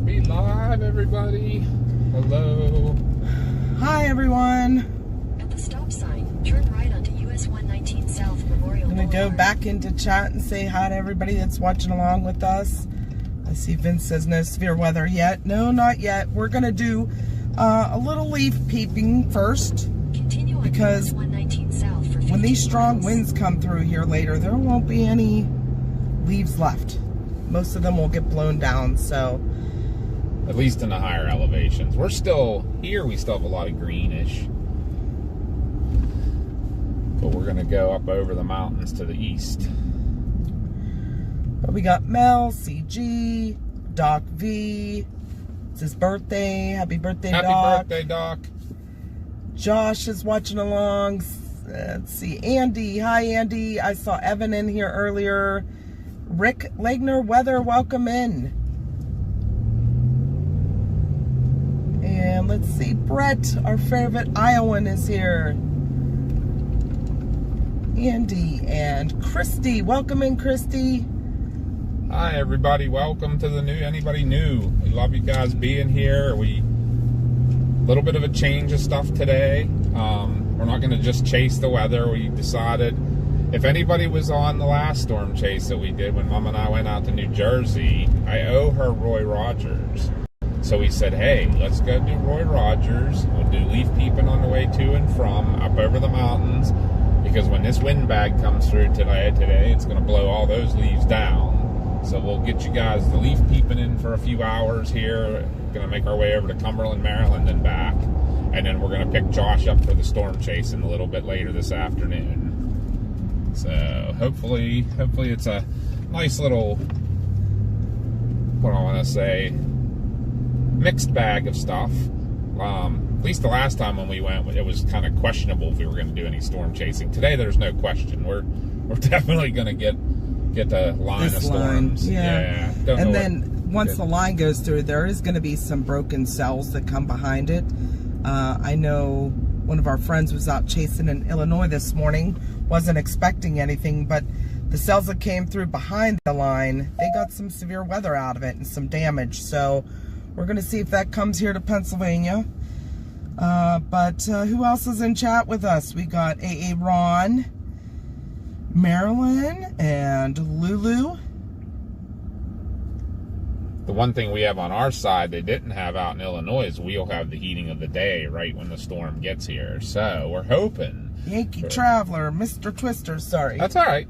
We live, everybody. Hello. Hi, everyone. At the stop sign, turn right onto US 119 South Memorial I'm going to go Boulevard. back into chat and say hi to everybody that's watching along with us. I see Vince says no severe weather yet. No, not yet. We're going to do a little leaf peeping first. Continue on because US 119 South for 15 when these strong miles. winds come through here later, there won't be any leaves left. Most of them will get blown down, so... At least in the higher elevations. We're still, here we still have a lot of greenish. But we're going to go up over the mountains to the east. But we got Mel, CG, Doc V. It's his birthday. Happy birthday, Doc. Happy birthday, Doc. Josh is watching along. Let's see. Andy. Hi, Andy. I saw Evan in here earlier. Rick Legner, weather, welcome in. And let's see. Brett, our favorite Iowan, is here. Andy and Christy. Welcome in, Christy. Hi, everybody. Welcome to the new, anybody new. We love you guys being here. A little bit of a change of stuff today. We're not going to just chase the weather. We decided, if anybody was on the last storm chase that we did when Mom and I went out to New Jersey, I owe her Roy Rogers. So we said, hey, let's go do Roy Rogers. We'll do leaf peeping on the way to and from up over the mountains, because when this wind bag comes through today, it's going to blow all those leaves down. So we'll get you guys the leaf peeping in for a few hours here. Going to make our way over to Cumberland, Maryland and back. And then we're going to pick Josh up for the storm chasing a little bit later this afternoon. So hopefully it's a nice little, what I want to say, mixed bag of stuff. At least the last time when we went, it was kind of questionable if we were going to do any storm chasing. Today, there's no question. We're definitely going to get the line This of storms. line, yeah. Don't know And what- then once the line goes through, there is going to be some broken cells that come behind it. I know one of our friends was out chasing in Illinois this morning, wasn't expecting anything, but the cells that came through behind the line, they got some severe weather out of it and some damage. So we're going to see if that comes here to Pennsylvania. But who else is in chat with us? We got AA Ron, Marilyn, and Lulu. The one thing we have on our side they didn't have out in Illinois is we'll have the heating of the day right when the storm gets here. So we're hoping. Yankee Traveler, Mr. Twister, sorry. That's all right.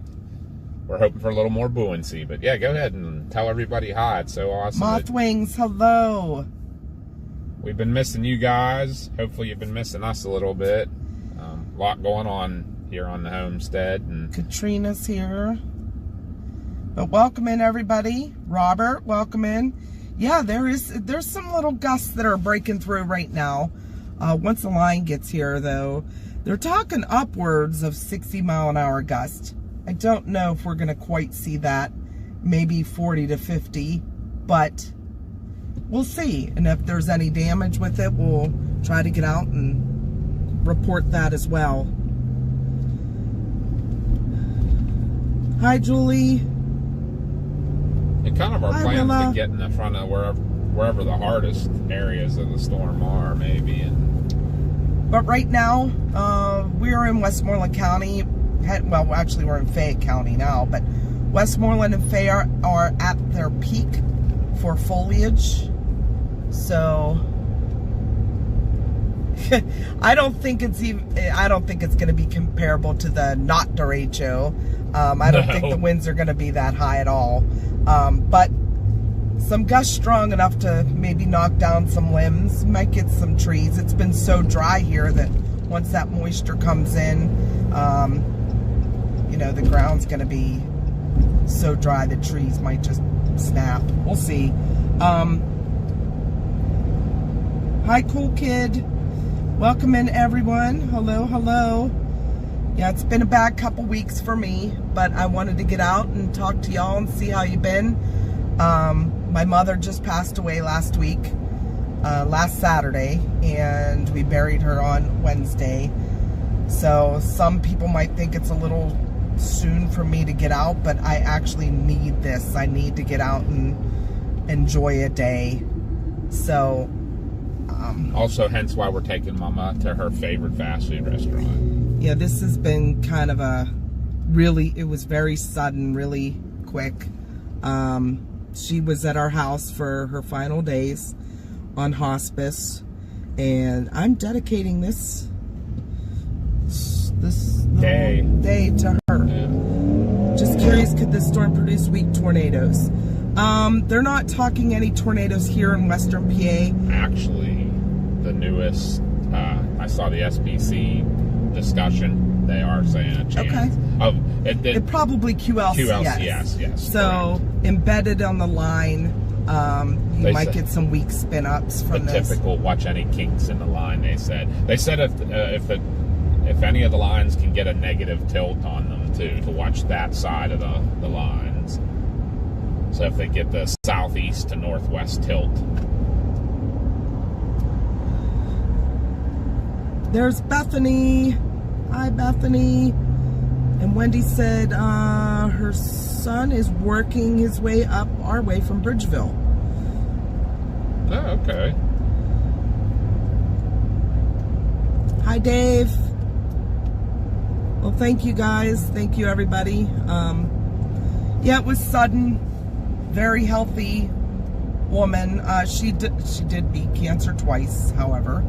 We're hoping for a little more buoyancy. But yeah, go ahead and tell everybody hi. It's so awesome. Moth Wings, hello. We've been missing you guys. Hopefully you've been missing us a little bit. A lot going on here on the homestead. And Katrina's here. But welcome in, everybody. Robert, welcome in. Yeah, there's some little gusts that are breaking through right now. Once the line gets here, though, they're talking upwards of 60-mile-an-hour gust. I don't know if we're going to quite see that. Maybe 40 to 50, but we'll see. And if there's any damage with it, we'll try to get out and report that as well. Hi, Julie. And kind of our Hi, plans Willa. to get in the front of wherever the hardest areas of the storm are, maybe. But right now, we're in Westmoreland County. Well, actually, we're in Fayette County now, but Westmoreland and Fayette are at their peak for foliage. So I don't think it's going to be comparable to the not derecho. I don't think the winds are going to be that high at all. But some gusts strong enough to maybe knock down some limbs, might get some trees. It's been so dry here that once that moisture comes in, you know, the ground's going to be so dry the trees might just snap. We'll see. Hi, Cool Kid. Welcome in, everyone. Hello, hello. Yeah, it's been a bad couple weeks for me, but I wanted to get out and talk to y'all and see how you've been. My mother just passed away last week, last Saturday, and we buried her on Wednesday. So some people might think it's a little soon for me to get out, but I actually need this. I need to get out and enjoy a day. So, also, hence why we're taking Mama to her favorite fast food restaurant. yeah, this has been kind of it was very sudden, really quick. She was at our house for her final days on hospice, and I'm dedicating this day to her. Yeah. Just curious, could this storm produce weak tornadoes? They're not talking any tornadoes here in Western PA. Actually, the newest, I saw the SPC discussion. They are saying a chance of it probably QLCS. Yes. So correct. Embedded on the line, you They might said- get some weak spin ups from The this. typical watch any kinks in the line. They said if any of the lines can get a negative tilt on them too, to watch that side of the lines. So if they get the southeast to northwest tilt. There's Bethany. Hi, Bethany. And Wendy said her son is working his way up our way from Bridgeville. Oh, okay. Hi, Dave. Well, thank you guys. Thank you, everybody. Yeah, it was sudden. Very healthy woman. She did beat cancer twice, however.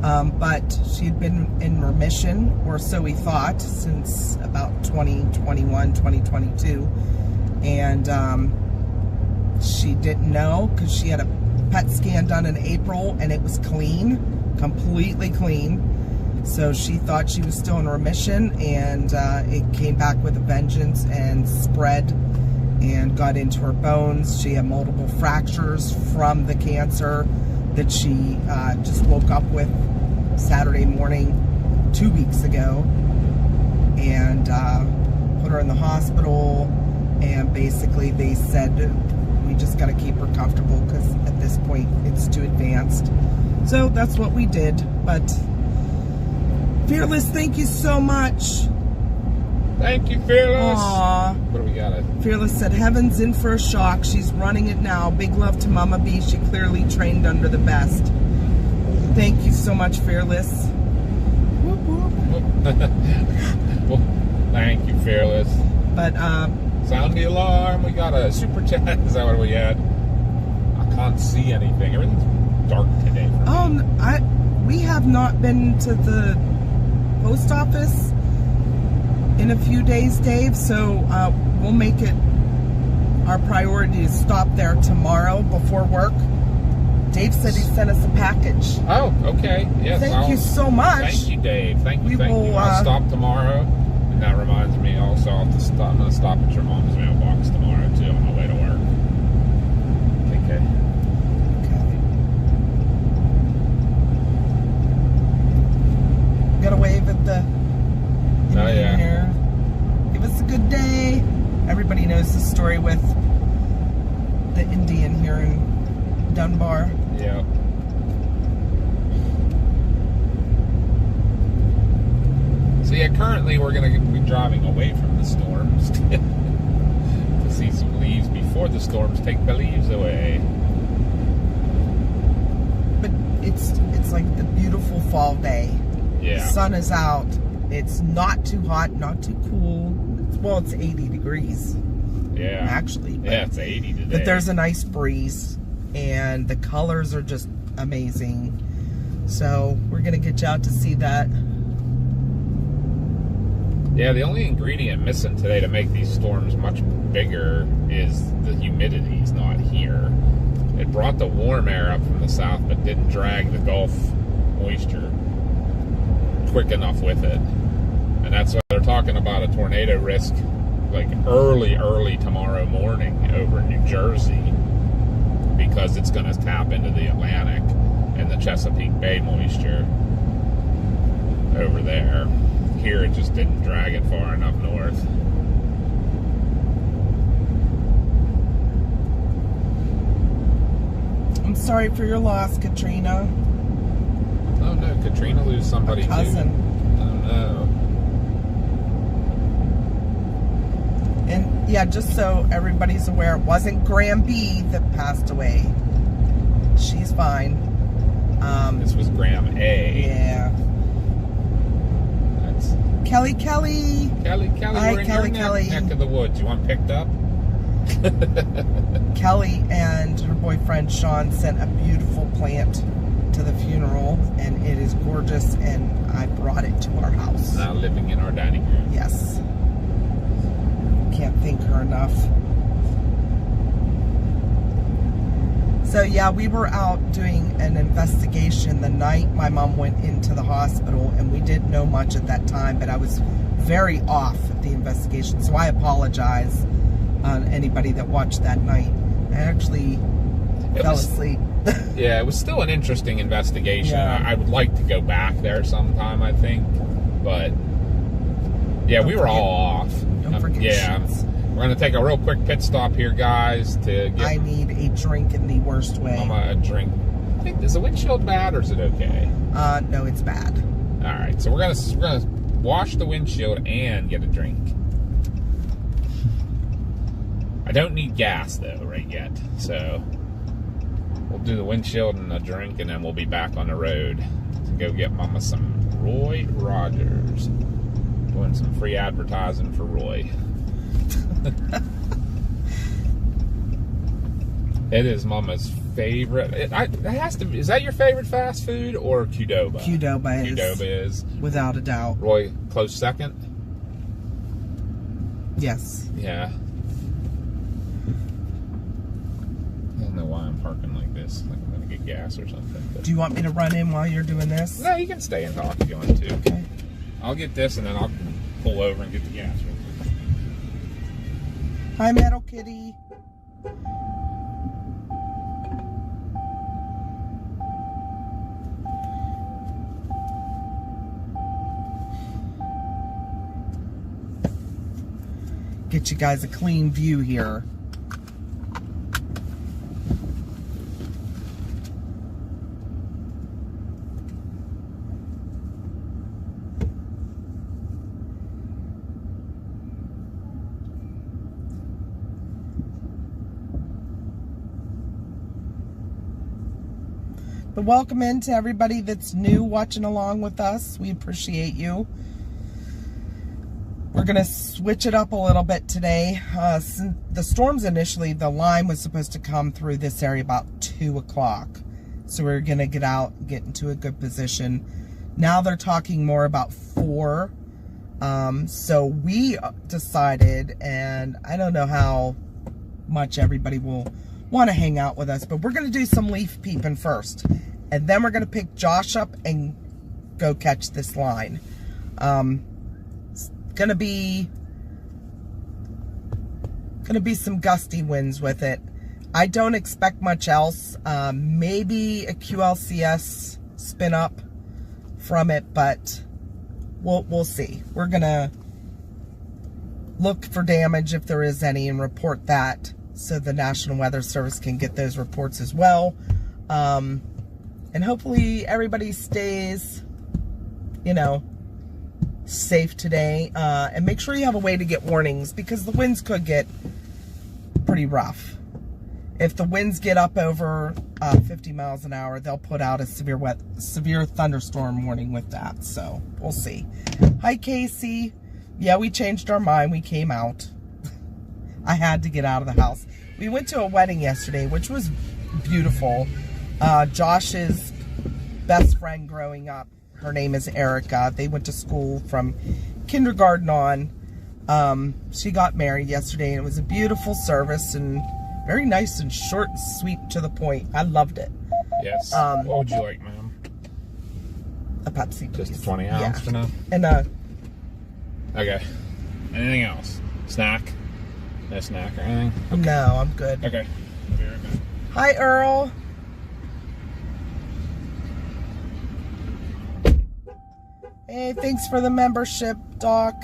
But she had been in remission, or so we thought, since about 2021, 2022. And she didn't know because she had a PET scan done in April and it was clean, completely clean. So she thought she was still in remission, and it came back with a vengeance and spread and got into her bones. She had multiple fractures from the cancer that she just woke up with Saturday morning 2 weeks ago, and put her in the hospital, and basically they said we just got to keep her comfortable because at this point it's too advanced. So that's what we did. But Fearless, thank you so much. Thank you, Fearless. Aww. What do we got? Fearless said, heaven's in for a shock. She's running it now. Big love to Mama B. She clearly trained under the best. Thank you so much, Fearless. Whoop, whoop. Well, thank you, Fearless. But, Sound the alarm. We got a super chat. Is that what we had? I can't see anything. Everything's dark today. we have not been to the post office in a few days, Dave, so we'll make it our priority to stop there tomorrow before work. Dave said he sent us a package. Oh, okay. Yes. Thank you so much. Thank you, Dave. Thank you. We Thank will, you. I'll stop tomorrow. And that reminds me also, I'm going to stop at your mom's mailbox tomorrow, too, on my way to work. Okay. Gotta wave at the Oh, yeah. here. Give us a good day. Everybody knows the story with the Indian here in Dunbar. Yeah. So yeah, currently we're going to be driving away from the storms to see some leaves before the storms take the leaves away. But it's like the beautiful fall day. Yeah. The sun is out. It's not too hot, not too cool. Well, it's 80 degrees. Yeah. Actually. But, yeah, it's 80 today. But there's a nice breeze, and the colors are just amazing. So we're going to get you out to see that. Yeah, the only ingredient missing today to make these storms much bigger is the humidity's not here. It brought the warm air up from the south, but didn't drag the Gulf moisture quick enough with it. And that's why they're talking about a tornado risk like early tomorrow morning over New Jersey, because it's going to tap into the Atlantic and the Chesapeake Bay moisture over there. Here it just didn't drag it far enough north. I'm sorry for your loss, Katrina. Oh no, Katrina lose somebody A cousin. too. Oh no. And yeah, just so everybody's aware, it wasn't Graham B that passed away. she's fine. This was Graham A. Yeah. That's Kelly. Kelly, Hi, we're in Kelly, your Kelly. neck of the woods. You want picked up? Kelly and her boyfriend Sean sent a beautiful plant to the funeral, and it is gorgeous, and I brought it to our house. Now living in our dining room. Yes. Can't thank her enough. So yeah, we were out doing an investigation the night my mom went into the hospital, and we didn't know much at that time, but I was very off at the investigation, so I apologize on anybody that watched that night. I actually fell asleep. Yeah, it was still an interesting investigation. Yeah. I would like to go back there sometime, I think, but yeah, we were all off. Don't forget sheets. We're going to take a real quick pit stop here, guys, to get I need a drink in the worst way. Mama a drink. I think, is the windshield bad or is it okay? No, it's bad. All right, so we're gonna wash the windshield and get a drink. I don't need gas though right yet, so we'll do the windshield and a drink, and then we'll be back on the road to go get Mama some Roy Rogers. Doing some free advertising for Roy. It is Mama's favorite. It has to be. Is that your favorite fast food or Qdoba? Qdoba is. Without a doubt. Roy, close second? Yes. Yeah. I don't know why I'm parking like this. Like I'm going to get gas or something. But... Do you want me to run in while you're doing this? No, you can stay and talk if you want to. Okay. I'll get this and then I'll pull over and get the gas. Hi, Metal Kitty. Get you guys a clean view here. But welcome in to everybody that's new watching along with us. We appreciate you. We're going to switch it up a little bit today. Since the storms initially, the line was supposed to come through this area about 2 o'clock. So we're going to get out, get into a good position. Now they're talking more about 4. So we decided, and I don't know how much everybody will want to hang out with us, but we're going to do some leaf peeping first. And then we're going to pick Josh up and go catch this line. It's gonna be some gusty winds with it. I don't expect much else. Maybe a QLCS spin up from it, but we'll see. We're gonna look for damage if there is any and report that so the National Weather Service can get those reports as well. And hopefully everybody stays, you know, safe today. And make sure you have a way to get warnings because the winds could get pretty rough. If the winds get up over 50 miles an hour, they'll put out a severe thunderstorm warning with that. So we'll see. Hi, Casey. Yeah, we changed our mind. We came out. I had to get out of the house. We went to a wedding yesterday, which was beautiful. Josh's best friend growing up, her name is Erica. They went to school from kindergarten on. She got married yesterday, and it was a beautiful service and very nice and short and sweet to the point. I loved it. Yes. What would you like, ma'am? A Pepsi, please. Just a 20 ounce for now? And okay. Anything else? Snack? No snack or anything? Okay. No, I'm good. Okay. I'll be right back. Hi, Earl. Hey, thanks for the membership, Doc.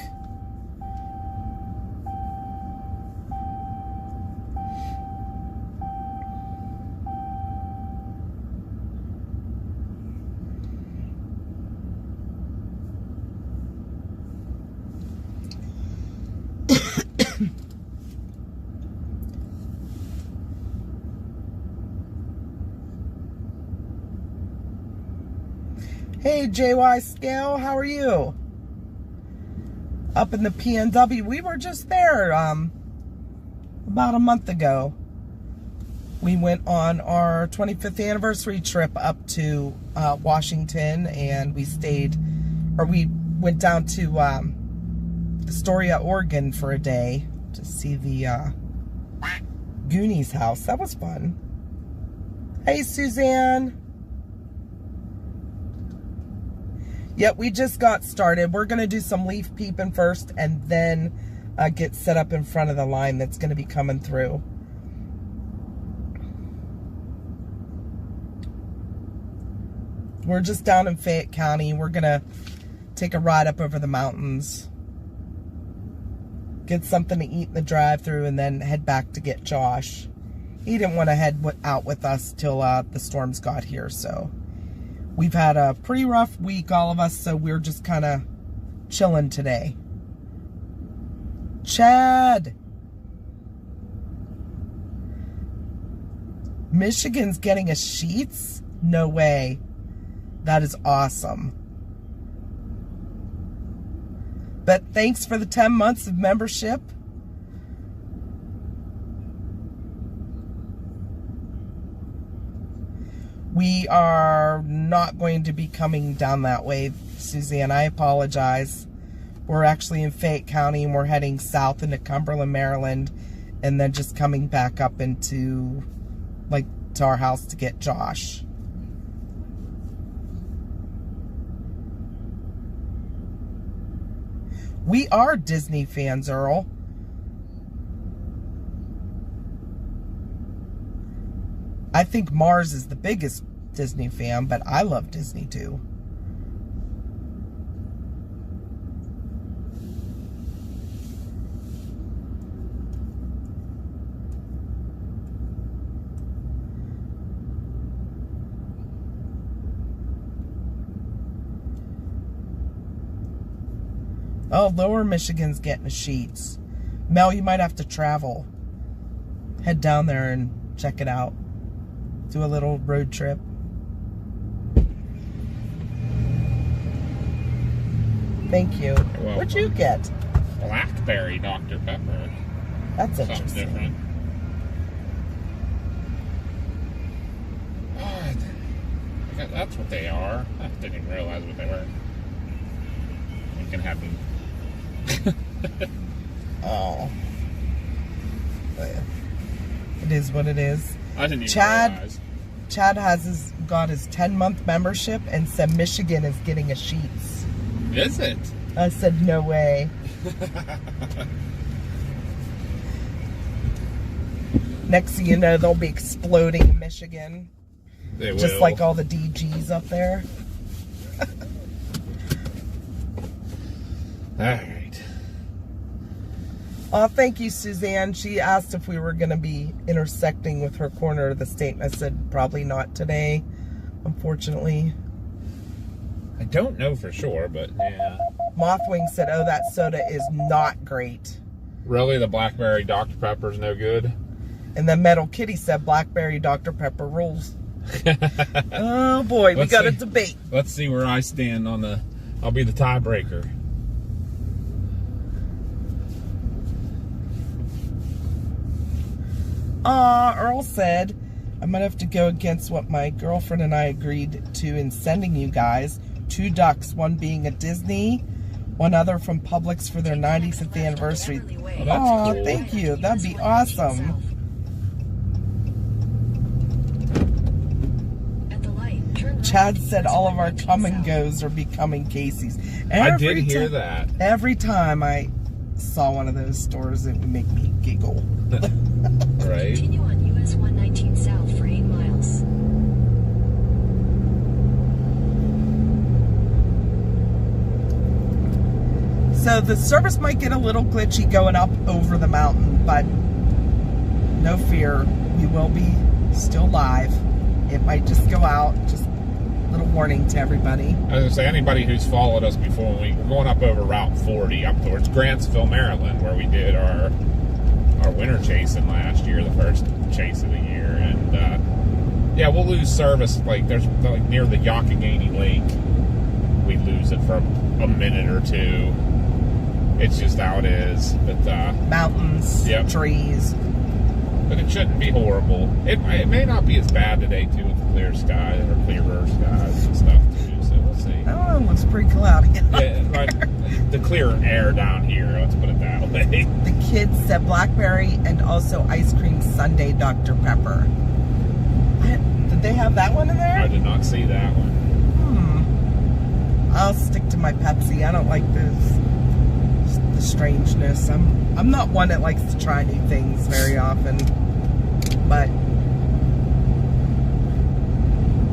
Hey, JY Scale, how are you? Up in the PNW. We were just there about a month ago. We went on our 25th anniversary trip up to Washington, and we went down to Astoria, Oregon for a day to see the Goonies house. That was fun. Hey, Suzanne. Yep, we just got started. We're going to do some leaf peeping first and then get set up in front of the line that's going to be coming through. We're just down in Fayette County. We're going to take a ride up over the mountains, get something to eat in the drive-thru, and then head back to get Josh. He didn't want to head out with us till the storms got here, so we've had a pretty rough week, all of us, so we're just kind of chilling today. Chad! Michigan's getting a Sheetz? No way. That is awesome. But thanks for the 10 months of membership. We are not going to be coming down that way, Suzanne. I apologize. We're actually in Fayette County, and we're heading south into Cumberland, Maryland, and then just coming back up into, to our house to get Josh. We are Disney fans, Earl. I think Mars is the biggest Disney fan, but I love Disney too. Oh, Lower Michigan's getting a Sheetz. Mel, you might have to travel. Head down there and check it out. Do a little road trip. Thank you. What'd you get? Blackberry Dr. Pepper. That's Something interesting. different. Oh, that's what they are. I didn't even realize what they were. You can have them. Oh. It is what it is. I didn't even realize. Chad got his 10-month membership and said Michigan is getting a Sheetz. Is it? I said, no way. Next thing you know, they'll be exploding in Michigan. They will. Just like all the DGs up there. All right. Thank you, Suzanne. She asked if we were going to be intersecting with her corner of the state, and I said probably not today, unfortunately. I don't know for sure, but yeah. Mothwing said, oh, that soda is not great. Really? The Blackberry Dr. Pepper's no good? And then Metal Kitty said Blackberry Dr. Pepper rules. Oh, boy. We got a debate. Let's see where I stand on the... I'll be the tiebreaker. Earl said, I'm going to have to go against what my girlfriend and I agreed to in sending you guys. 2 ducks, one being a Disney, one other from Publix for their 95th anniversary. Oh, cool. Thank you. That'd be awesome. Chad said all of our come and goes are becoming Casey's. I did hear that. Every time I saw one of those stores, it would make me giggle. Right. Continue on US 119 South for 8 miles. So the service might get a little glitchy going up over the mountain, but no fear, we will be still live. It might just go out, just a little warning to everybody. I was going to say, anybody who's followed us before, we're going up over Route 40 up towards Grantsville, Maryland, where we did our winter chasing last year, the first chase of the year, and yeah, we'll lose service there's near the Youghiogheny Lake. lose it for a minute or two. It's just how it is. But mountains, yep. trees. But it shouldn't be horrible. It may not be as bad today too with the clear sky or clearer skies and stuff too. So we'll see. Oh, it looks pretty cloudy. Yeah, right. The clear air down here. Let's put it that way. The kids said blackberry and also ice cream sundae Dr. Pepper. Did they have that one in there? I did not see that one. I'll stick to my Pepsi. I don't like the strangeness. I'm not one that likes to try new things very often. But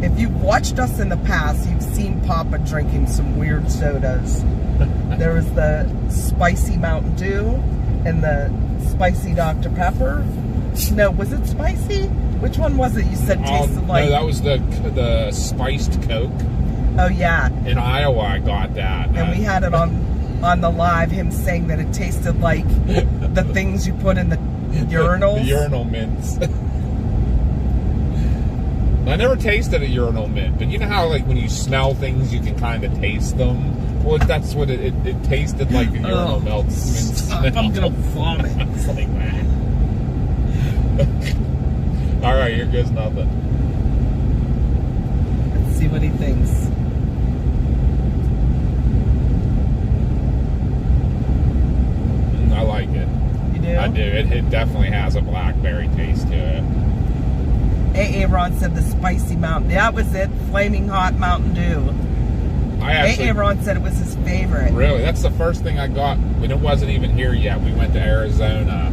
if you've watched us in the past, you've seen Papa drinking some weird sodas. There was the spicy Mountain Dew and the spicy Dr. Pepper. No, was it spicy? Which one was it you said tasted like? No, that was the spiced Coke. Oh, yeah. In Iowa, I got that. And we had it on the live, him saying that it tasted like the things you put in the urinals. The urinal mints. I never tasted a urinal mint, but you know how like when you smell things, you can kind of taste them? Well, that's what it tasted like a urinal mint smell. I'm going to vomit. It's like that. All right, here goes nothing. Let's see what he thinks. I like it. You do? I do. It definitely has a blackberry taste to it. AA Ron said the spicy Mountain. That was it. Flaming hot Mountain Dew. AA Ron said it was his favorite. Really? That's the first thing I got when it wasn't even here yet. We went to Arizona.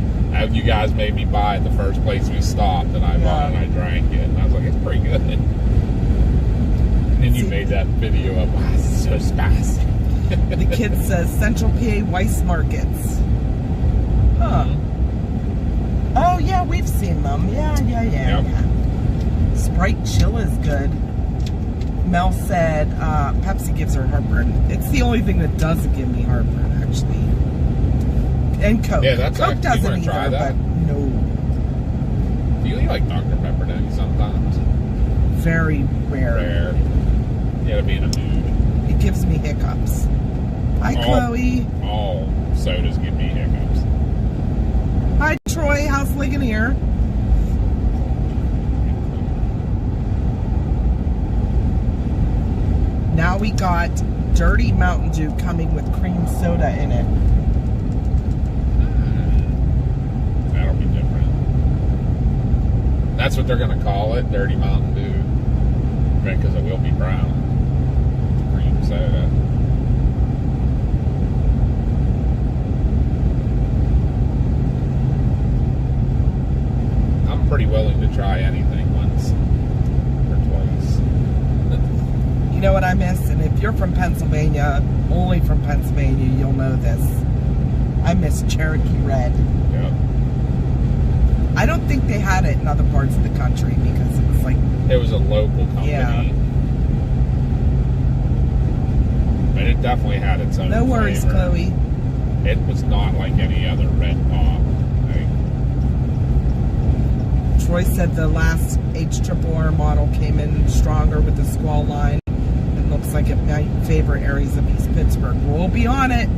You guys made me buy it the first place we stopped, and I bought it and I drank it. And I was like, it's pretty good. And then you made that video of, wow, this is so spicy. The kid says Central PA Weiss Markets. Huh. Oh, yeah, we've seen them. Yeah. Sprite Chill is good. Mel said Pepsi gives her heartburn. It's the only thing that doesn't give me heartburn, actually. And Coke. Yeah, that's Coke doesn't try either, that? but no. Do you like Dr. Pepper, don't you, sometimes? Very rare. You gotta be in a mood. It gives me hiccups. Hi, Chloe. All sodas give me hiccups. Hi, Troy. How's Ligonier? Now we got Dirty Mountain Dew coming with cream soda in it. That'll be different. That's what they're going to call it, Dirty Mountain Dew. Because it will be brown. Cream soda. I'm pretty willing to try anything once or twice. You know what I miss? And if you're from Pennsylvania, only from Pennsylvania, you'll know this. I miss Cherokee Red. Yep. I don't think they had it in other parts of the country because it was like... It was a local company. Yeah. But it definitely had its own No worries, flavor. Chloe. It was not like any other red pop. Troy said the last HRRR model came in stronger with the squall line. It looks like it might favor areas of East Pittsburgh. We'll be on it.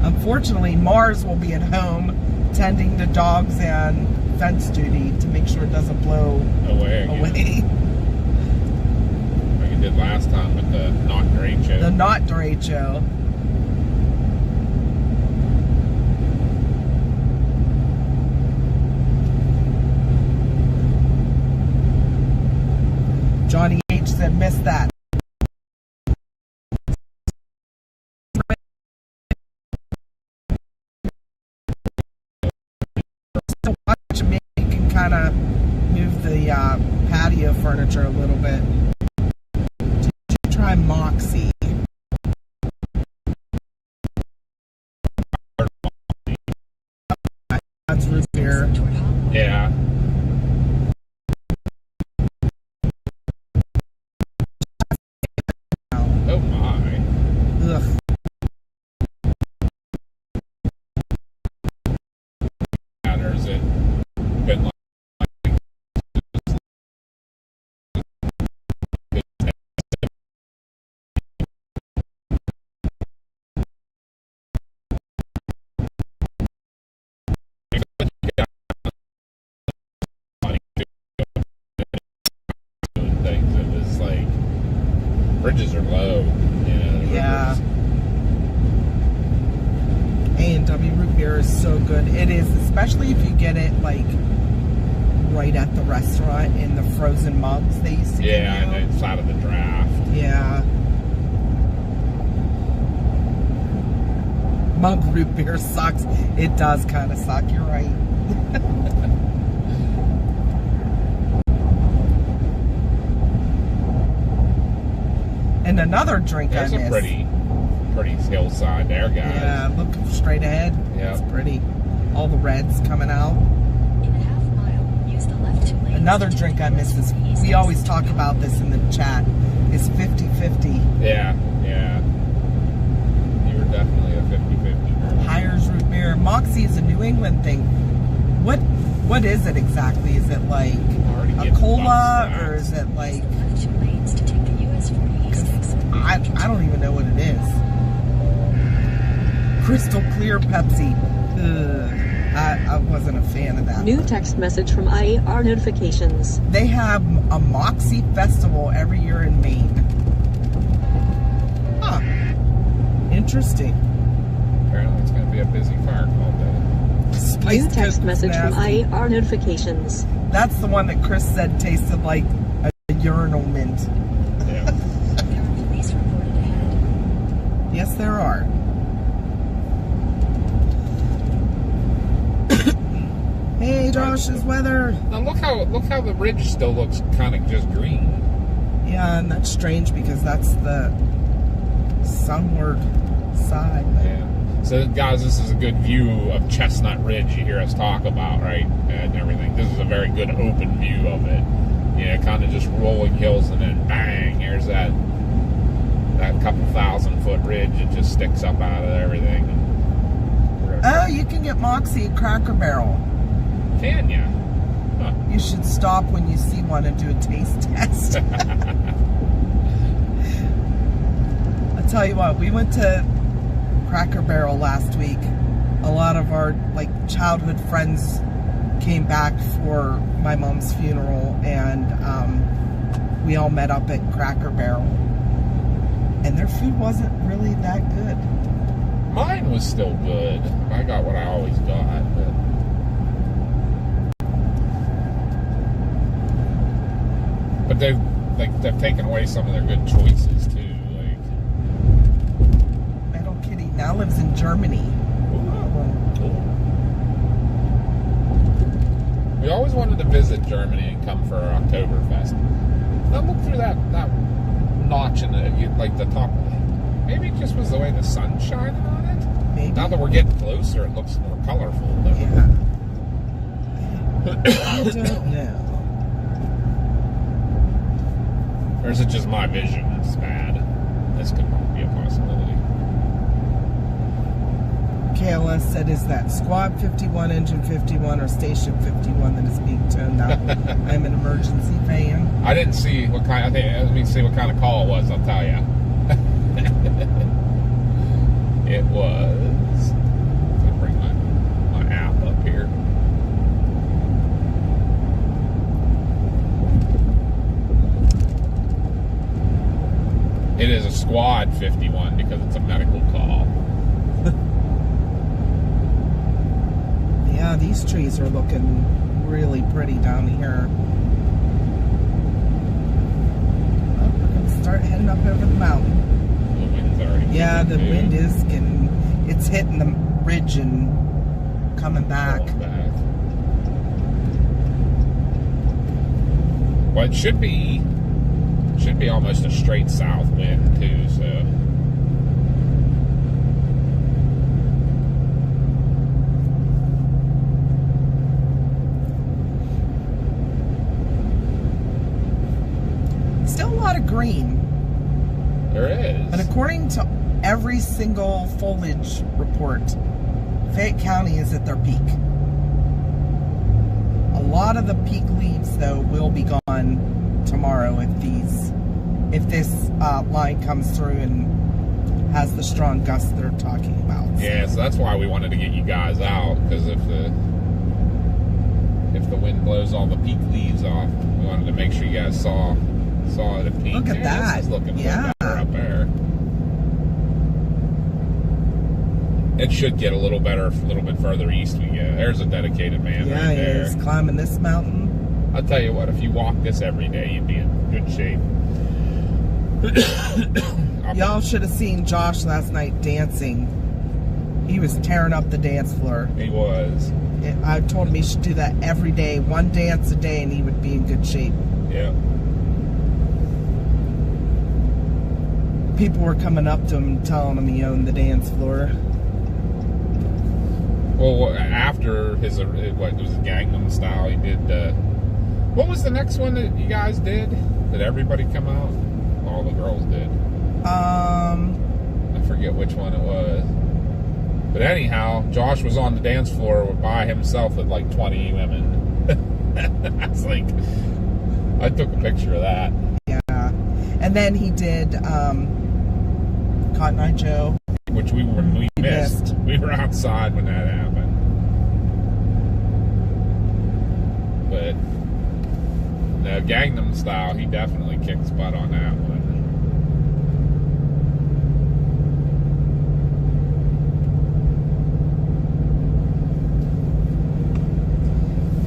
Unfortunately, Mars will be at home tending to dogs and fence duty to make sure it doesn't blow away. Like it did last time with the not derecho. The not derecho. Johnny H said, missed that. So watch me, you can kind of move the patio furniture a little bit. Did you try Moxie? That's root beer. Yeah. Oh my. Ugh. There's it been like ridges are low. Yeah. A&W root beer is so good. It is, especially if you get it like right at the restaurant in the frozen mugs they used to give you. Yeah, and it's out of the draft. Yeah. Mug root beer sucks. It does kind of suck, you're right. And another drink There's I missed. a pretty hillside there, guys. Yeah, look straight ahead. Yeah. It's pretty. All the reds coming out. In a half mile, use the left 2 lanes. Another drink I missed is, we always talk about this in the chat, is 50-50. Yeah. You were definitely a 50-50. Hires root beer. Moxie is a New England thing. What is it exactly? Is it like Already a getting cola, bumped or is it like... Use the left 2 lanes to take the US 40 East exit. I don't even know what it is. Crystal clear Pepsi. Ugh. I wasn't a fan of that. New text message from IAR notifications. They have a Moxie festival every year in Maine. Huh. Interesting. Apparently it's going to be a busy fire call day. New text message from nasty. IAR notifications. That's the one that Chris said tasted like a urinal mint. Yeah. There are police reported ahead. Yes, there are. Hey, Josh's weather. Now look how the ridge still looks kind of just green. Yeah, and that's strange because that's the sunward side. Yeah. So guys, this is a good view of Chestnut Ridge you hear us talk about, right? And everything. This is a very good open view of it. Kind of just rolling hills, and then bang, here's that couple 1,000-foot ridge. It just sticks up out of everything. Oh, you can get Moxie at Cracker Barrel. Can ya? Huh. You should stop when you see one and do a taste test. I'll tell you what, we went to Cracker Barrel last week. A lot of our childhood friends came back for my mom's funeral, and we all met up at Cracker Barrel. And their food wasn't really that good. Mine was still good. I got what I always got, but they've taken away some of their good choices too. Metal Kitty now lives in Germany. Cool. We always wanted to visit Germany and come for our Oktoberfest. Now look through that notch in the top of it. Maybe it just was the way the sun's shining on it. Maybe. Now that we're getting closer, it looks more colorful. Yeah. I don't know. Or is it just my vision that's bad? This could be a possibility. KLS said, is that Squad 51, Engine 51, or Station 51 that is being toned out? I'm an emergency fan. I didn't see what kind. Let me see what kind of call it was. I'll tell you. It was. Let me bring my app up here. It is a Squad 51 because it's a medical call. Yeah, these trees are looking really pretty down here. Oh, we're going to start heading up over the mountain. The wind's already. Yeah, the too. wind is getting, it's hitting the ridge and coming back. Well, it should be almost a straight south wind too, so. Still a lot of green. There is. But according to every single foliage report, Fayette County is at their peak. A lot of the peak leaves, though, will be gone tomorrow if this line comes through and has the strong gusts they're talking about. Yeah, so that's why we wanted to get you guys out, because if the wind blows all the peak leaves off, we wanted to make sure you guys saw it at peak. Look at Yeah, that. this is looking yeah. good. up there. It should get a little better a little bit further east we go. There's a dedicated man Yeah, right he there. is climbing this mountain. I'll tell you what, if you walk this every day, you'd be in good shape. Y'all should have seen Josh last night dancing. He was tearing up the dance floor. He was. I told him he should do that every day, one dance a day, and he would be in good shape. Yeah. People were coming up to him and telling him he owned the dance floor. Well, after his, what was it, Gangnam Style, he did, what was the next one that you guys did? Did everybody come out? All the girls did. I forget which one it was. But anyhow, Josh was on the dance floor by himself with like 20 women. I was like, I took a picture of that. Yeah. And then he did Cotton Eye Joe. Which we missed. We were outside when that happened. But no, Gangnam Style, he definitely kicks butt on that one.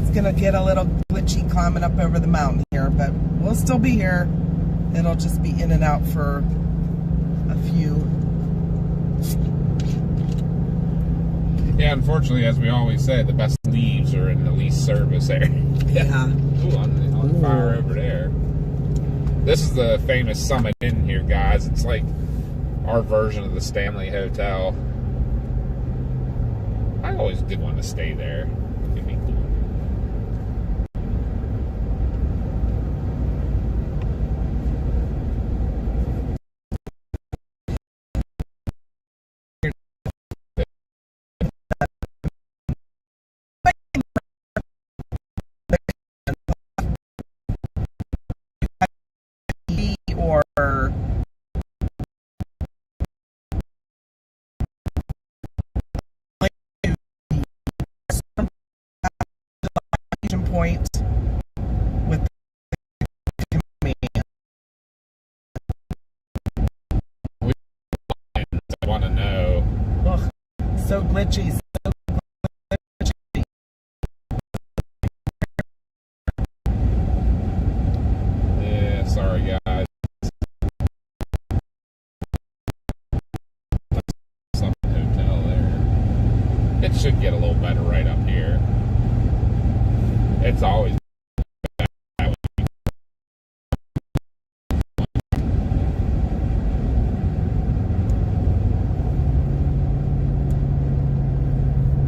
It's gonna get a little glitchy climbing up over the mountain here, but we'll still be here. It'll just be in and out for a few. Yeah, unfortunately, as we always say, the best leaves are in the least service area. Yeah. Ooh, on fire over there. This is the famous Summit Inn here, guys. It's like our version of the Stanley Hotel. I always did want to stay there. It'd be cool. Or point with I want to know. ugh, so glitchy. So glitchy. Yeah, sorry guys. Some hotel there. It should get a little better right up here. It's always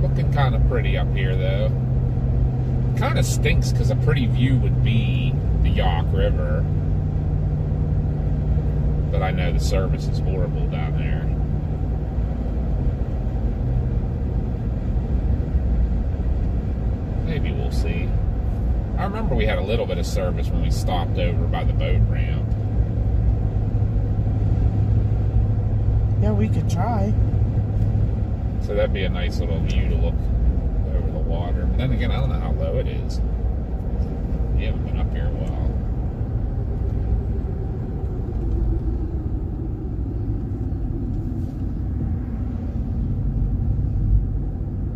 looking kind of pretty up here though. Kind of stinks because a pretty view would be the Yauk River, but I know the service is horrible down there. Maybe we'll see. I remember we had a little bit of service when we stopped over by the boat ramp. Yeah, we could try. So that'd be a nice little view to look over the water. But then again, I don't know how low it is. You haven't been up here a while.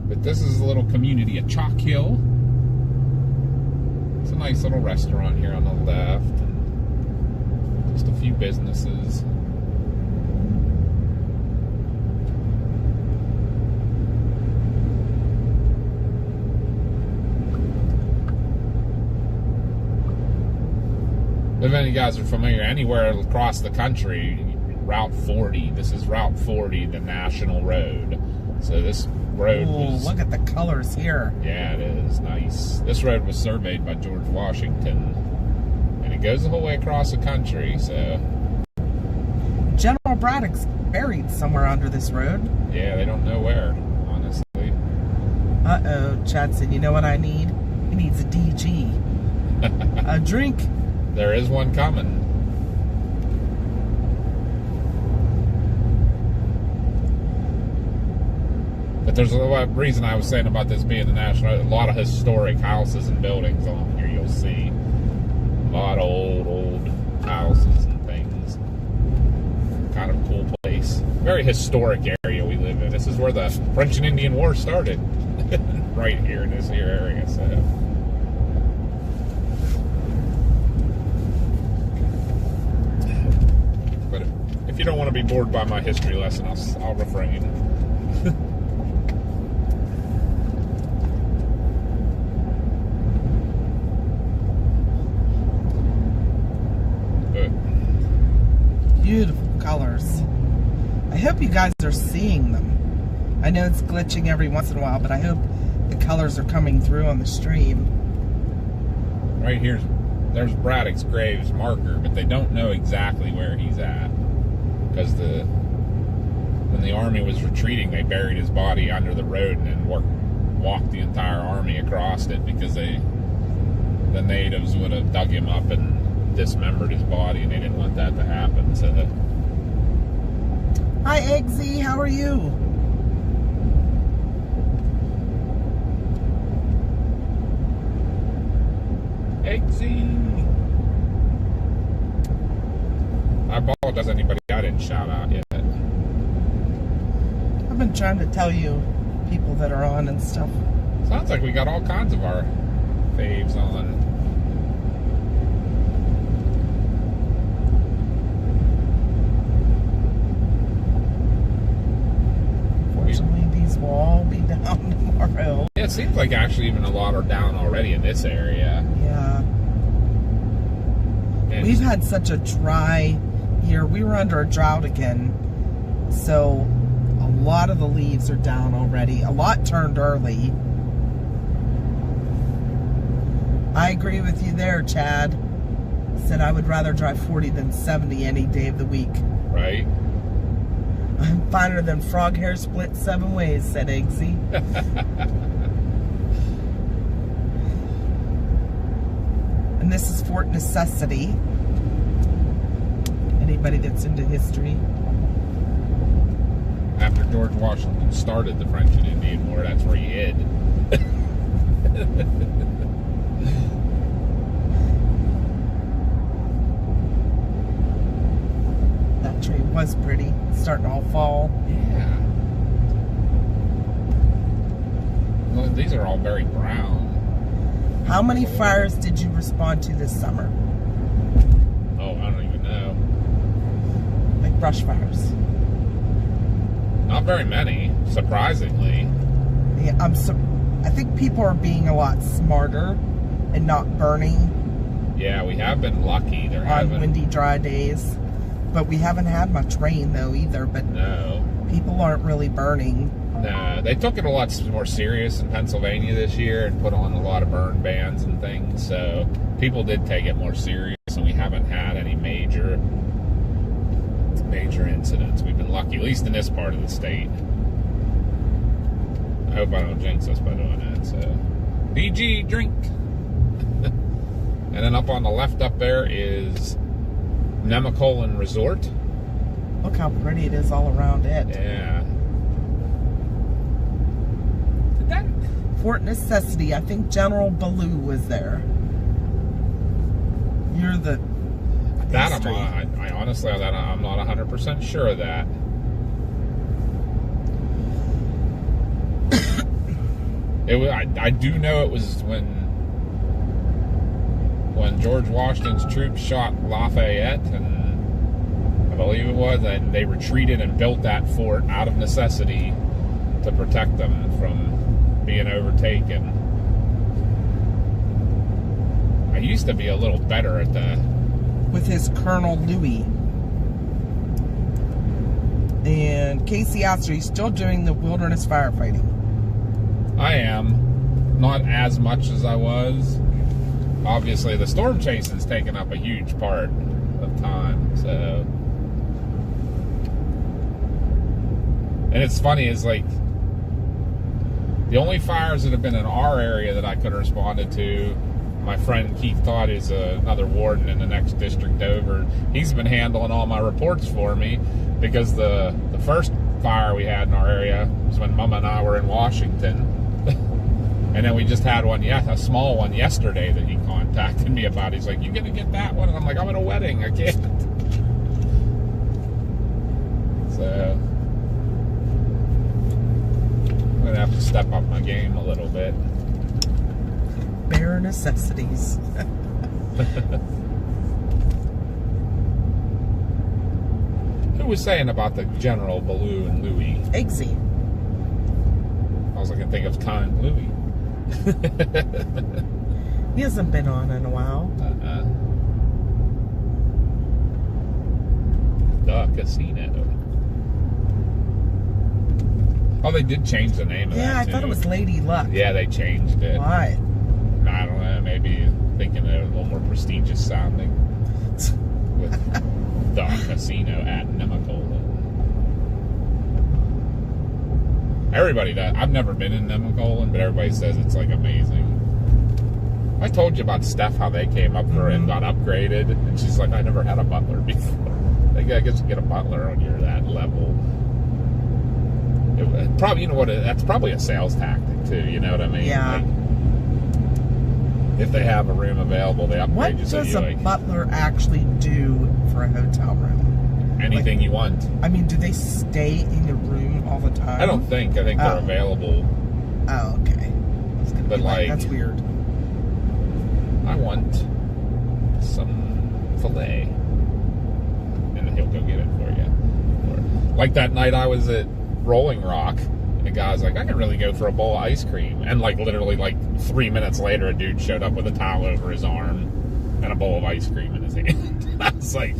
But this is a little community at Chalk Hill. It's a nice little restaurant here on the left. And just a few businesses. If any of you guys are familiar, anywhere across the country, Route 40, this is Route 40, the national road. So this road was... Look at the colors here. Yeah, it is nice. This road was surveyed by George Washington. And it goes the whole way across the country, so... General Braddock's buried somewhere under this road. Yeah, they don't know where, honestly. Uh-oh, Chad said, you know what I need? He needs a DG. A drink. There is one coming. But there's a reason I was saying about this being the national, a lot of historic houses and buildings on here you'll see. A lot of old houses and things. kind of cool place. Very historic area we live in. This is where the French and Indian War started. Right here in this here area. So. But if you don't want to be bored by my history lesson, I'll refrain. Beautiful colors. I hope you guys are seeing them. I know it's glitching every once in a while, but I hope the colors are coming through on the stream. Right here's there's Braddock's Graves marker, but they don't know exactly where he's at because when the army was retreating, they buried his body under the road and then walked the entire army across it because the natives would have dug him up and dismembered his body, and they didn't want that to happen. So, hi Eggsy, how are you? Eggsy. I apologize to anybody I didn't shout out yet. I've been trying to tell you people that are on and stuff. Sounds like we got all kinds of our faves on. Fortunately, these will all be down tomorrow. Yeah, it seems like actually even a lot are down already in this area. Yeah. And we've had such a dry year. We were under a drought again. So a lot of the leaves are down already. A lot turned early. I agree with you there, Chad. Said I would rather drive 40 than 70 any day of the week. Right. I'm finer than frog hair split 7 ways, said Eggsy. And this is Fort Necessity. Anybody that's into history. After George Washington started the French and Indian War, that's where he hid. That tree was pretty. It's starting to all fall. Yeah. Well, these are all very brown. How many fires did you respond to this summer? Oh, I don't even know. Like brush fires? Not very many, surprisingly. Yeah, I think people are being a lot smarter and not burning Yeah, we have been lucky. There have on been. windy, dry days. But we haven't had much rain though either. But No. people aren't really burning. No, they took it a lot more serious in Pennsylvania this year and put on a lot of burn bans and things. So people did take it more serious, and we haven't had any major incidents. We've been lucky, at least in this part of the state. I hope I don't jinx us by doing that. So, BG, drink. And then up on the left up there is Nemacolin Resort. Look how pretty it is all around it. Yeah. Fort Necessity. I think General Ballou was there. You're the That history. I honestly, I'm not 100% sure of that. I do know it was when George Washington's troops shot Lafayette, and I believe it was, and they retreated and built that fort out of necessity to protect them from being overtaken. I used to be a little better at that. with his Colonel Louis. And Casey asked, are you still doing the wilderness firefighting? I am. Not as much as I was. Obviously, the storm chasing's taken up a huge part of time, so. And it's funny, is like, the only fires that have been in our area that I could have responded to, my friend Keith Todd is another warden in the next district over. He's been handling all my reports for me, because the first fire we had in our area was when Mama and I were in Washington. And then we just had one, a small one yesterday that he contacted me about. He's like, you gonna get that one? And I'm like, I'm at a wedding, I can't. So I'm gonna have to step up my game a little bit. Bare necessities. Who was saying about the General Baloo and Louie? Eggsy. I was gonna think of Con Louie. He hasn't been on in a while. The Casino. Oh, they did change the name of that. Yeah, I thought it was Lady Luck. Yeah, they changed it. Why? I don't know. Maybe thinking it was a little more prestigious sounding. With the Casino at Nemacolin. Everybody does. I've never been in Nemacolin, but everybody says it's like amazing. I told you about Steph, how they came up for and got upgraded, and she's like, I never had a butler before. I guess you get a butler when you're that level. It probably, you know what? That's probably a sales tactic too. You know what I mean? Yeah. Like, if they have a room available, they upgrade you. What So does you a like butler actually do for a hotel room? anything you want. I mean, do they stay in your room all the time? I don't think. I think they're available. Oh, okay. I was gonna But be like, like- that's weird. I want some filet, and then he'll go get it for you. Or, like that night I was at Rolling Rock, and the guy's like, I can really go for a bowl of ice cream. And like literally like 3 minutes later, a dude showed up with a towel over his arm and a bowl of ice cream in his hand. I was like,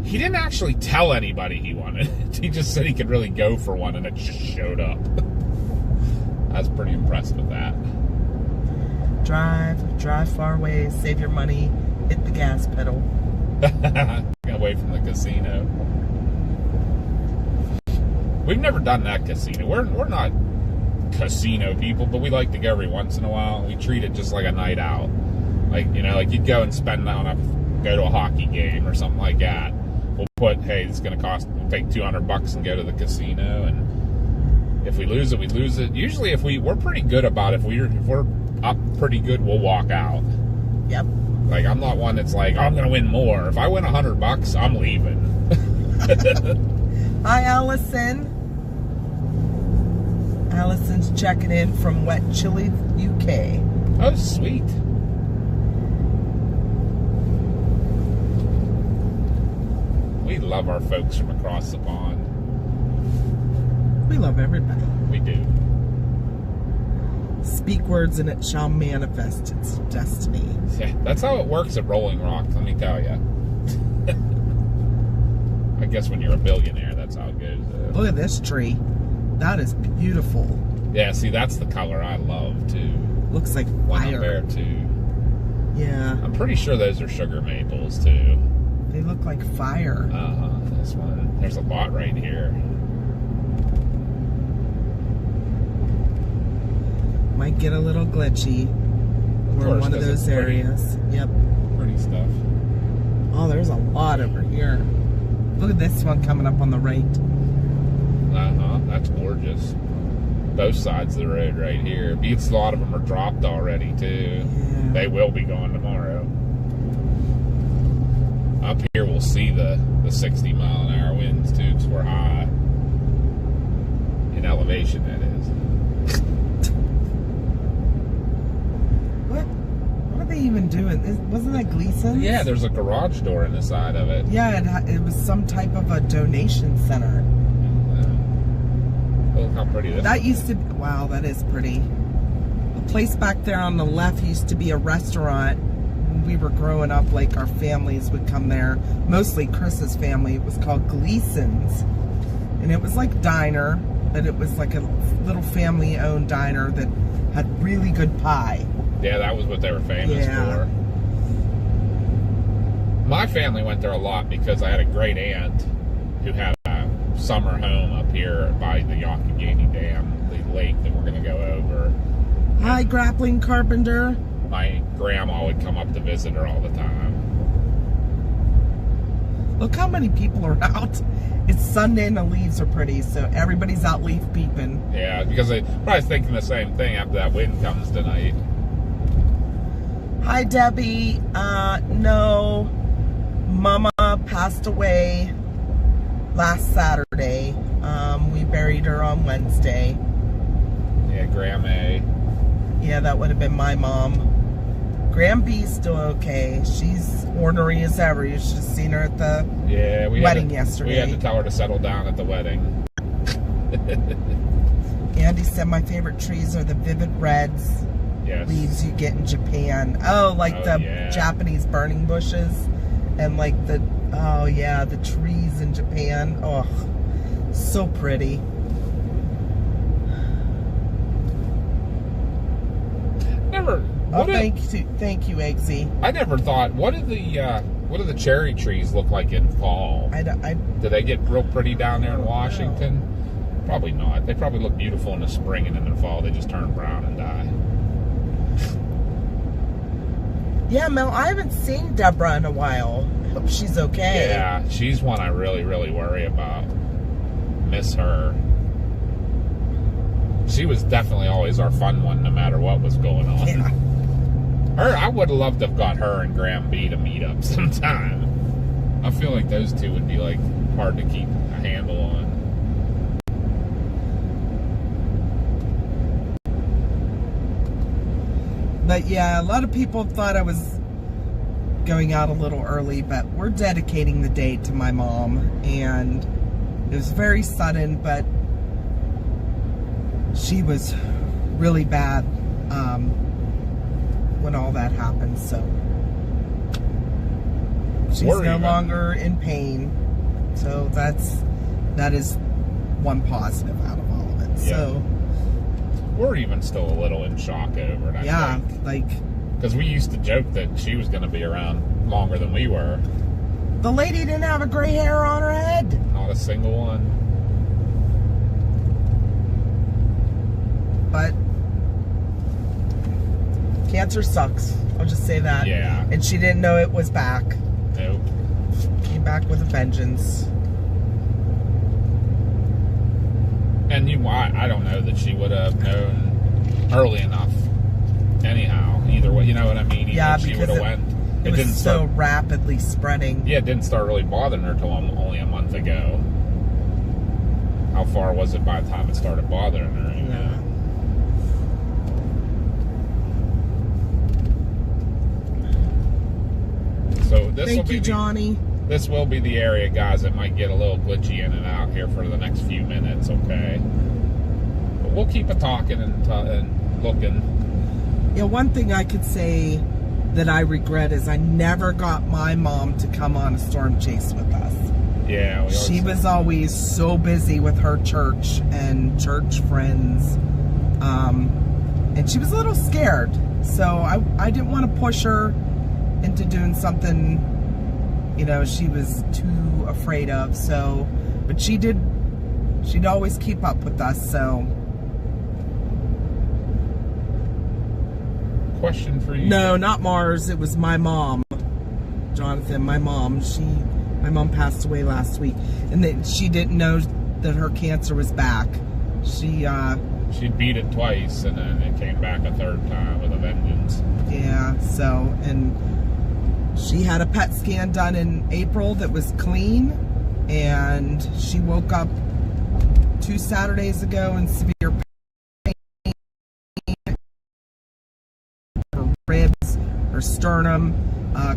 he didn't actually tell anybody he wanted it. He just said he could really go for one, and it just showed up. I was pretty impressed with that. Drive far away, save your money, hit the gas pedal. Get away from the casino. We've never done that casino. We're not casino people, but we like to go every once in a while. We treat it just like a night out. Like, you know, like you'd go and spend on go to a hockey game or something like that. We'll put, hey, it's going to cost, we'll take $200 and go to the casino, and if we lose it, we lose it. Usually if we're pretty good about it. If we're up pretty good, we'll walk out. Yep. Like, I'm not one that's like, oh, I'm going to win more. If I win $100, I'm leaving. Hi, Allison. Allison's checking in from Wet Chili, UK. Oh, sweet. We love our folks from across the pond. We love everybody. We do. Speak words and it shall manifest its destiny. Yeah, that's how it works at Rolling Rock, let me tell you. I guess when you're a billionaire, that's how it goes. Look at this tree. That is beautiful. Yeah, see, that's the color I love, too. Looks like One up fire. there, too. Yeah. I'm pretty sure those are sugar maples, too. They look like fire. This one. There's a lot right here. Might get a little glitchy. We're in one of those areas. Yep. Pretty stuff. Oh, there's a lot over here. Look at this one coming up on the right. That's gorgeous. Both sides of the road right here. Beats, a lot of them are dropped already, too. Yeah. They will be going tomorrow. Up here, we'll see the 60-mile-an-hour winds, too, because we're high. In elevation, that is. What are they even doing? Wasn't that Gleason's? Yeah, there's a garage door in the side of it. Yeah, it was some type of a donation center. Look how pretty this That is. used to be, wow, that is pretty. The place back there on the left used to be a restaurant. When we were growing up, like our families would come there. Mostly Chris's family. It was called Gleason's. And it was like diner, but it was like a little family-owned diner that had really good pie. Yeah, that was what they were famous Yeah. for. My family went there a lot because I had a great aunt who had a summer home up here by the Youghiogheny Dam, the lake that we're going to go over. Hi, Grappling Carpenter. My grandma would come up to visit her all the time. Look how many people are out. It's Sunday and the leaves are pretty, so everybody's out leaf peeping. Yeah, because they probably thinking the same thing after that wind comes tonight. Hi, Debbie. No, Mama passed away last Saturday. We buried her on Wednesday. Yeah, Graham A. Yeah, that would have been my mom. Graham B's still okay. She's ornery as ever. You should have seen her at the wedding yesterday. We had to tell her to settle down at the wedding. Andy said my favorite trees are the vivid reds. Yes. Leaves you get in Japan. Oh, like the Japanese burning bushes. And like the trees in Japan. Oh, so pretty. Thank you, Eggsy. I never thought. What do the cherry trees look like in fall? Do they get real pretty down there in Washington? Probably not. They probably look beautiful in the spring, and in the fall they just turn brown and die. Yeah, Mel, I haven't seen Deborah in a while. I hope she's okay. Yeah, she's one I really, really worry about. Miss her. She was definitely always our fun one, no matter what was going on. Yeah. I would have loved to have got her and Graham B to meet up sometime. I feel like those two would be like hard to keep a handle on. But yeah, a lot of people thought I was going out a little early, but we're dedicating the day to my mom, and it was very sudden, but she was really bad when all that happened, so she's no longer in pain, so that is one positive out of all of it. Yeah. So we're even still a little in shock over it. I think. Because we used to joke that she was going to be around longer than we were. The lady didn't have a gray hair on her head. Not a single one. But cancer sucks. I'll just say that. Yeah. And she didn't know it was back. Nope. Came back with a vengeance. And I don't know that she would have known early enough. Anyhow, either way, you know what I mean? Yeah, she would have went. It was so rapidly spreading. Yeah, it didn't start really bothering her till only a month ago. How far was it by the time it started bothering her? You know? So Thank you, Johnny. This will be the area, guys, that might get a little glitchy in and out here for the next few minutes, okay? But we'll keep it talking and looking. Yeah, one thing I could say that I regret is I never got my mom to come on a storm chase with us. Yeah, she was always so busy with her church and church friends, and she was a little scared. So I didn't want to push her into doing something, you know, she was too afraid of. So, but she'd always keep up with us. So. Question for you. No, not Mars. It was my mom, Jonathan. My mom. My mom passed away last week, and then she didn't know that her cancer was back. She beat it twice, and then it came back a third time with a vengeance. Yeah. So, and she had a PET scan done in April that was clean, and she woke up 2 Saturdays ago in severe pain. Her ribs, her sternum,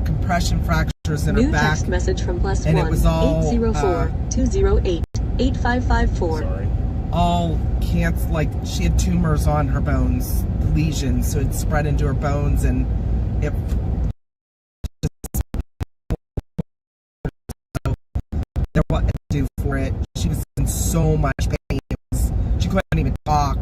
compression fractures in her back. New text message from +1 and it was all 804-208-8554. Sorry. All cancer, like she had tumors on her bones, the lesions, so it spread into her bones, and it. There what to do for it. She was in so much pain. She couldn't even talk.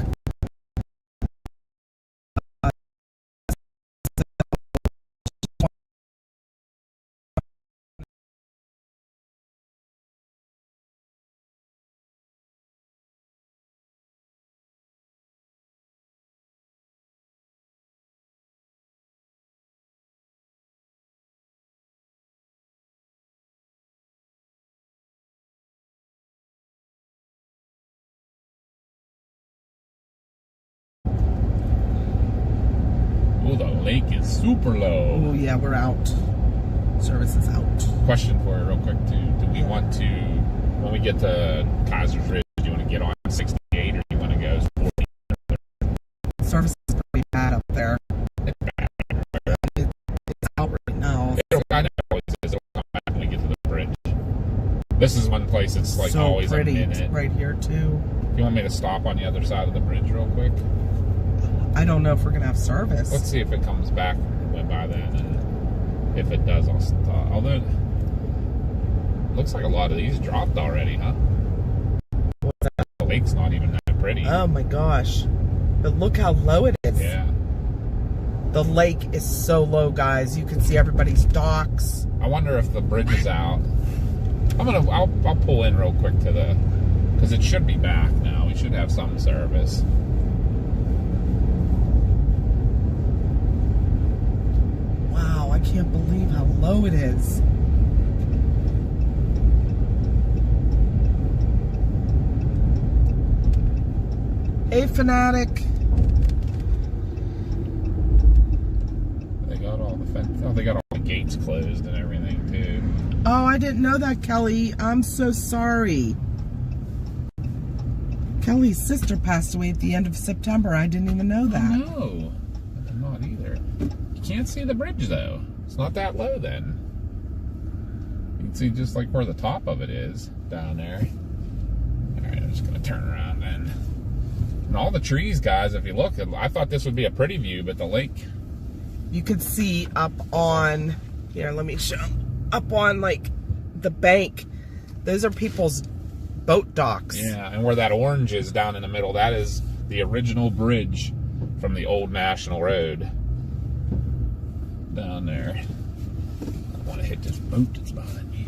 Oh, the lake is super low. Oh yeah, we're out. Service is out. Question for you real quick too. Do we want to when we get to Kaiser's Ridge, do you want to get on 68 or do you want to go 40? Service is pretty bad up there. It's bad. It's out right now. I know it always is. It'll come back when we get to the bridge. This is one place it's like so always pretty. a minute. Right here too. You want me to stop on the other side of the bridge real quick? I don't know if we're gonna have service. Let's see if it comes back by then, and if it does, I'll stop. Although, looks like a lot of these dropped already, huh? The lake's not even that pretty. Oh my gosh. But look how low it is. Yeah. The lake is so low, guys. You can see everybody's docks. I wonder if the bridge is out. I'll pull in real quick to the, because it should be back now. We should have some service. Wow, I can't believe how low it is. Hey, Fanatic. They got all the they got all the gates closed and everything too. Oh, I didn't know that, Kelly. I'm so sorry. Kelly's sister passed away at the end of September. I didn't even know that. No, I'm not either. You can't see the bridge though. It's not that low then. You can see just like where the top of it is down there. All right, I'm just gonna turn around then. And all the trees, guys, if you look, I thought this would be a pretty view, but the lake. You could see up on, here, let me show, up on like the bank. Those are people's boat docks. Yeah, and where that orange is down in the middle, that is the original bridge from the old National Road. Down there. I want to hit this boat that's behind me.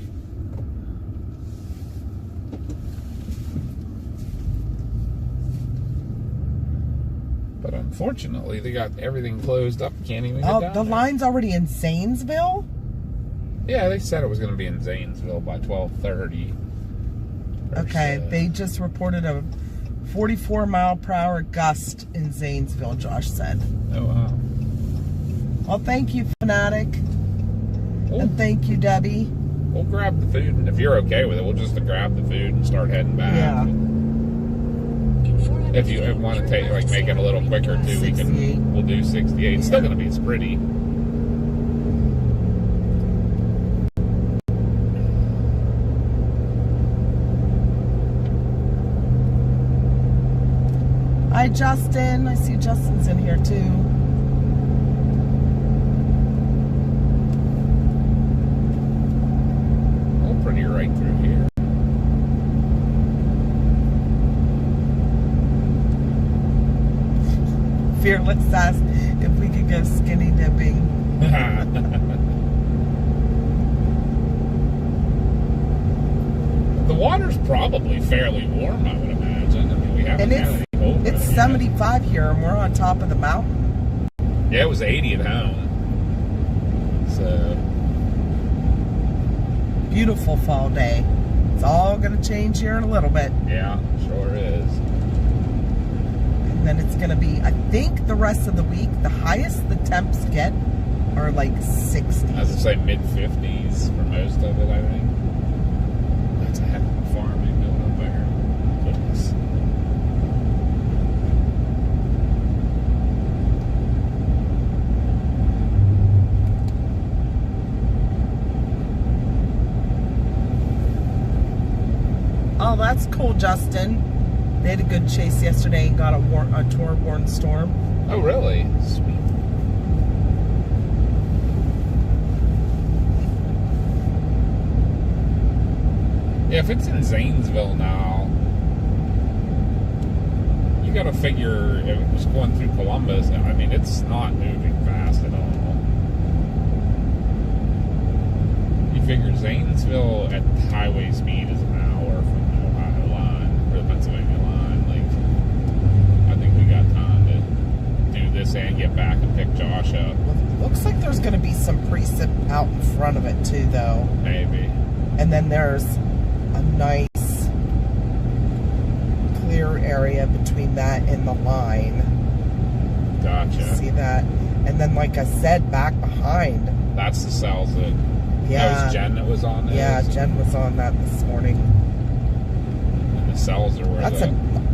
But unfortunately, they got everything closed up. Can't even get down the there. line's already in Zanesville? Yeah, they said it was going to be in Zanesville by 12:30. Okay, they just reported a 44-mile-per-hour gust in Zanesville, Josh said. Oh, wow. Well, thank you, Fanatic. We'll, And thank you, Debbie. we'll grab the food, and if you're okay with it, we'll just grab the food and start heading back. Yeah. If you want to take, like, make it a little quicker too, we'll do 68. It's still going to be as pretty. Hi, Justin. I see Justin's in here too. Oh, pretty right through here. Fearless asked if we could go skinny dipping. The water's probably fairly warm, I would imagine. I mean, we haven't And had any cold it's weather 75 here, and we're on top of the mountain. yet. Yeah, it was 80 at home. So, Beautiful fall day. It's all going to change here in a little bit. yeah, sure is. And then it's going to be, I think the rest of the week, the highest the temps get are like 60. As I say, mid-50s for most of it, I think. That's a heck of a farm they built up there. Goodness. Oh, that's cool, Justin. They had a good chase yesterday and got a torn storm. Oh, really? Sweet. Yeah, if it's in Zanesville now, you gotta figure if it was going through Columbus, I mean, it's not moving fast at all. You figure Zanesville at highway speed is an hour from the Ohio line, or the Pennsylvania line. Like, I think we got time to do this and get back and pick Josh up. Looks like there's going to be some precip out in front of it too, though. Maybe. And then there's a nice clear area between that and the line. Gotcha. See that? And then, like I said, back behind. That's the cells that. Yeah. That was Jen that was on this. Yeah, Jen was on that this morning. cells are where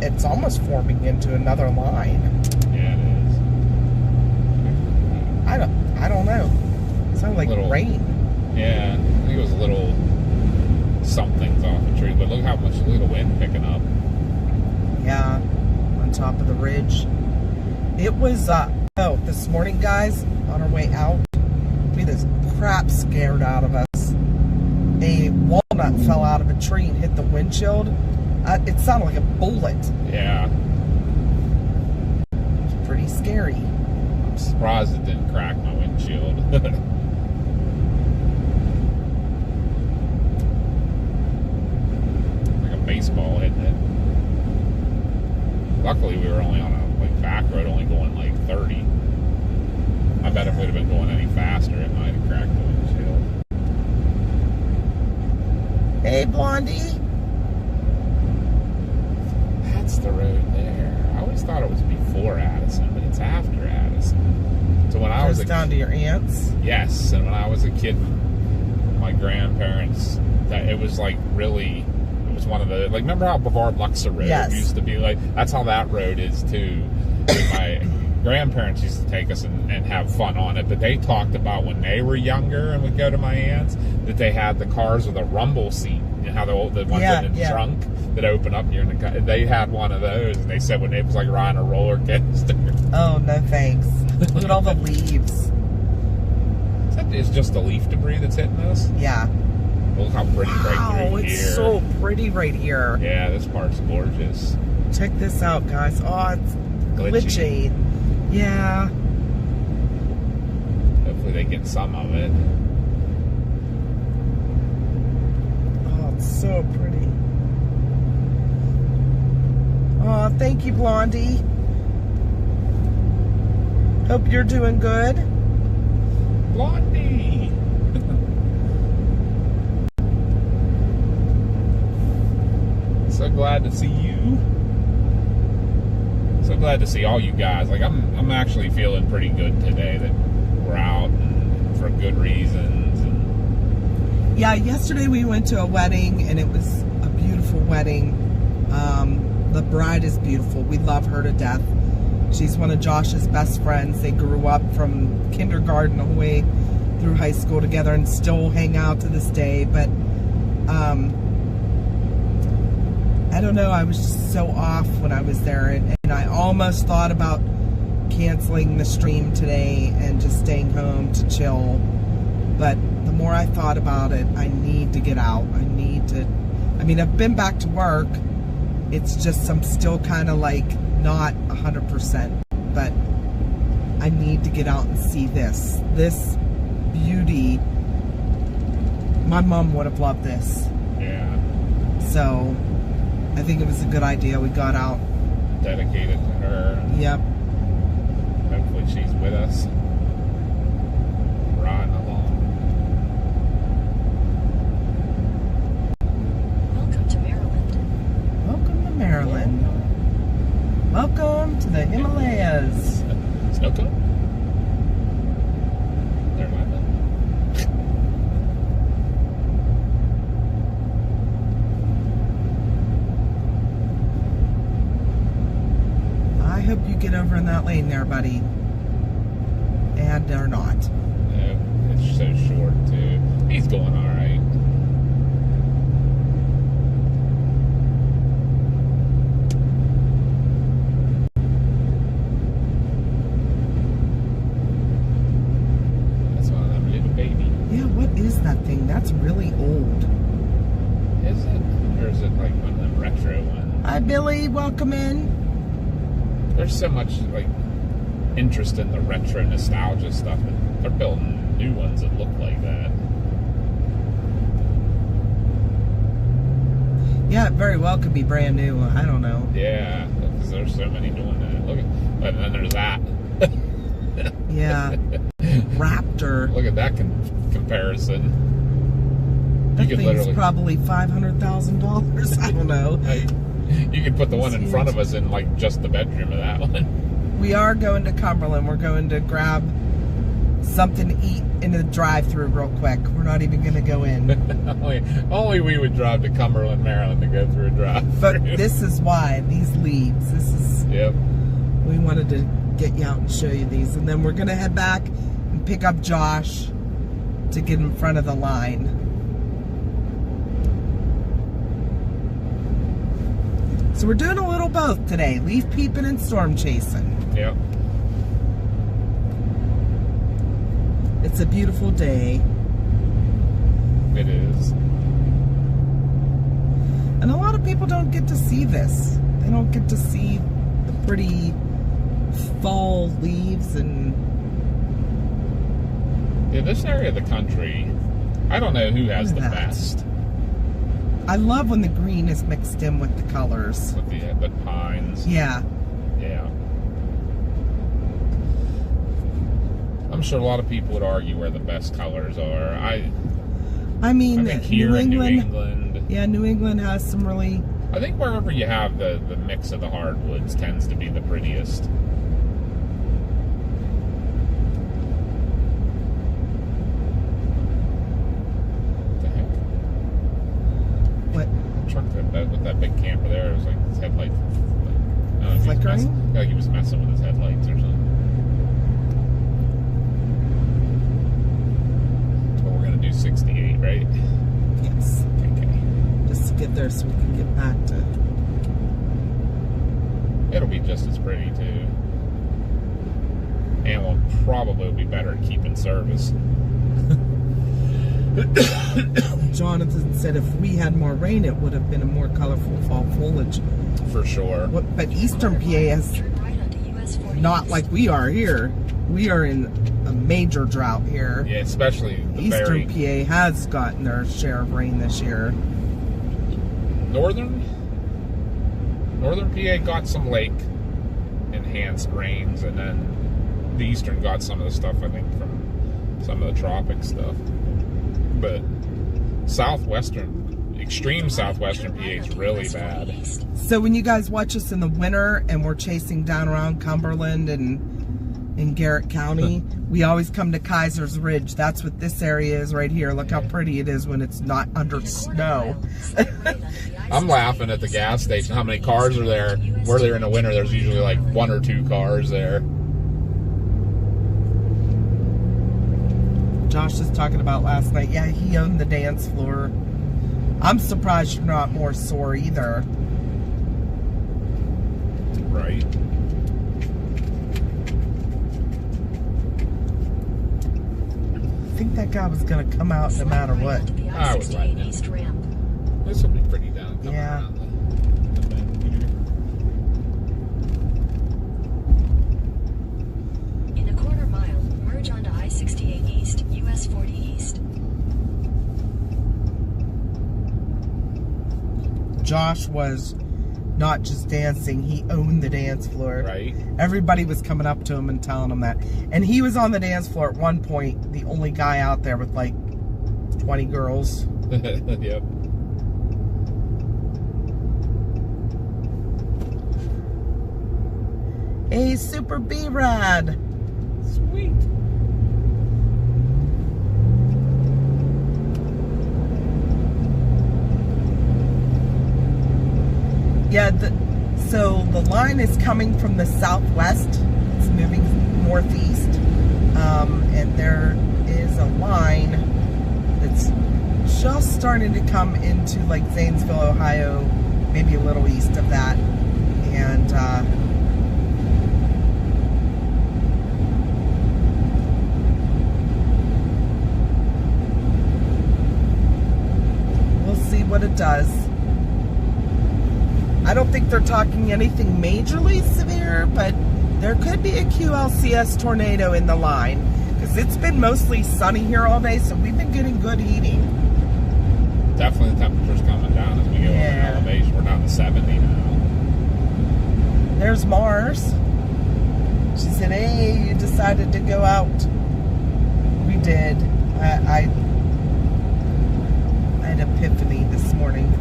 it's almost forming into another line. Yeah, it is. I don't know. It sounded like rain. Yeah, I think it was little somethings off the tree, but look at the wind picking up. Yeah, on top of the ridge. It was, this morning, guys, on our way out, we had this crap scared out of us. A walnut fell out of a tree and hit the windshield. It sounded like a bullet. Yeah. It was pretty scary. I'm surprised it didn't crack my windshield. Like a baseball hitting it. Luckily, we were only on a back road, only going like 30. I bet if we'd have been going any faster, it might have cracked the windshield. Hey, Blondie. That's the road there. I always thought it was before Addison, but it's after Addison. So when I was down to your aunt's? Yes, and when I was a kid, my grandparents, it was like really, it was one of the, like, remember how Brevard Luxor Road used to be like? That's how that road is too. My grandparents used to take us and have fun on it, but they talked about when they were younger and would go to my aunt's that they had the cars with a rumble seat. You know how the ones in the trunk that open up here in the car. They had one of those, and they said when it was like riding a roller coaster. Oh, no thanks. Look at all the leaves. It's just the leaf debris that's hitting us? Yeah. Look how pretty right through it's here. so pretty right here. Yeah, this part's gorgeous. Check this out, guys. Oh, it's glitchy. Yeah. Hopefully they get some of it. Oh, it's so pretty. Oh, thank you, Blondie. Hope you're doing good. Blondie! So glad to see you. So glad to see all you guys. Like, I'm actually feeling pretty good today that we're out and for good reasons. And yeah, yesterday we went to a wedding, and it was a beautiful wedding. The bride is beautiful. We love her to death. She's one of Josh's best friends. They grew up from kindergarten all the way through high school together and still hang out to this day. But I don't know, I was just so off when I was there, and I almost thought about canceling the stream today and just staying home to chill. But the more I thought about it, I need to get out. I mean, I've been back to work. It's just I'm still kind of like not 100%, but I need to get out and see this beauty. My mom would have loved this. yeah. So I think it was a good idea we got out. Dedicated to her. Yep. Hopefully she's with us. Riding along. Welcome to Maryland. Welcome to Maryland. Welcome to the Himalayas. Snow cone? There might be. I hope you get over in that lane there, buddy. And they're not. No, it's so short too. He's going all right. That's one of them little baby. Yeah, what is that thing? That's really old. Is it? Or is it like one of them retro ones? Hi, Billy. Welcome in. There's so much like interest in the retro nostalgia stuff. They're building new ones that look like that. Yeah, it very well could be brand new. I don't know. Yeah, because there's so many doing that. Look at, and then there's that. Yeah. Raptor. Look at that comparison. That You could thing's literally probably $500,000. I don't know. You could put the one in front of us in like just the bedroom of that one. We are going to Cumberland. We're going to grab something to eat in the drive-thru real quick. We're not even going to go in. only we would drive to Cumberland, Maryland to go through a drive. But this is why, these leaves. This is... Yep. We wanted to get you out and show you these. And then we're going to head back and pick up Josh to get in front of the line. So we're doing a little both today. Leaf peeping and storm chasing. Yep. It's a beautiful day. It is. And a lot of people don't get to see this. They don't get to see the pretty fall leaves and... Yeah, this area of the country, I don't know who has the best. I love when the green is mixed in with the colors. With the pines. Yeah. Yeah. I'm sure a lot of people would argue where the best colors are. I mean, think here in New England. Yeah, New England has some really... I think wherever you have the mix of the hardwoods tends to be the prettiest. What the heck? What? Truck with that big camper there, it was like his headlight. Flickering? Like he was messing with his headlights or something. But we're gonna do 68, right? Yes. Okay. Just to get there so we can get back to... It'll be just as pretty too. And we'll probably be better at keeping service. Jonathan said if we had more rain, it would have been a more colorful fall foliage. For sure. But Eastern PA is Turn right onto US 40 not like we are here. We are in a major drought here. Yeah, especially the Eastern very PA has gotten their share of rain this year. northern PA got some lake enhanced rains, and then the eastern got some of the stuff, I think, from some of the tropic stuff. But extreme southwestern PA is really bad. So when you guys watch us in the winter and we're chasing down around Cumberland and in Garrett County, we always come to Kaiser's Ridge. That's what this area is right here. Look how pretty it is when it's not under snow. I'm laughing at the gas station, how many cars are there. Where they're in the winter, there's usually like 1 or 2 cars there. Josh was talking about last night. Yeah, he owned the dance floor. I'm surprised you're not more sore either. Right. I think that guy was going to come out no matter what. I was letting him. East ramp. This will be pretty down coming Yeah. around the bend here. In a quarter mile, merge onto I-68 East, US 40 East. Josh was not just dancing, he owned the dance floor. Right. Everybody was coming up to him and telling him that. And he was on the dance floor at one point, the only guy out there with like 20 girls. Yep. Hey, Super B-Rad. Sweet. Yeah, so the line is coming from the southwest. It's moving northeast. And there is a line that's just starting to come into like Zanesville, Ohio, maybe a little east of that. And we'll see what it does. I don't think they're talking anything majorly severe, but there could be a QLCS tornado in the line because it's been mostly sunny here all day, so we've been getting good heating. Definitely the temperature's coming down as we go up in elevation. We're down to 70 now. There's Mars. She said, hey, you decided to go out. We did. I had epiphany this morning.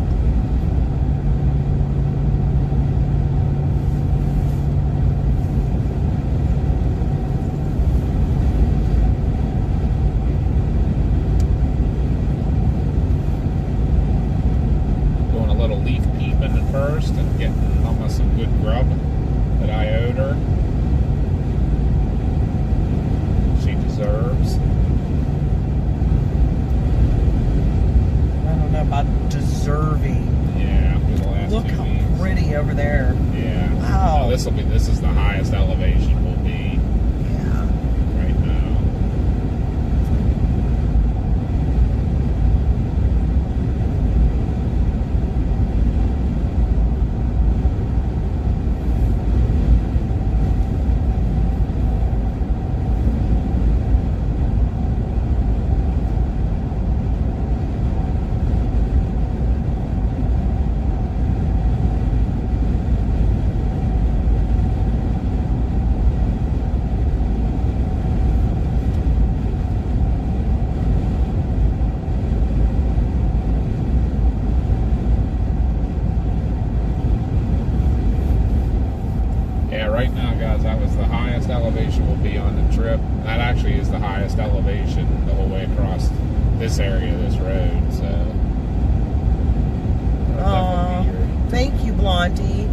elevation will be on the trip. That actually is the highest elevation the whole way across this area, this road. So. Oh, thank you, Blondie.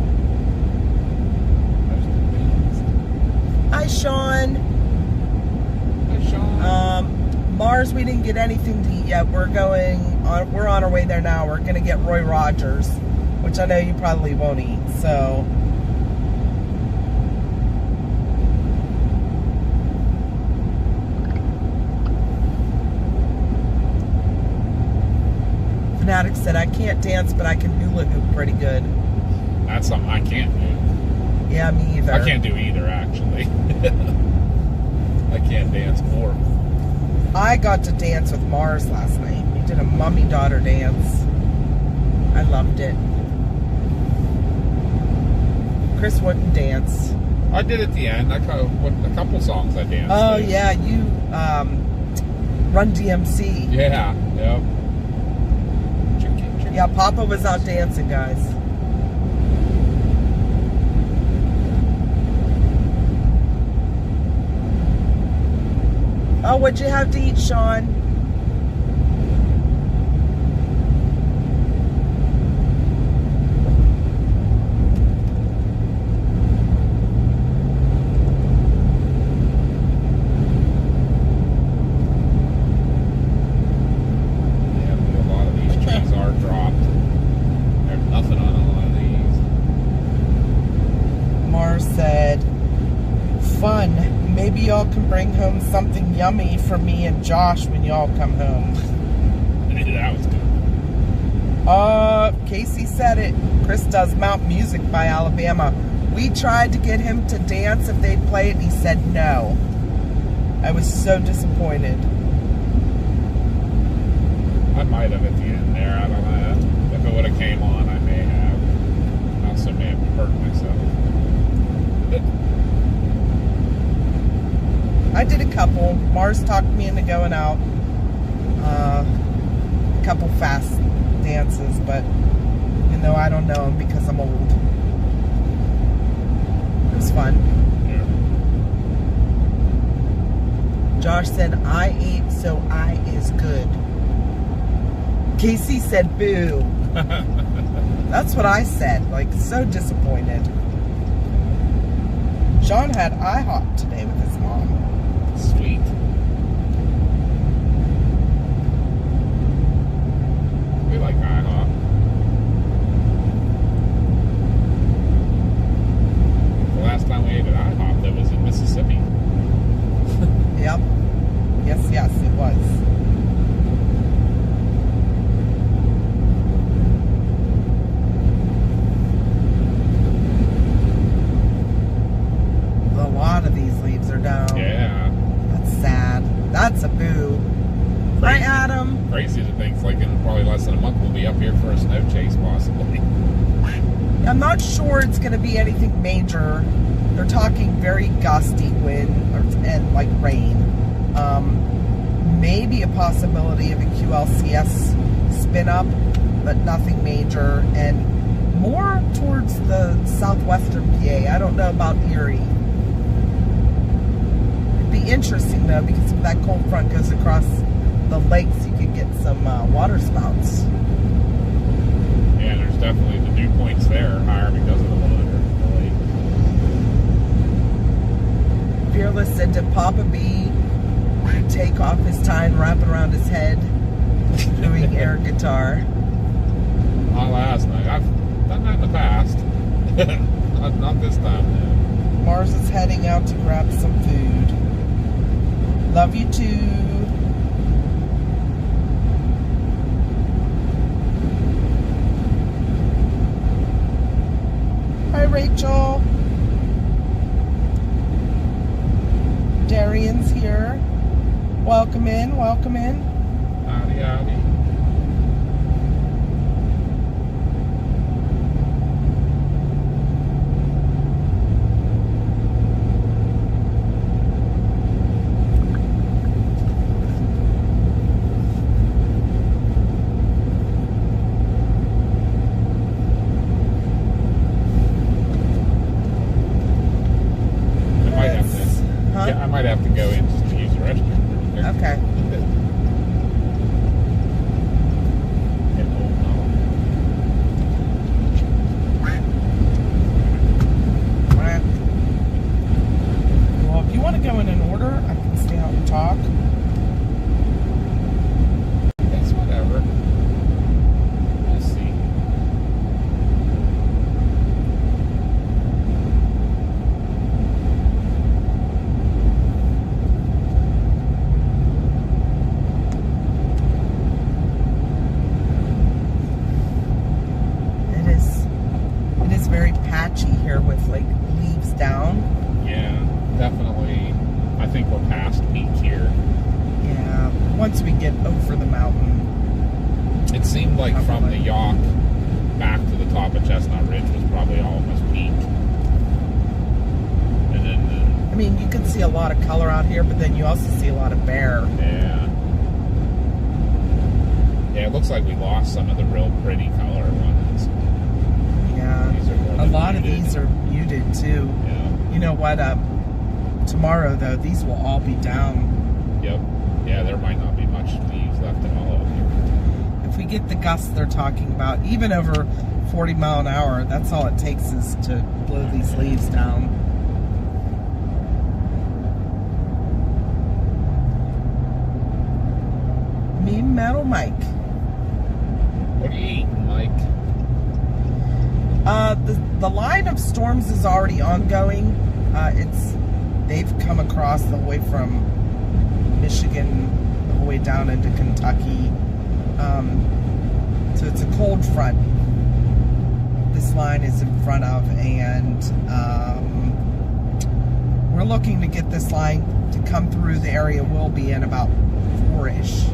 Hi, Sean. Hi, Sean. Mars, we didn't get anything to eat yet. We're on our way there now. We're gonna get Roy Rogers, which I know you probably won't eat. So. Fanatic said, I can't dance, but I can hula hoop pretty good. That's something I can't do. Yeah, me either. I can't do either, actually. I can't dance more. I got to dance with Mars last night. We did a mummy-daughter dance. I loved it. Chris wouldn't dance. I did at the end. A couple songs I danced. Oh, to. yeah, you, Run DMC. Yeah, yep. Yeah, Papa was out dancing, guys. Oh, what'd you have to eat, Sean? Maybe y'all can bring home something yummy for me and Josh when y'all come home. That was good. Casey said it. Chris does Mount Music by Alabama. We tried to get him to dance if they'd play it, and he said no. I was so disappointed. I might have at the end there. I don't know. If it would have came on, I may have. I also may have hurt myself. I did a couple. Mars talked me into going out. A couple fast dances, but even though I don't know them because I'm old. It was fun. Yeah. Josh said, I ate, so I is good. Casey said, boo. That's what I said. Like, so disappointed. Sean had IHOP today with his mom. Sweet. We like IHOP. The last time we ate at IHOP, that was in Mississippi. Yep. Yes, it was. A lot of these leaves are down. Yeah. Sad. That's a boo. Right, Adam? Crazy to think, like in probably less than a month, we'll be up here for a snow chase, possibly. I'm not sure it's going to be anything major. They're talking very gusty wind and like rain. Maybe a possibility of a QLCS spin up, but nothing major. And more towards the southwestern PA. I don't know about Erie. Be interesting though, because if that cold front goes across the lakes, you could get some water spouts. Yeah, there's definitely the dew points there higher because of the water. Fearless said, did Papa B take off his tie and wrap it around his head doing air guitar? Not last night. I've done that in the past. not this time, though. Mars is heading out to grab some food. Love you too. Hi, Rachel. Darian's here. Welcome in, welcome in. Howdy, howdy. I might have to go in just to use the restroom. Okay. Well, if you want to go in an order, I can stay out and talk. It's whatever. We'll see. It is very patchy here with like leaves down. Yeah, definitely. I think we're past peak here. Yeah, once we get over the mountain. It seemed like from the Yacht back to the top of Chestnut Ridge was probably almost peak. And then I mean, you can see a lot of color out here, but then you also see a lot of bare. yeah. Yeah, it looks like we lost some of the real pretty color ones. Yeah, These are more a lot of muted. these are muted too. Yeah. You know what? Tomorrow though, these will all be down. Yep. Yeah, there might not be much leaves left at all up here. If we get the gusts they're talking about, even over 40 mile an hour, that's all it takes is to blow these leaves down. Me and Metal Mike. What are you eating, Mike? The line of storms is already ongoing. They've come across the way from Michigan the whole way down into Kentucky. So it's a cold front this line is in front of, and we're looking to get this line to come through the area we'll be in about 4-ish.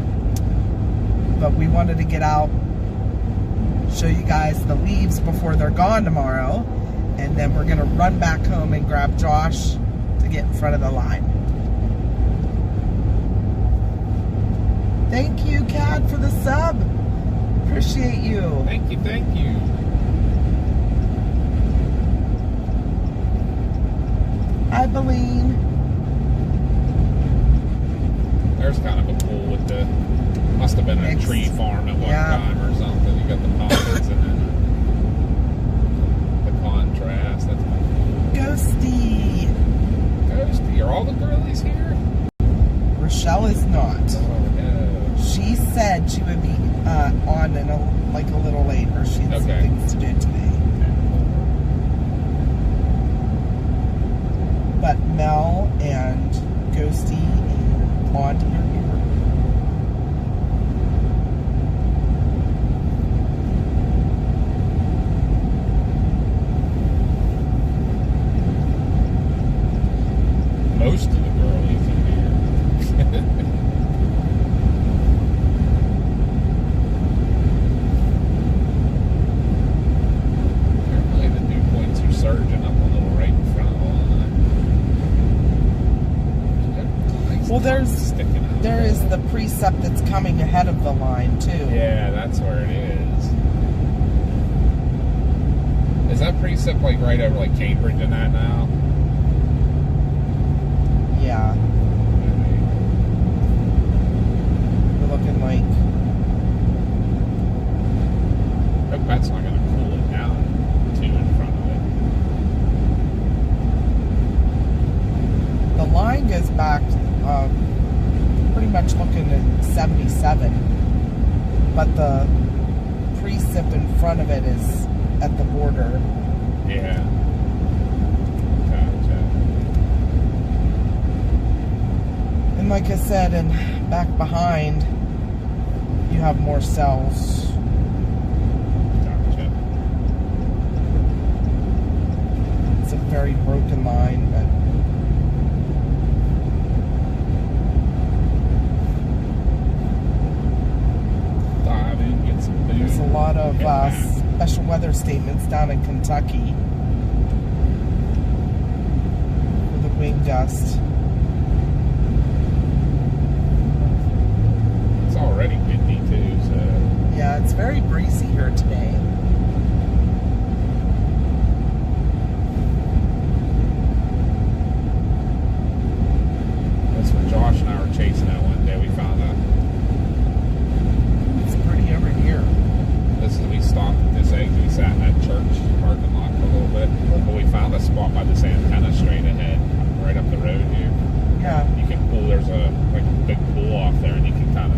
But we wanted to get out, show you guys the leaves before they're gone tomorrow, and then we're gonna run back home and grab Josh to get in front of the line. Thank you, Cad, for the sub. Appreciate you. Thank you, thank you. Hi, Beline. There's kind of a pool with the, must have been a Mixed. tree farm at one Yeah. time or something. You got the mountains and then the contrast. That's my Ghosty. Ghosty. Are all the girlies here? Rochelle is not. Oh no. She said she would be on in a little later. She had some Okay. things to do today. But Mel and Ghosty and Blondie are here. Most of the girlies are here. Apparently the dew points are surging up a little right in front of the line. Nice Well, tongue sticking out. there is the precept that's coming ahead of the line too. Yeah, that's where it is. Is that precept like right over like Cambridge and that now? Yeah. We're looking like Hope that's not going to cool it down too in front of it. the line goes back pretty much looking at 77, but the precip in front of it is at the border. Yeah. Gotcha. And like I said, and back behind, you have more cells. Gotcha. It's a very broken line, but Dive in, get some food. there's a lot of Get back. special weather statements down in Kentucky for the wind gust. It's already windy too, so Yeah, it's very breezy here today.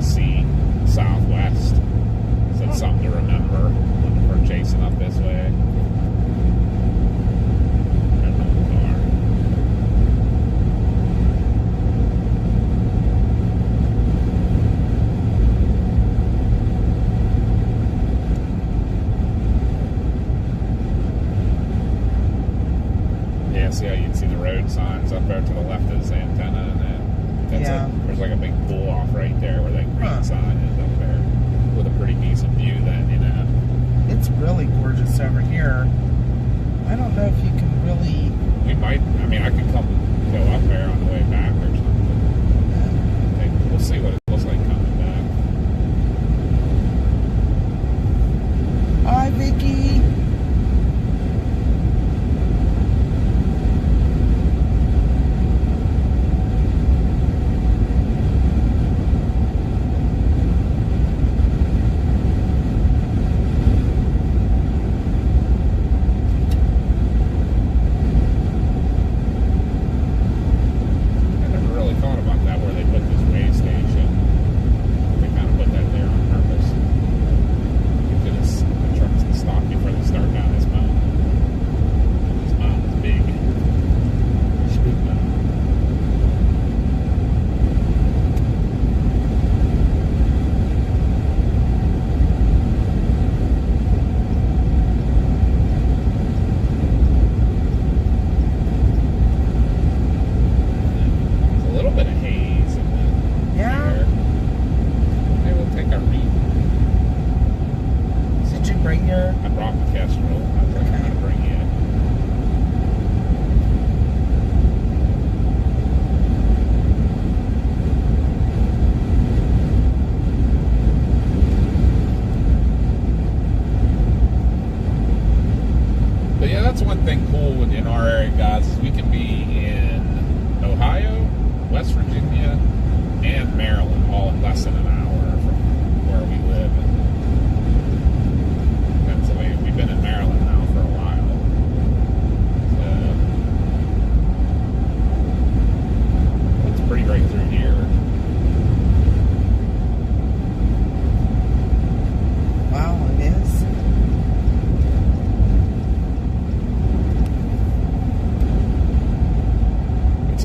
to see southwest. So it's something to remember when we're chasing up this way. See how you can see the road signs up there to the left of this antenna, and then there's like a big pull off right there where that green sign is up there with a pretty decent view. Then it's really gorgeous over here. I don't know if you can really. We might. I mean, I could go up there on the way back or something. We'll see what it looks like coming back. Hi, Vicky. That's one thing cool in our area, guys, is we can be in Ohio, West Virginia, and Maryland all in less than an hour from where we live in Pennsylvania. We've been in Maryland now for a while. So it's pretty right through here. Wow, it is.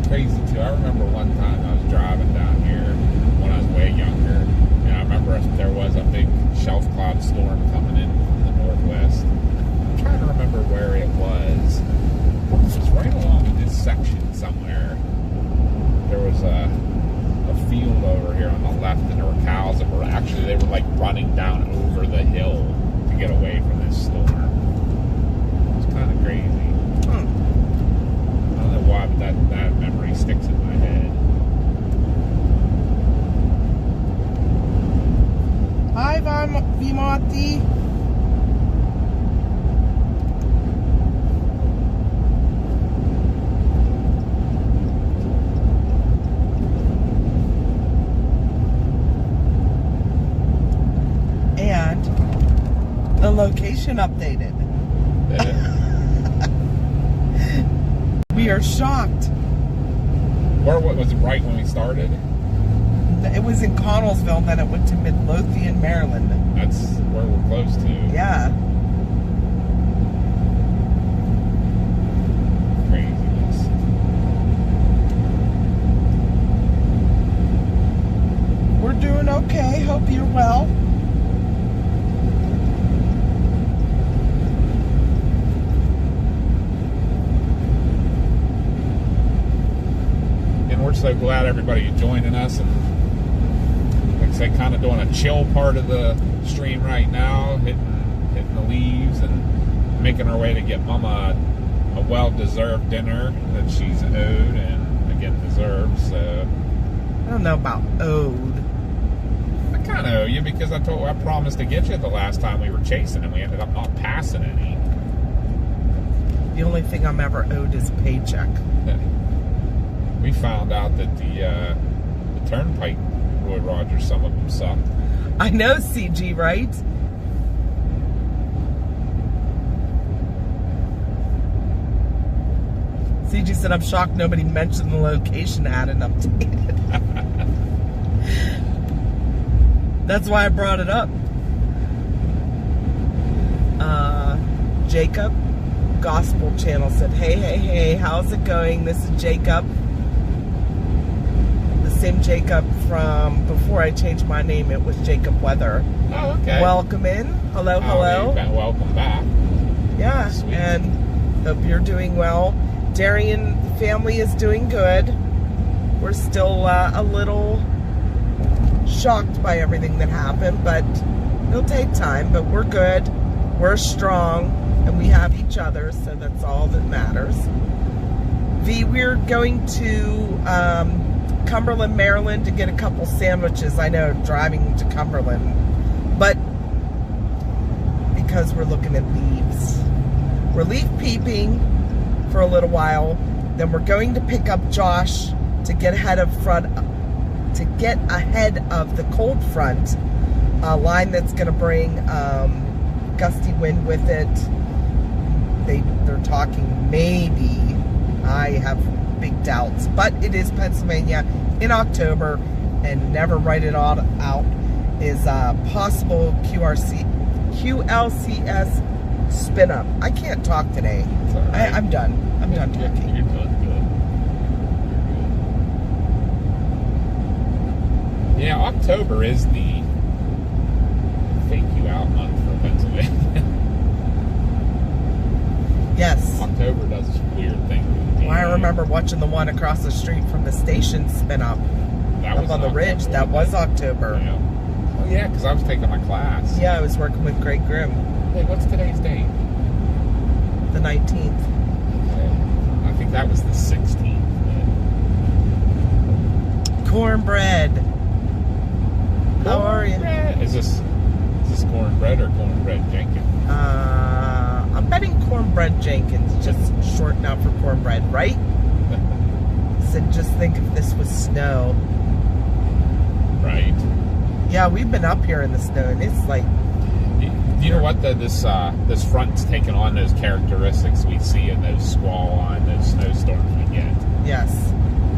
Crazy too. I remember one time I was driving down here when I was way younger, and I remember there was a big shelf cloud storm coming in from the northwest. I'm trying to remember where it was. It was right along this section somewhere. There was a field over here on the left, and there were cows that were they were like running down over the hill to get away from this storm. It was kind of crazy. I don't know why, but that memory sticks in my head. Hi, Vimati. And the location updated. We are shocked. Or what was it right when we started? It was in Connellsville, then it went to Midlothian, Maryland. That's where we're close to. Yeah. Craziness. We're doing okay. Hope you're well. We're so glad everybody joining us, and like I say, kind of doing a chill part of the stream right now, hitting the leaves and making our way to get Mama a well-deserved dinner that she's owed and again deserves. So I don't know about owed. I kind of owe you because I promised to get you the last time we were chasing, and we ended up not passing any. The only thing I'm ever owed is a paycheck. We found out that the turnpike Roy Rogers, some of them suck. I know, CG, right? CG said, I'm shocked nobody mentioned the location ad and updated. That's why I brought it up. Jacob Gospel Channel said, hey, how's it going? This is Jacob. The same Jacob from before I changed my name. It was Jacob Weather. Oh, okay. Welcome in. Hello. Welcome back. Yeah, Sweet. and hope you're doing well. Darian family is doing good. We're still a little shocked by everything that happened, but it'll take time. But we're good. We're strong, and we have each other, so that's all that matters. We're going to Cumberland, Maryland to get a couple sandwiches. I know, driving to Cumberland, but because we're looking at leaves. We're leaf peeping for a little while. Then we're going to pick up Josh to get ahead of the cold front line that's going to bring gusty wind with it. They're talking maybe. I have big doubts, but it is Pennsylvania in October, and never write it all out. Is possible QLCS spin up. I can't talk today. It's all right. I'm done. I'm done talking. You're doing good. Yeah, October is the fake you out month for Pennsylvania. Yes. October does weird things. Well, I remember watching the one across the street from the station spin up. That was up on the ridge. October, That was October. Yeah. Oh yeah, because I was taking my class. Yeah, I was working with Greg Grimm. Hey, what's today's date? The 19th. Okay. I think that was the 16th. Cornbread. How are you? Cornbread. Is this cornbread or cornbread Jenkins? I'm betting Cornbread Jenkins, just short now for cornbread, right? So just think if this was snow. Right. Yeah, we've been up here in the snow, and it's like... Do you know what? This front's taking on those characteristics we see in those squall line, those snowstorms we get. Yes.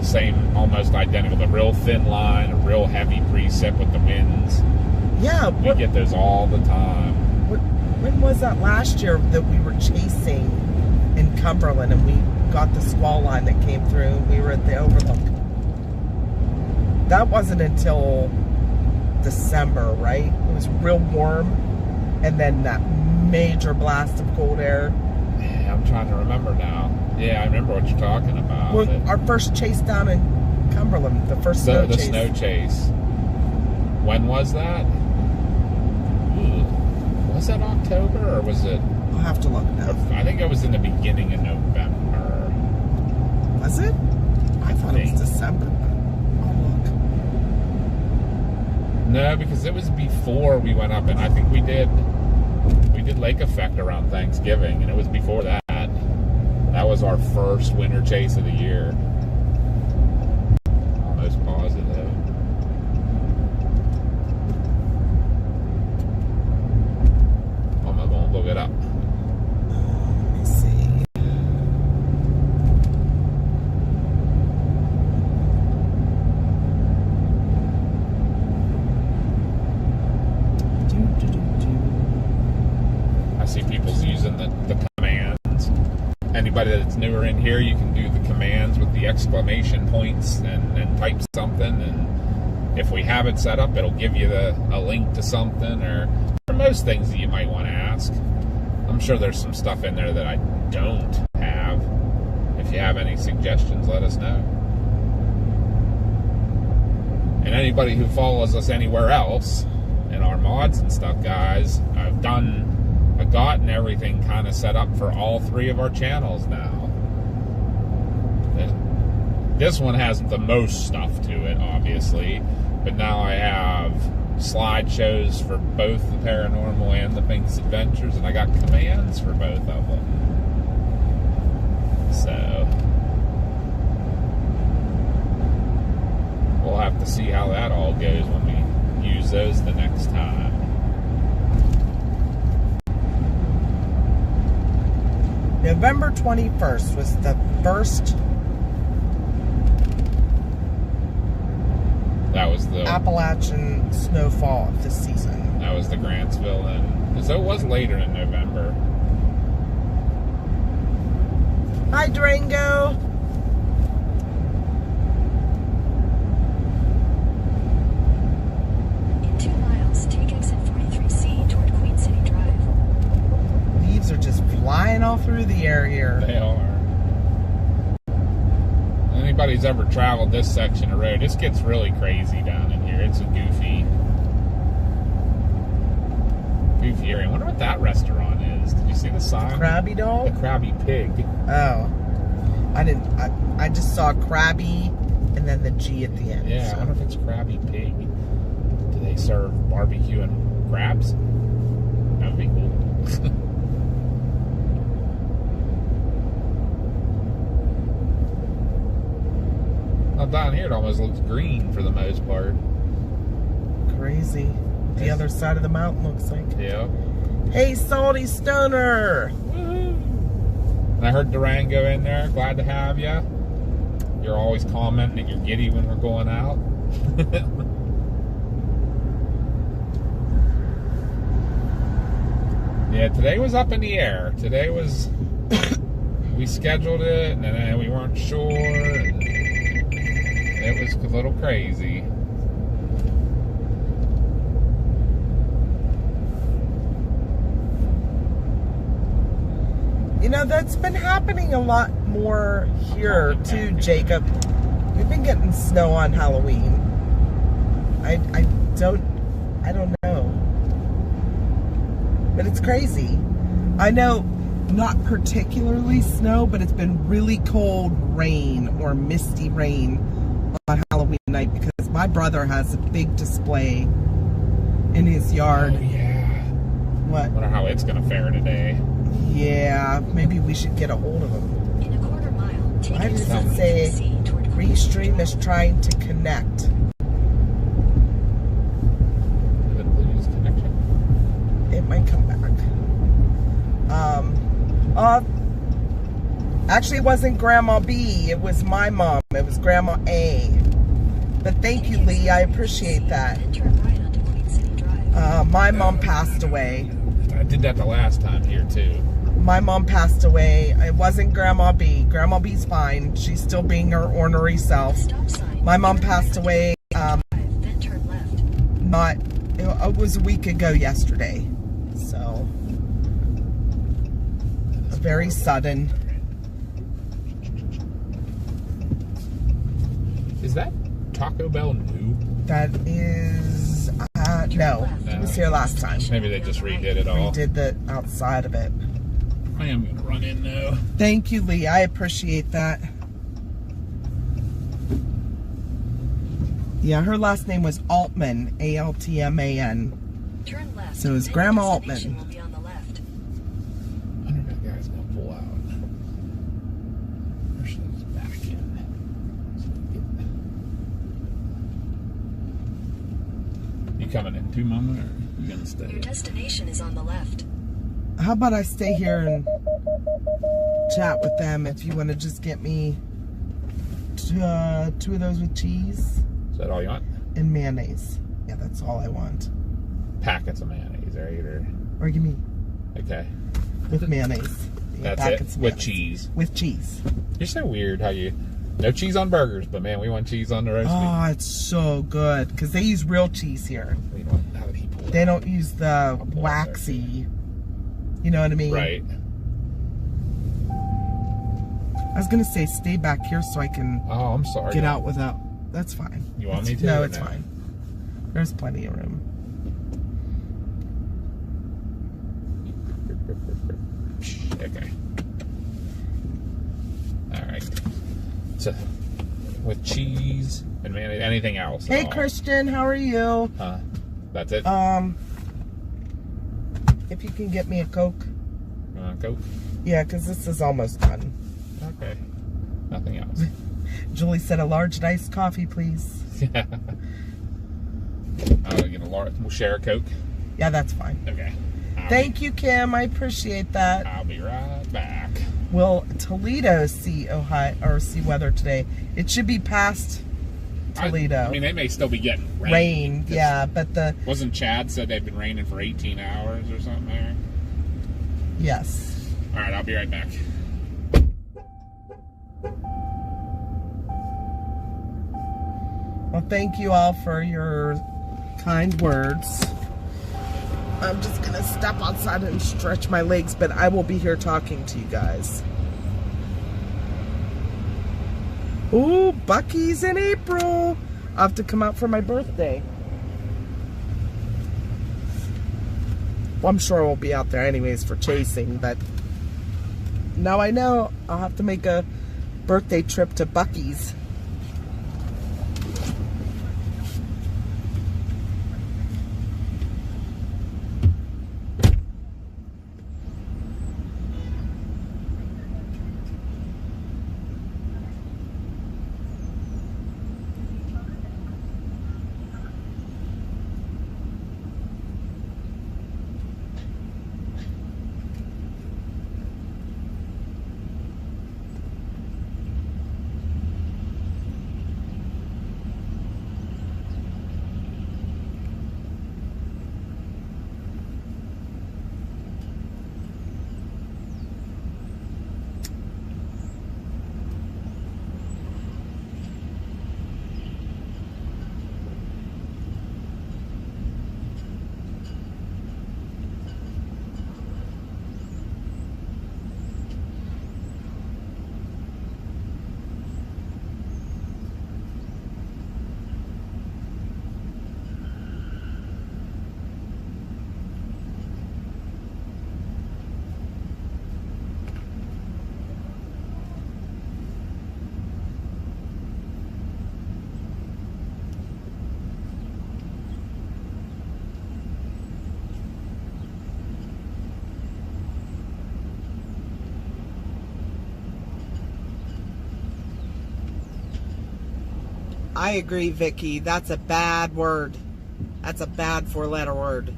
Same, almost identical. The real thin line, a real heavy precip with the winds. Yeah. We get those all the time. When was that last year that we were chasing in Cumberland and we got the squall line that came through? We were at the overlook. That wasn't until December, right? It was real warm, and then that major blast of cold air. Yeah, I'm trying to remember now. Yeah, I remember what you're talking about. Well, our first chase down in Cumberland, the first snow chase. The snow chase. When was that? Ooh. Was that October, or was it? I'll have to look now. I think it was in the beginning of November. Was it? I thought it was December. I'll look. No, because it was before we went up, and I think we did Lake Effect around Thanksgiving, and it was before that. That was our first winter chase of the year. Almost positive. I'm going to look it up. Let me see. I see people's using the commands. Anybody that's newer in here, you can do the commands with the exclamation points and type something, and if we have it set up, it'll give you a link to something, or most things that you might want to ask. I'm sure there's some stuff in there that I don't have. If you have any suggestions, let us know. And anybody who follows us anywhere else in our mods and stuff, guys, I've gotten everything kind of set up for all three of our channels now. This one has the most stuff to it, obviously, but now I have slideshows for both the paranormal and the Pink's Adventures, and I got commands for both of them. So we'll have to see how that all goes when we use those the next time. November 21st was the first That was the Appalachian snowfall this season. That was the Grantsville, and so it was later in November. Hi, Durango. In 2 miles, take exit 43C toward Queen City Drive. Leaves are just flying all through the air here. They are. Anybody's ever traveled this section of road, this gets really crazy down in here. It's a goofy area. I wonder what that restaurant is. Did you see the sign? Krabby Dog? The Krabby Pig. Oh. I didn't. I just saw Krabby and then the G at the end. Yeah, so. I wonder if it's Krabby Pig. Do they serve barbecue and crabs? That would be cool. Well, down here it almost looks green for the most part. Crazy. The other side of the mountain looks like. Yeah. Hey, Salty Stoner. Woo-hoo. And I heard Durango in there. Glad to have you. You're always commenting that you're giddy when we're going out. Yeah, today was up in the air. Today was... we scheduled it, and then we weren't sure. And it was a little crazy. You know, that's been happening a lot more here too, Jacob. We've been getting snow on Halloween. I don't know. But it's crazy. I know not particularly snow, but it's been really cold rain or misty rain on Halloween night because my brother has a big display in his yard. Oh, yeah. What? I wonder how it's going to fare today. Yeah, maybe we should get a hold of him. In a quarter mile, take Why does exit it say 43C toward Queen City Restream Drive. is trying to connect? Did it lose connection? It might come back. Actually, it wasn't Grandma B. It was my mom. It was Grandma A. But thank you, Lee. I appreciate that. Then turn right onto Queen City Drive. My mom passed away. I did that the last time here, too. My mom passed away. It wasn't Grandma B. Grandma B's fine. She's still being her ornery self. Stop sign. My mom Turn passed right away. onto Drive, then turn left. It was a week ago yesterday. So, very sudden. Is that Taco Bell new? That is, no, it was here last time. Maybe they just redid it all. We did the outside of it. I am going to run in, though. Thank you, Lee. I appreciate that. Yeah, her last name was Altman, A-L-T-M-A-N. Turn left. So it's Then Grandma your Altman. destination will be on the left. I wonder if that guy's going to pull out. Or should I just back in? You coming in too, Mama, or you going to stay? Your destination is on the left. How about I stay here and chat with them if you want to just get me two of those with cheese Is that all you want? and mayonnaise. Yeah, that's all I want. Packets of mayonnaise, right? Or give me Okay. with mayonnaise. Yeah, That's packets it? of With mayonnaise. cheese. With cheese. You're so weird how you... No cheese on burgers, but man, we want cheese on the roast beef. Oh, it's so good because they use real cheese here. You know what? How did he pull They out? don't use the pull out waxy. You know what I mean? Right. I was gonna say stay back here so I can Oh, I'm sorry. get out without. That's fine. You want me to? No, or it's fine. There's plenty of room. Okay. Alright. So, with cheese and mayonnaise, anything else? at Hey, all? Christian, how are you? That's it? If you can get me a Coke. Coke? Yeah, because this is almost done. Okay. Nothing else. Julie said a large iced coffee, please. Yeah. We'll share a Coke. Yeah, that's fine. Okay. Thank you, Kim. I appreciate that. I'll be right back. Will Toledo see Ohio or see weather today? It should be past Toledo. I mean, they may still be getting Rain, yeah, but wasn't Chad said they've been raining for 18 hours or something there? Yes. All right, I'll be right back. Well, thank you all for your kind words. I'm just gonna step outside and stretch my legs, but I will be here talking to you guys. Ooh, Buc-ee's in April. I'll have to come out for my birthday. Well, I'm sure we'll be out there anyways for chasing, but now I know I'll have to make a birthday trip to Buc-ee's. I agree, Vicky. That's a bad word. That's a bad 4-letter word.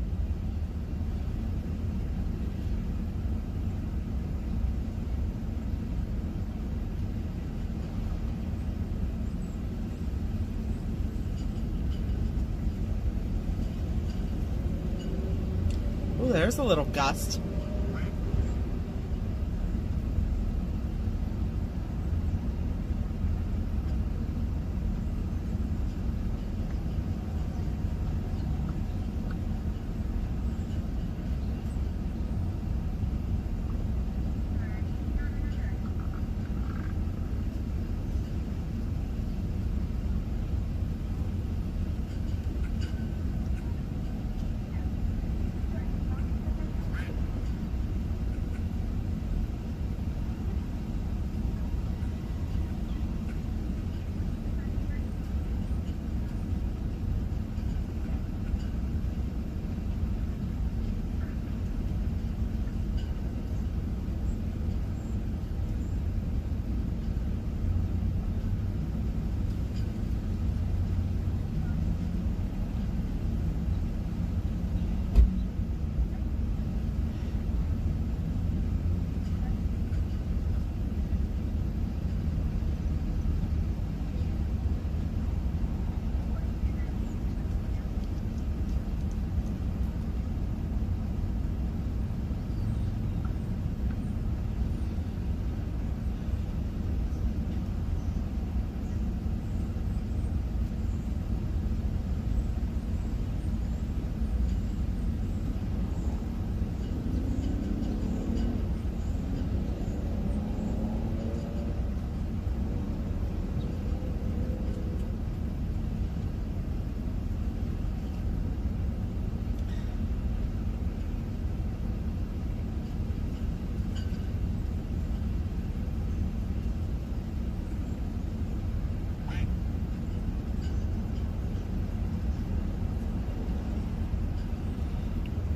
Oh, there's a little gust.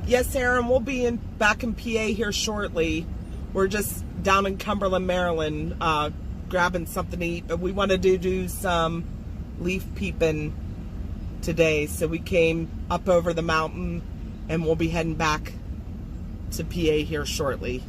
Yes, Aaron, we'll be back in PA here shortly. We're just down in Cumberland, Maryland, grabbing something to eat. But we wanted to do some leaf peeping today, so we came up over the mountain, and we'll be heading back to PA here shortly.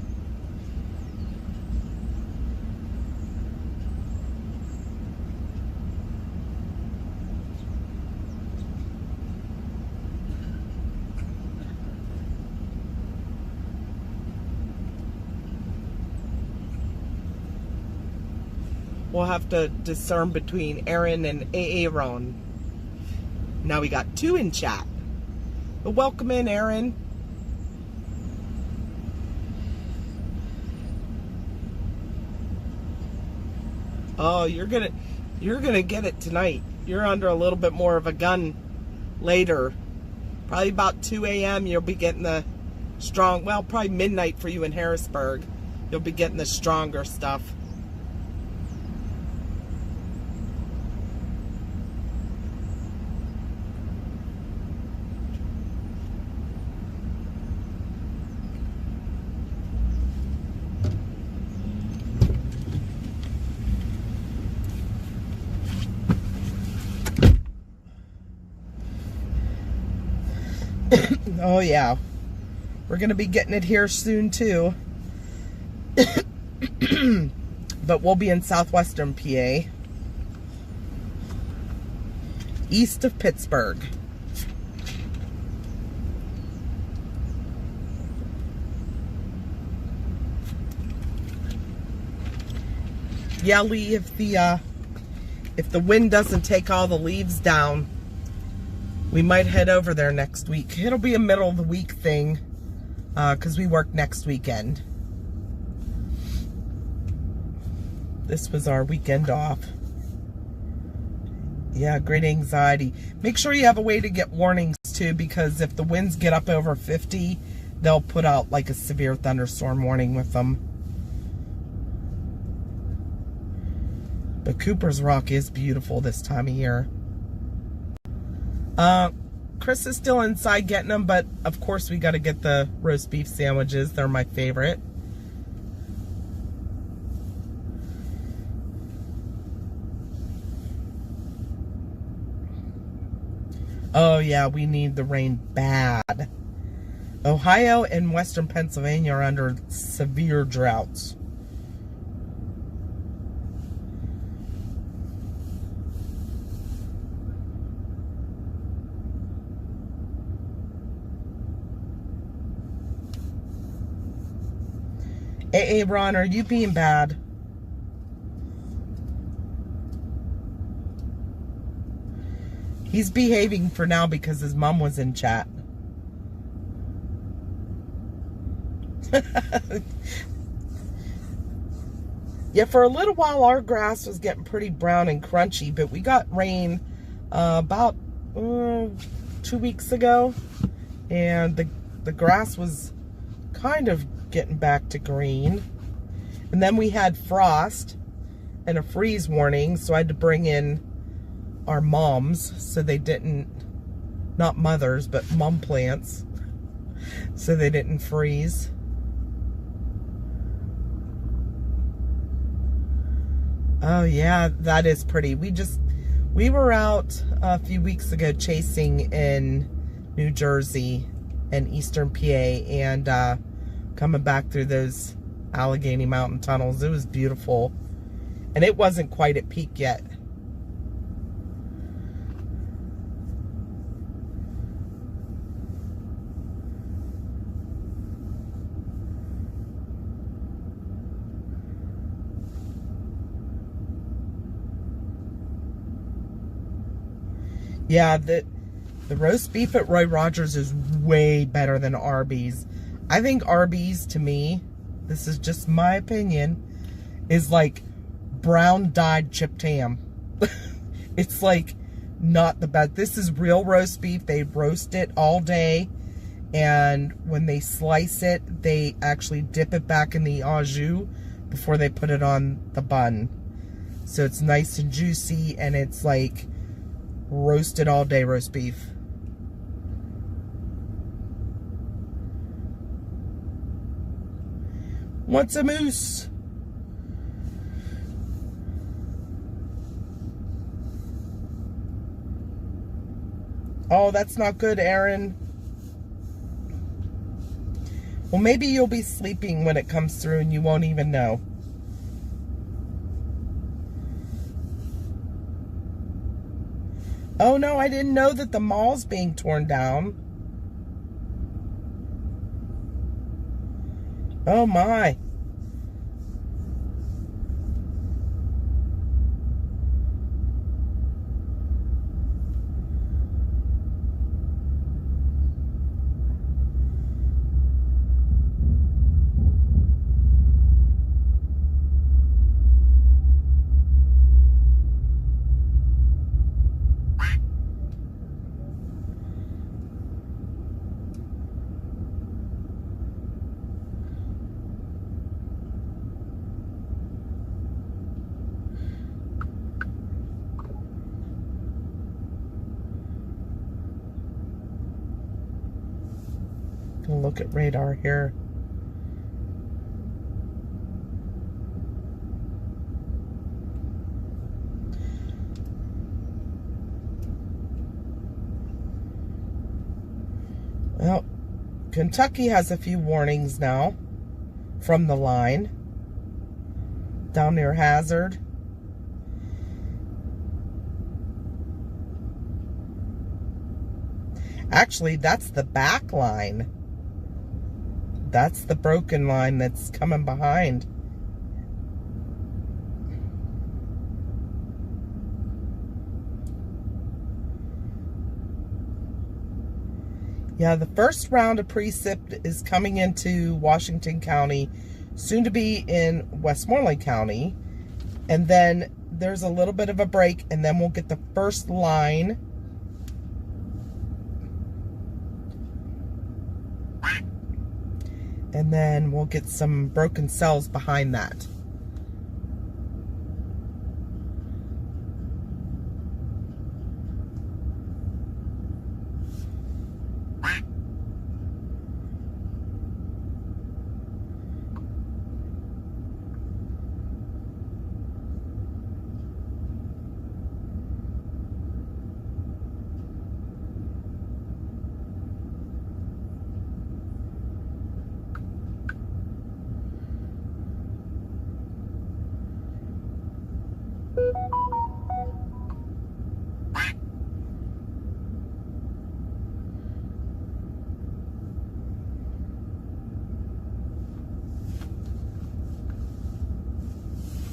We'll have to discern between Aaron and Aaron. Now we got 2 in chat. But welcome in, Aaron. Oh, you're gonna get it tonight. You're under a little bit more of a gun later. Probably about 2 a.m. you'll be getting the strong, well, probably midnight for you in Harrisburg. You'll be getting the stronger stuff. Oh yeah, we're gonna be getting it here soon too. But we'll be in southwestern PA, east of Pittsburgh. Yeah, Lee, if the wind doesn't take all the leaves down, we might head over there next week. It'll be a middle of the week thing, because we work next weekend. This was our weekend off. Yeah, great anxiety. Make sure you have a way to get warnings too, because if the winds get up over 50, they'll put out like a severe thunderstorm warning with them. But Cooper's Rock is beautiful this time of year. Chris is still inside getting them, but of course we got to get the roast beef sandwiches. They're my favorite. Oh yeah, we need the rain bad. Ohio and western Pennsylvania are under severe droughts. Hey, Ron, are you being bad? He's behaving for now because his mom was in chat. Yeah, for a little while our grass was getting pretty brown and crunchy, but we got rain about 2 weeks ago, and the grass was kind of getting back to green. And then we had frost and a freeze warning, so I had to bring in our mums so they didn't, not mothers, but mum plants, so they didn't freeze. Oh yeah, that is pretty. We were out a few weeks ago chasing in New Jersey and eastern PA, and coming back through those Allegheny Mountain tunnels. It was beautiful. And it wasn't quite at peak yet. Yeah, the roast beef at Roy Rogers is way better than Arby's. I think Arby's, to me, this is just my opinion, is like brown dyed chipped ham. It's like not the best. This is real roast beef. They roast it all day, and when they slice it, they actually dip it back in the au jus before they put it on the bun. So it's nice and juicy, and it's like roasted all day roast beef. What's a moose? Oh, that's not good, Aaron. Well, maybe you'll be sleeping when it comes through and you won't even know. Oh no, I didn't know that the mall's being torn down. Oh my. Gonna look at radar here. Well, Kentucky has a few warnings now from the line down near Hazard. Actually, that's the back line. That's the broken line that's coming behind. Yeah, the first round of precip is coming into Washington County, soon to be in Westmoreland County. And then there's a little bit of a break, and then we'll get the first line. And then we'll get some broken cells behind that.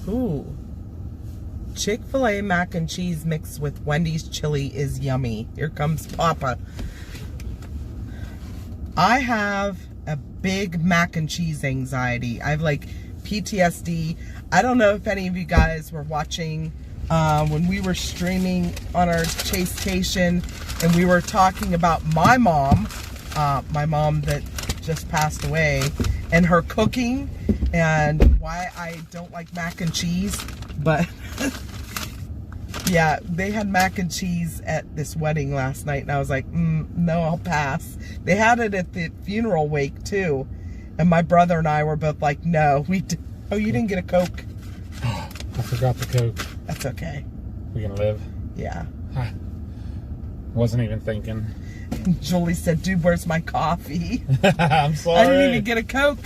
Ooh. Chick-fil-A mac and cheese mixed with Wendy's chili is yummy. Here comes Papa. I have a big mac and cheese anxiety. I have like PTSD. I don't know if any of you guys were watching when we were streaming on our Chase Station, and we were talking about my mom that just passed away, and her cooking and why I don't like mac and cheese. But yeah, they had mac and cheese at this wedding last night, and I was like, no, I'll pass. They had it at the funeral wake too, and my brother and I were both like, no, oh, you didn't get a Coke? I forgot the Coke. That's okay. We can live. Yeah. Wasn't even thinking. Julie said, dude, where's my coffee? I'm sorry. I didn't even get a Coke.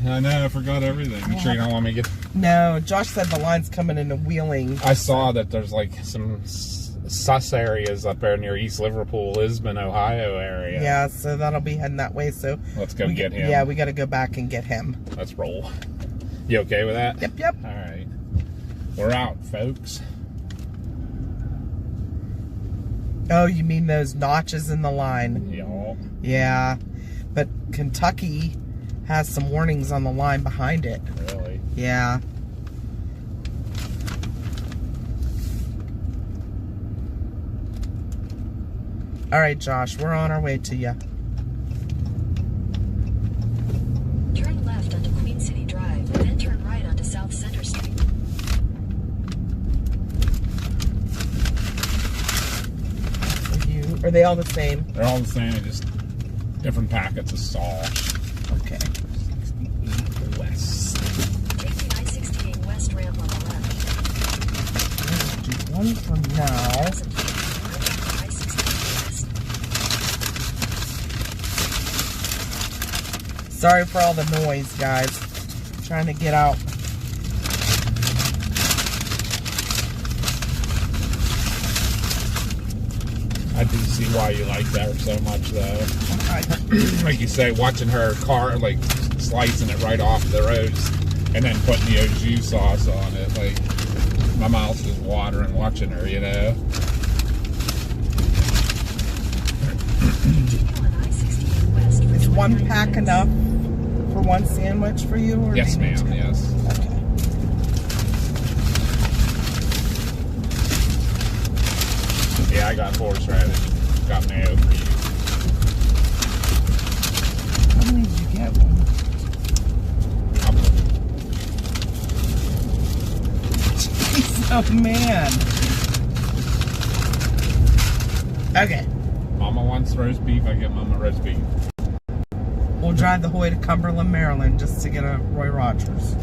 I know, I forgot everything. You sure you don't want me to get... No, Josh said the line's coming into Wheeling. I saw that there's like some sus areas up there near East Liverpool, Lisbon, Ohio area. Yeah, so that'll be heading that way. So let's go get him. Yeah, we got to go back and get him. Let's roll. You okay with that? Yep. All right. We're out, folks. Oh, you mean those notches in the line? Y'all. Yeah, but Kentucky has some warnings on the line behind it. Really? Yeah. All right, Josh, we're on our way to you. Turn left onto Queen City Drive, then turn right onto South Center Street. Are they all the same? They're all the same, just different packets of salt. Okay. 68 West. Take the I-68 West ramp on the left. Let's do one for now. I-68 West. Sorry for all the noise, guys. I'm trying to get out. I do see why you like that so much, though. Like you say, watching her car, like slicing it right off the roads, and then putting the au jus sauce on it. Like, my mouth is watering watching her, you know. Is one pack enough for one sandwich for you? Or Yes, ma'am. Yes. Okay. Yeah, I got horseradish. Got mayo for you. How many did you get? One? Jeez, oh man. Okay. Mama wants roast beef. I get Mama roast beef. We'll drive the Hoy to Cumberland, Maryland, just to get a Roy Rogers.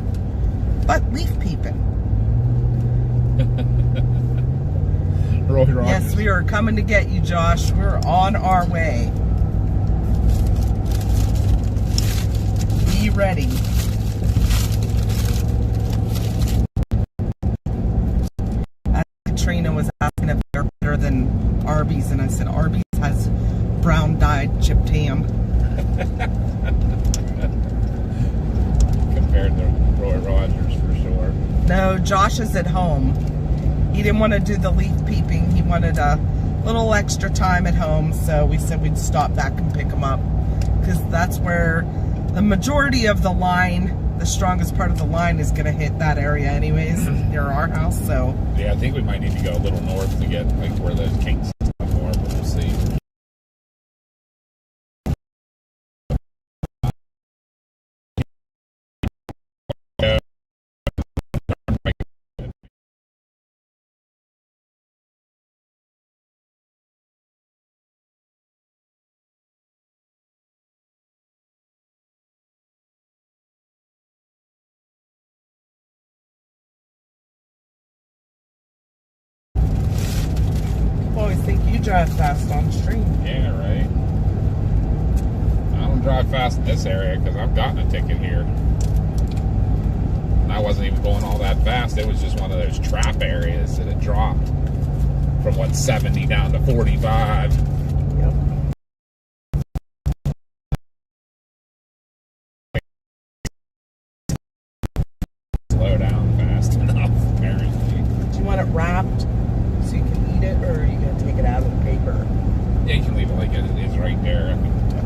But leaf peeping. Roy Rogers. Yes, we are coming to get you, Josh. We're on our way. Be ready. Katrina was asking if they're better than Arby's, and I said Arby's has brown dyed chipped ham. Compared to Roy Rogers, for sure. No, Josh is at home. He didn't want to do the leaf peeping. He wanted a little extra time at home, so we said we'd stop back and pick him up, because that's where the majority of the line, the strongest part of the line, is going to hit that area anyways, near our house. So Yeah, I think we might need to go a little north to get like where those kinks and stuff are, but we'll see. I always think you drive fast on stream. Yeah, right. I don't drive fast in this area because I've gotten a ticket here. And I wasn't even going all that fast. It was just one of those trap areas that had dropped from what, 70 down to 45. Yep. Slow down fast enough, apparently. Do you want it wrapped so you can eat it, or are you going to take it out of the paper? Yeah, you can leave it like it is right there.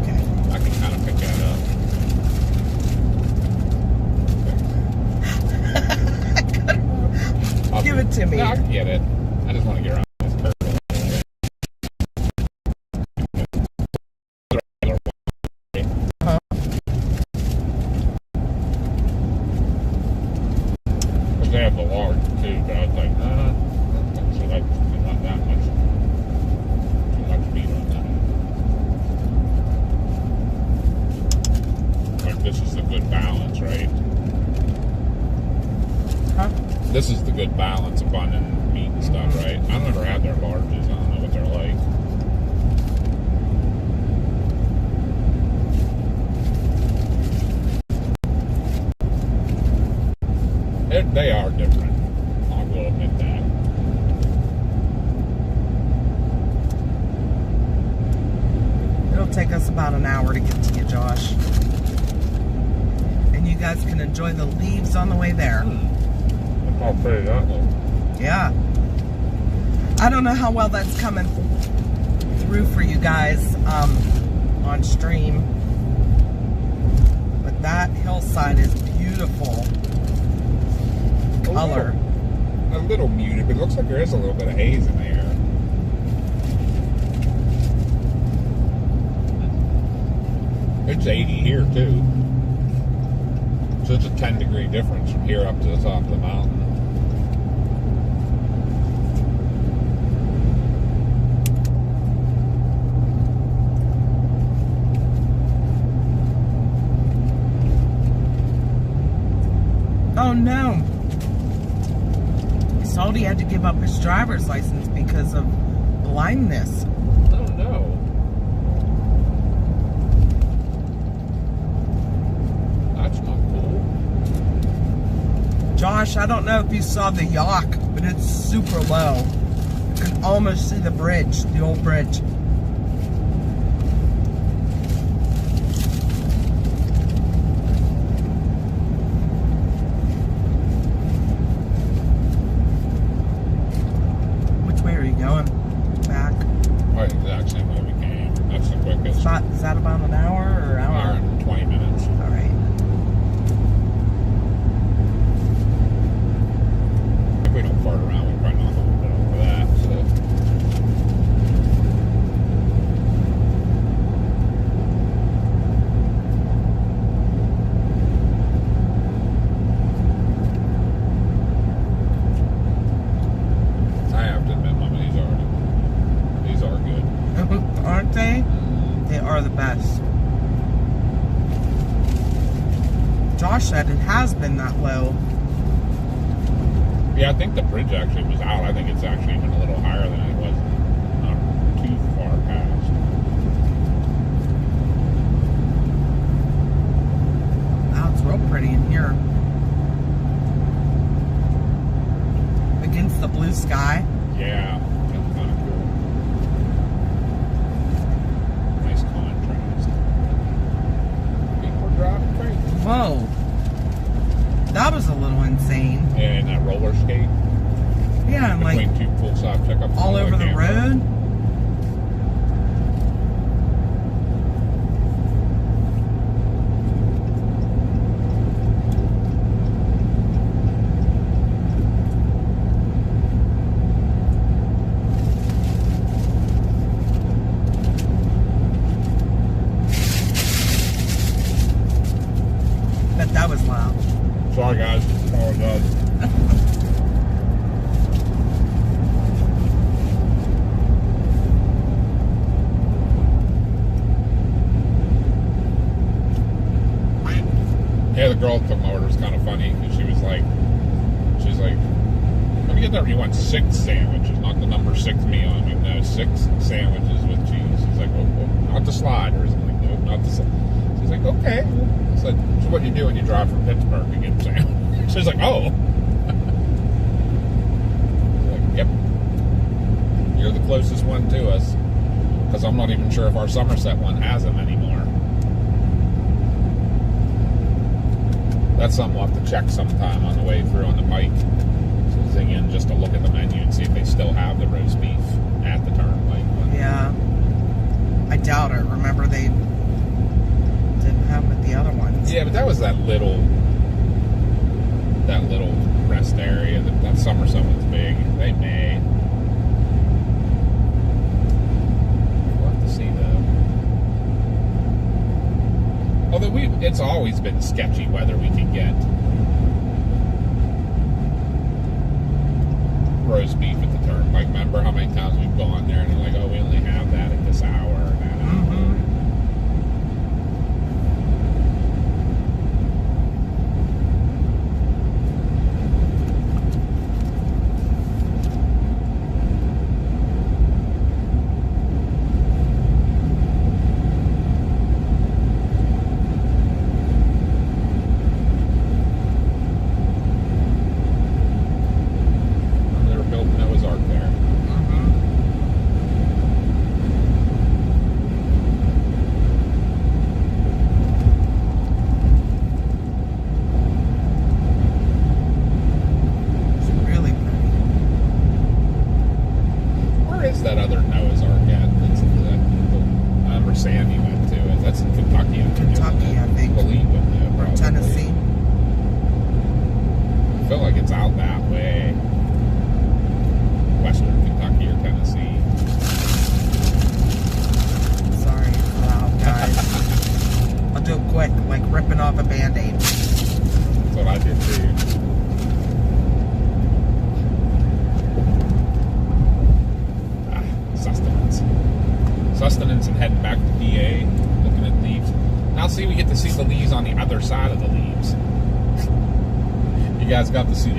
Okay. I can kind of pick that up. Give it to me. No, I can get it. I just want to get around this curve a little bit. Uh-huh. Because they have the large too, but I was like, nah, so like, not that much. Too much meat on that. Like, this is the good balance, right? Huh? This is the good balance of abundant meat and stuff, right? I've never had their larges. I don't know what they're like. They are different. I will admit that. It'll take us about an hour to get to you, Josh. And you guys can enjoy the leaves on the way there. Look how pretty that looks. Yeah. I don't know how well that's coming through for you guys on stream. But that hillside is beautiful. Color. A little muted, but it looks like there is a little bit of haze in the air. It's 80 here too. So it's a 10-degree difference from here up to the top of the mountain. Oh no. Salty had to give up his driver's license because of blindness. Oh no. That's not cool. Josh, I don't know if you saw the yacht, but it's super low. You can almost see the bridge, the old bridge. Which way are you going? Back? Right, the exact same way we came. That's the quickest. Is that about an hour or Hour hour? and 20 minutes. All right. If we don't fart around, we probably knock a little bit over that. So. I have to admit, Mama, these are good. Aren't they? They are the best. Josh said it has been that low. Yeah, I think the bridge actually was out. I think it's actually even a little higher than it was. Not too far past. Wow, it's real pretty in here. Against the blue sky. Yeah, that's kind of cool. Nice contrast. People are driving crazy. Whoa. That was a little insane. Yeah, and that roller skate. Yeah, and Between like two full-size pickups. all over the road. But that was loud. Sorry, guys. Apologize. Yeah, the girl took my order. It was kind of funny because she's like, let me get that. You want 6 sandwiches, not the number 6 meal. I'm like, no, 6 sandwiches with cheese. She's like, oh, not the sliders. I'm like, no, not the sliders. She's like, okay. I said, so what do you do when you drive from Pittsburgh to get a sandwich? She's like, oh. I was like, yep. You're the closest one to us. Because I'm not even sure if our Somerset one has them anymore. That's something we'll have to check sometime on the way through on the bike. So zing in just to look at the menu and see if they still have the roast beef at the turnpike. Yeah. I doubt it. Remember, they didn't have it the other ones. Yeah, but that was that little rest area. That Somerset one's big. They may. We'll have to see though. Although it's always been sketchy whether we can get roast beef at the turnpike. Remember how many times we've gone there and they're like, oh, we only have that at this hour or that hour. That other Noah's Ark at? I remember Sandy went to it. That's in Kentucky, I think. Kentucky, I think. I believe it, Or Tennessee. I feel like it's out that way. Western Kentucky or Tennessee. Sorry, it's loud, guys. I'll do it quick, like ripping off a Band-Aid. That's what I did too. Sustenance and heading back to PA, looking at leaves. Now see, we get to see the leaves on the other side of the leaves. You guys got to see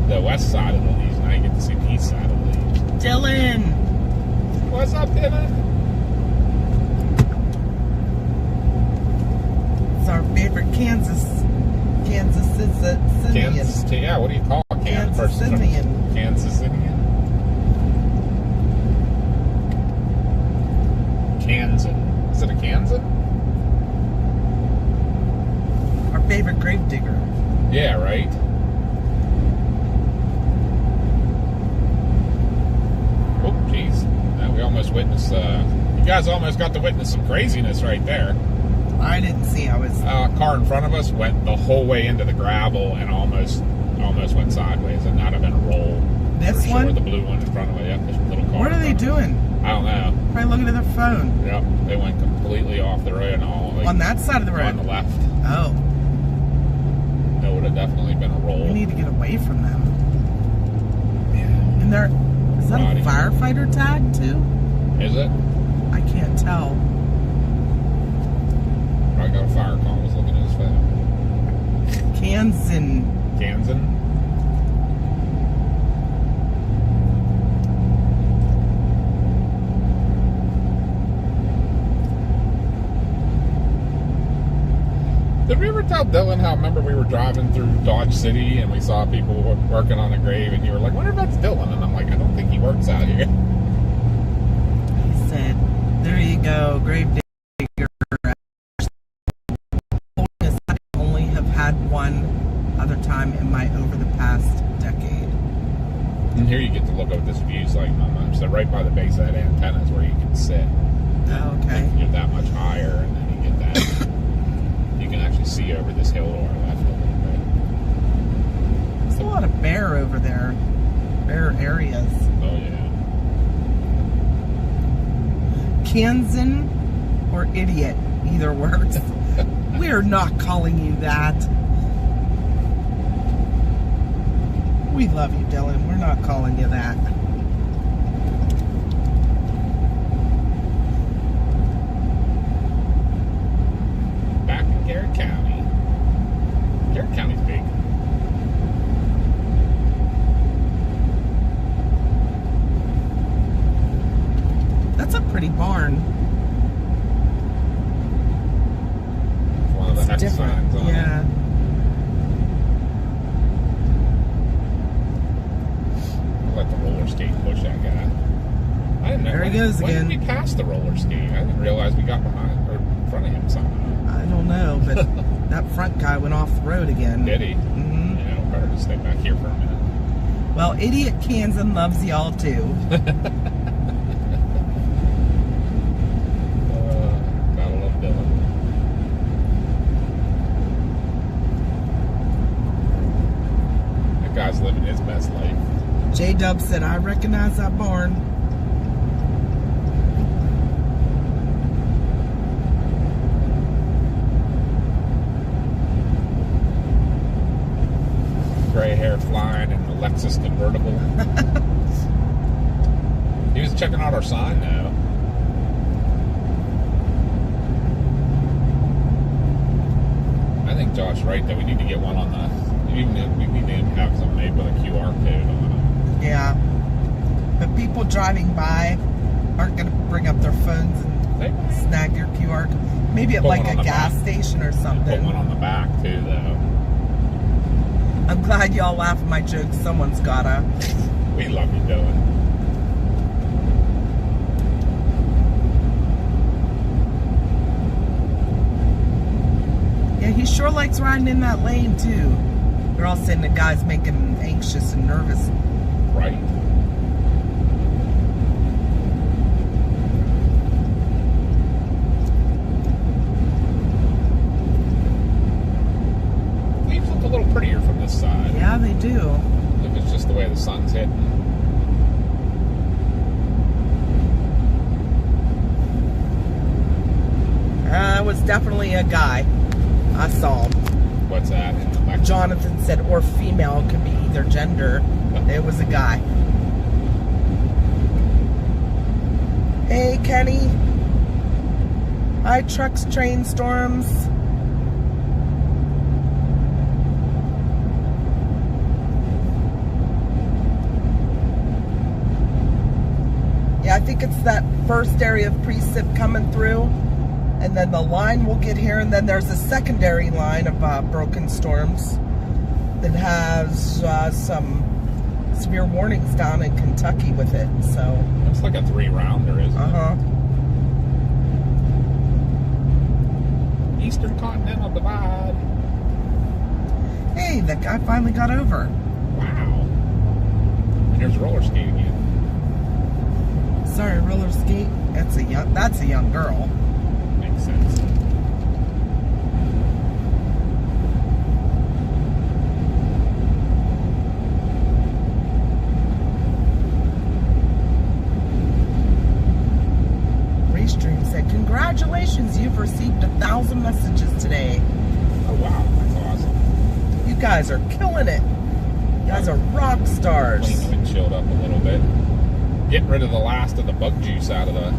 the west side of the leaves, now you get to see the east side of the leaves. Dylan! What's up, Dylan? It's our favorite Kansas Cityan. Yeah, what do you call it? Kansas Cityan. Kansas Cityan. Kansan. Is it a Kansan? Our favorite grave digger. Yeah, right. Oh, jeez. We almost witnessed, you guys almost got to witness some craziness right there. I didn't see. I was... Car in front of us went the whole way into the gravel and almost went sideways, and that'd have been a roll. This for one? sure. The blue one in front of it. Yep, this little car. What are they doing? I don't know. Probably looking at their phone. Yep, they went completely off the road and all. Like, on that side of the road? On the left. Oh. That would have definitely been a roll. We need to get away from them. Yeah. And there, is that a firefighter tag too? Is it? I can't tell. Probably got a fire call. I was looking at his phone. Kansan. Kansan. Did we ever tell Dylan how, remember we were driving through Dodge City and we saw people working on a grave and you were like, wonder if that's Dylan? And I'm like, I don't think he works out here. He said, there you go, grave digger. I only have had one other time in my over the past decade. And here you get to look over this view, so like so right by the base of that antenna is where you can sit. Oh, okay. You're that much higher and then you get that. You can actually see over this hill to our left a little bit. There's a lot of bear over there. Bear areas. Oh yeah. Kansan or idiot. Either works. We are not calling you that. We love you, Dylan. We're not calling you that. Back in Garrett County. Garrett County's big. That's a pretty barn. It's one of the hex signs on Yeah. it. Let the roller skate push that guy. I didn't know. There he goes when again. did we pass the roller skate? I didn't realize we got behind or in front of him somehow. I don't know, but that front guy went off the road again. Did he? Mm-hmm. Yeah, we'll better just stay back here for a minute. Well, idiot Kansan loves y'all too. Gotta love Dylan. That guy's living his best life. J-Dub said, I recognize that barn. Gray hair flying in the Lexus convertible. He was checking out our sign though. I think Josh's right that we need to get one on the. We need to have some made with a QR code on it. Yeah. But people driving by aren't going to bring up their phones and snag your QR code. Maybe at Put like one a on the gas back. station or Put something. one on the back too though. I'm glad y'all laugh at my jokes. Someone's gotta. We love you, Dylan. Yeah, he sure likes riding in that lane too. They're all saying the guy's making him anxious and nervous. Right. Leaves look a little prettier from this side. Yeah, they do. If it's just the way the sun's hitting. It was definitely a guy. I saw him. What's that? In the back? Jonathan said, or female, could be either gender. It was a guy. Hey, Kenny. Hi, trucks, train storms. Yeah, I think it's that first area of precip coming through. And then the line will get here, and then there's a secondary line of broken storms that has some severe warnings down in Kentucky with it. So It's like a 3-rounder, isn't it? Eastern Continental Divide. Hey, that guy finally got over. Wow. And there's roller skate again. Sorry, roller skate. That's a young girl. Makes sense. Restream said, congratulations, you've received 1,000 messages today. Oh wow, that's awesome. You guys are killing it. You guys are rock stars. Clean the windshield up a little bit. Getting rid of the last of the bug juice out of the.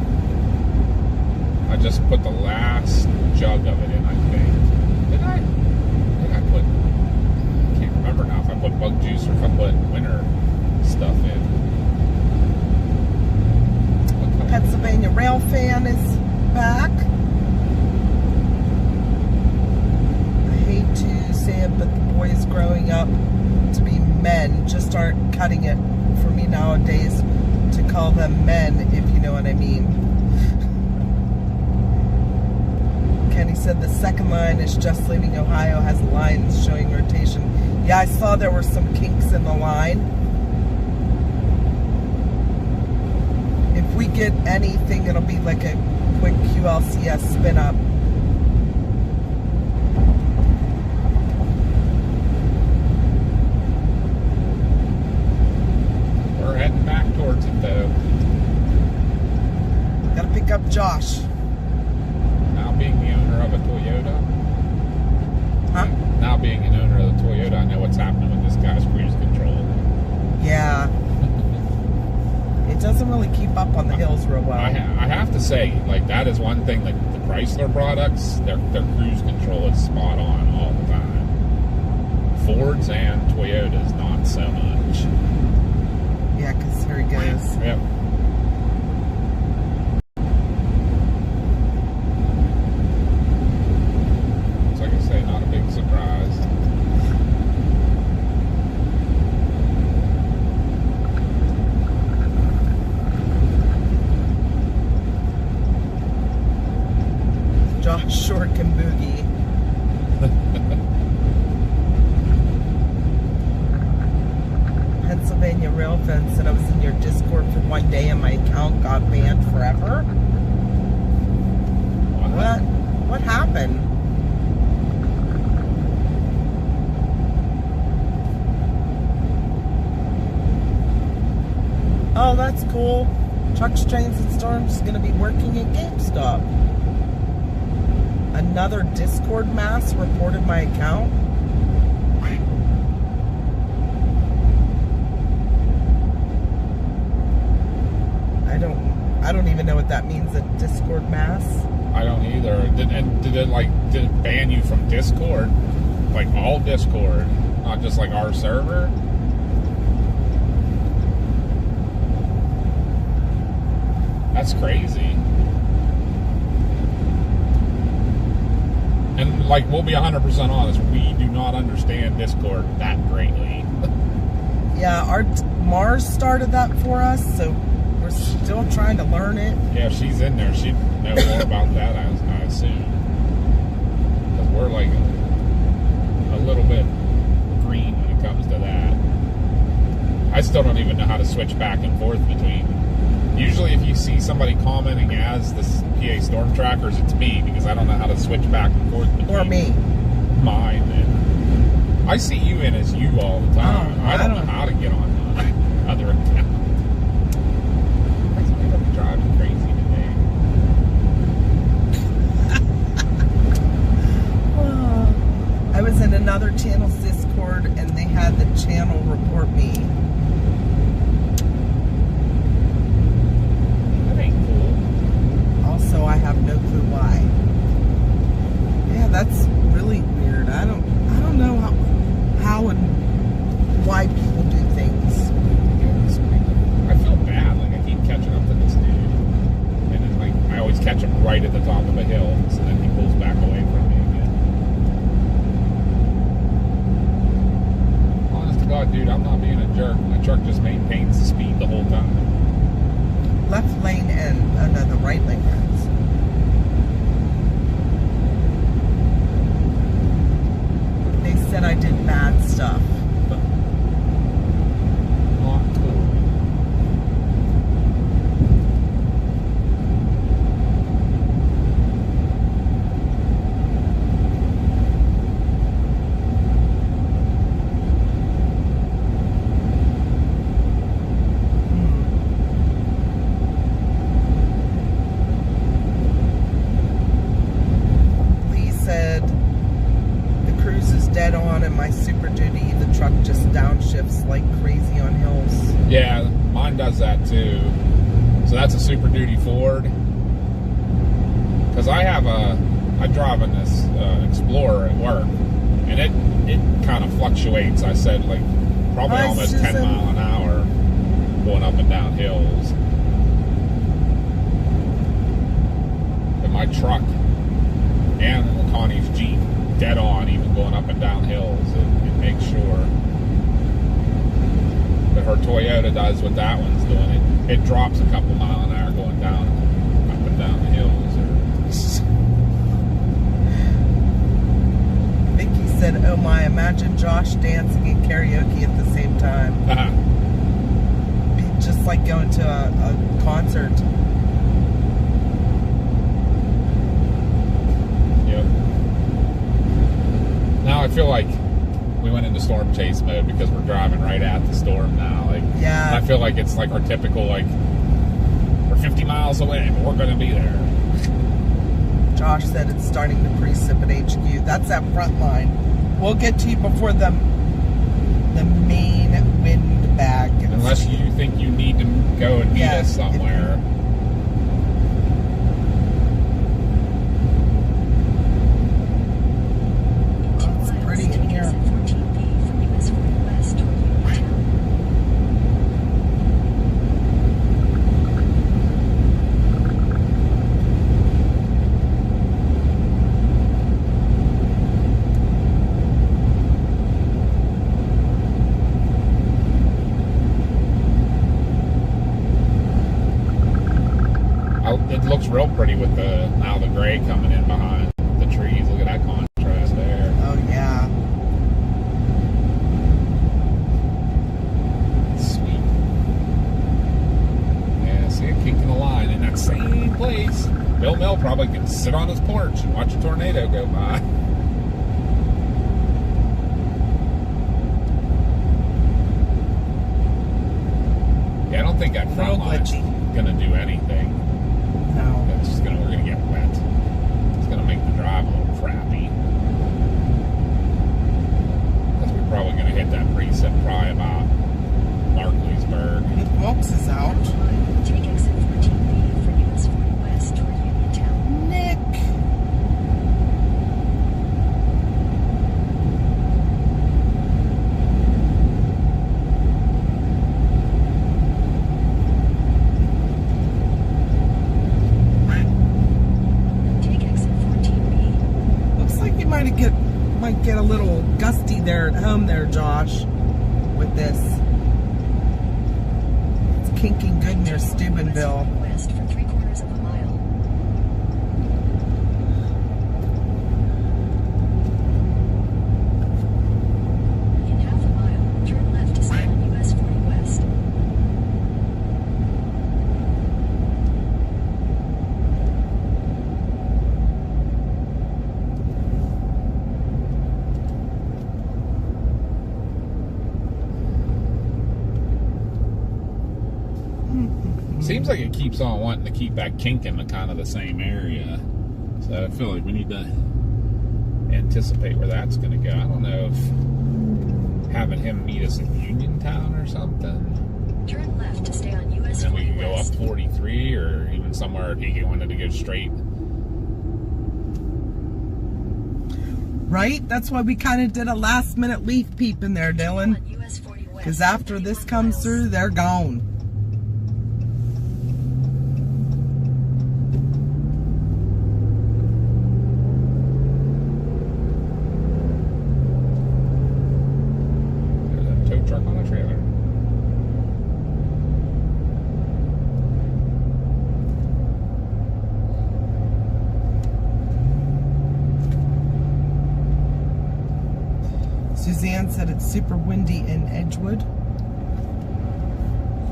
I just put the last jug of it in, I think. Did I? I think I put. put bug juice or if I put winter stuff in. Pennsylvania Rail Fan is back. I hate to say it, but the boys growing up to be men just aren't cutting it for me nowadays to call them men, if you know what I mean. Kenny said the second line is just leaving Ohio, has lines showing rotation. Yeah, I saw there were some kinks in the line. If we get anything, it'll be like a quick QLCS spin up. We're heading back towards it though. Gotta pick up Josh. Now being the owner of a Toyota. Huh? Now being an owner of the Toyota, I know what's happening with this guy's cruise control. Yeah. It doesn't really keep up on the hills real well. I have to say, like, that is one thing, like, the Chrysler products, their cruise control is spot on all the time. Fords and Toyotas, not so much. Yeah, because here he goes. Yep. So like I say, not a big surprise. Josh Short can boogie. Pennsylvania Rail Fence said I was in your Discord for one day and my account got banned forever. What happened? Oh, that's cool. Trucks, Trains, and Storms is going to be working at GameStop. Another Discord mass reported my account. I don't even know what that means, a Discord mass. I don't either. Did it ban you from Discord? Like all Discord, not just like our server? That's crazy. And like, we'll be 100% honest, we do not understand Discord that greatly. Yeah, Mars started that for us, so we're still trying to learn it. Yeah, if she's in there, she'd know more about that, I assume. Because we're like a little bit green when it comes to that. I still don't even know how to switch back and forth between. Usually if you see somebody commenting as this PA Storm Trackerz, it's me, because I don't know how to switch back and forth between Or me. mine and I see you in as you all the time. Oh, I don't know how to get on my other account. It's driving crazy today. I was in another channel's Discord and they had the channel report me. That ain't cool. Also, I have no clue why. Yeah, that's really weird. I don't know how and why people do things. I feel bad. Like, I keep catching up to this dude. And then, like, I always catch him right at the top of a hill. So then he pulls back away from me again. Honest to God, dude, I'm not being a jerk. My truck just maintains the speed the whole time. Left lane and the right lane runs. They said I did bad stuff. Not cool. Lee said the cruise is dead on and my Super Duty, the truck just downshifts like crazy on hills. Yeah, mine does that too. So that's a Super Duty Ford. Because I drive in this Explorer at work, And it kind of fluctuates. I said like probably Hi, almost Susan. 10 mile an hour going up and down hills. But my truck and Connie's Jeep dead on, even going up and down hills. It makes sure. But her Toyota does what that one's doing. It drops a couple mile an hour going down up and down the hills. Vicky said, "Oh my! Imagine Josh dancing and karaoke at the same time. Be just like going to a concert." Yep. Now I feel like we went into storm chase mode because we're driving right at the storm now. Like, Yeah. I feel like it's like our typical, like, we're 50 miles away, but we're going to be there. Josh said it's starting to precip at HQ. That's that front line. We'll get to you before the main wind bag. Unless you think you need to go and meet us somewhere. It's pretty in here. Exit 14B from US 40 West toward Uniontown. It looks real pretty with the gray coming in behind the trees. Look at that contrast there. Oh yeah. Sweet. Yeah, see a kink in the line in that same place. Bill Mill probably can sit on his porch and watch a tornado go by. Yeah, I don't think that front Little line's glitchy. gonna do anything. No. It's just we're gonna get wet. It's gonna make the drive a little crappy. Because we're probably gonna hit that precip probably about Markleysburg. Nick Wilkes is out. Take exit 14B from US 40 West toward Uniontown. Nick. Take exit 14B. Looks like you might get a little gusty there at home there, Josh, with this. It's kinking good near Steubenville. West for 3/4 of a mile. In half a mile, turn left to stay on US 40 West. Seems like it keeps on wanting to keep that kink in the kind of the same area. So I feel like we need to anticipate where that's going to go. I don't know if having him meet us in Uniontown or something. Turn left to stay on US And then we 40 can go up West. 43 or even somewhere if he wanted to go straight. Right? That's why we kind of did a last minute leaf peep in there, Dylan. On US 40 West Because for after this 31 comes miles. through, they're gone. There's a tow truck on a trailer. Suzanne said it's super windy in Edgewood.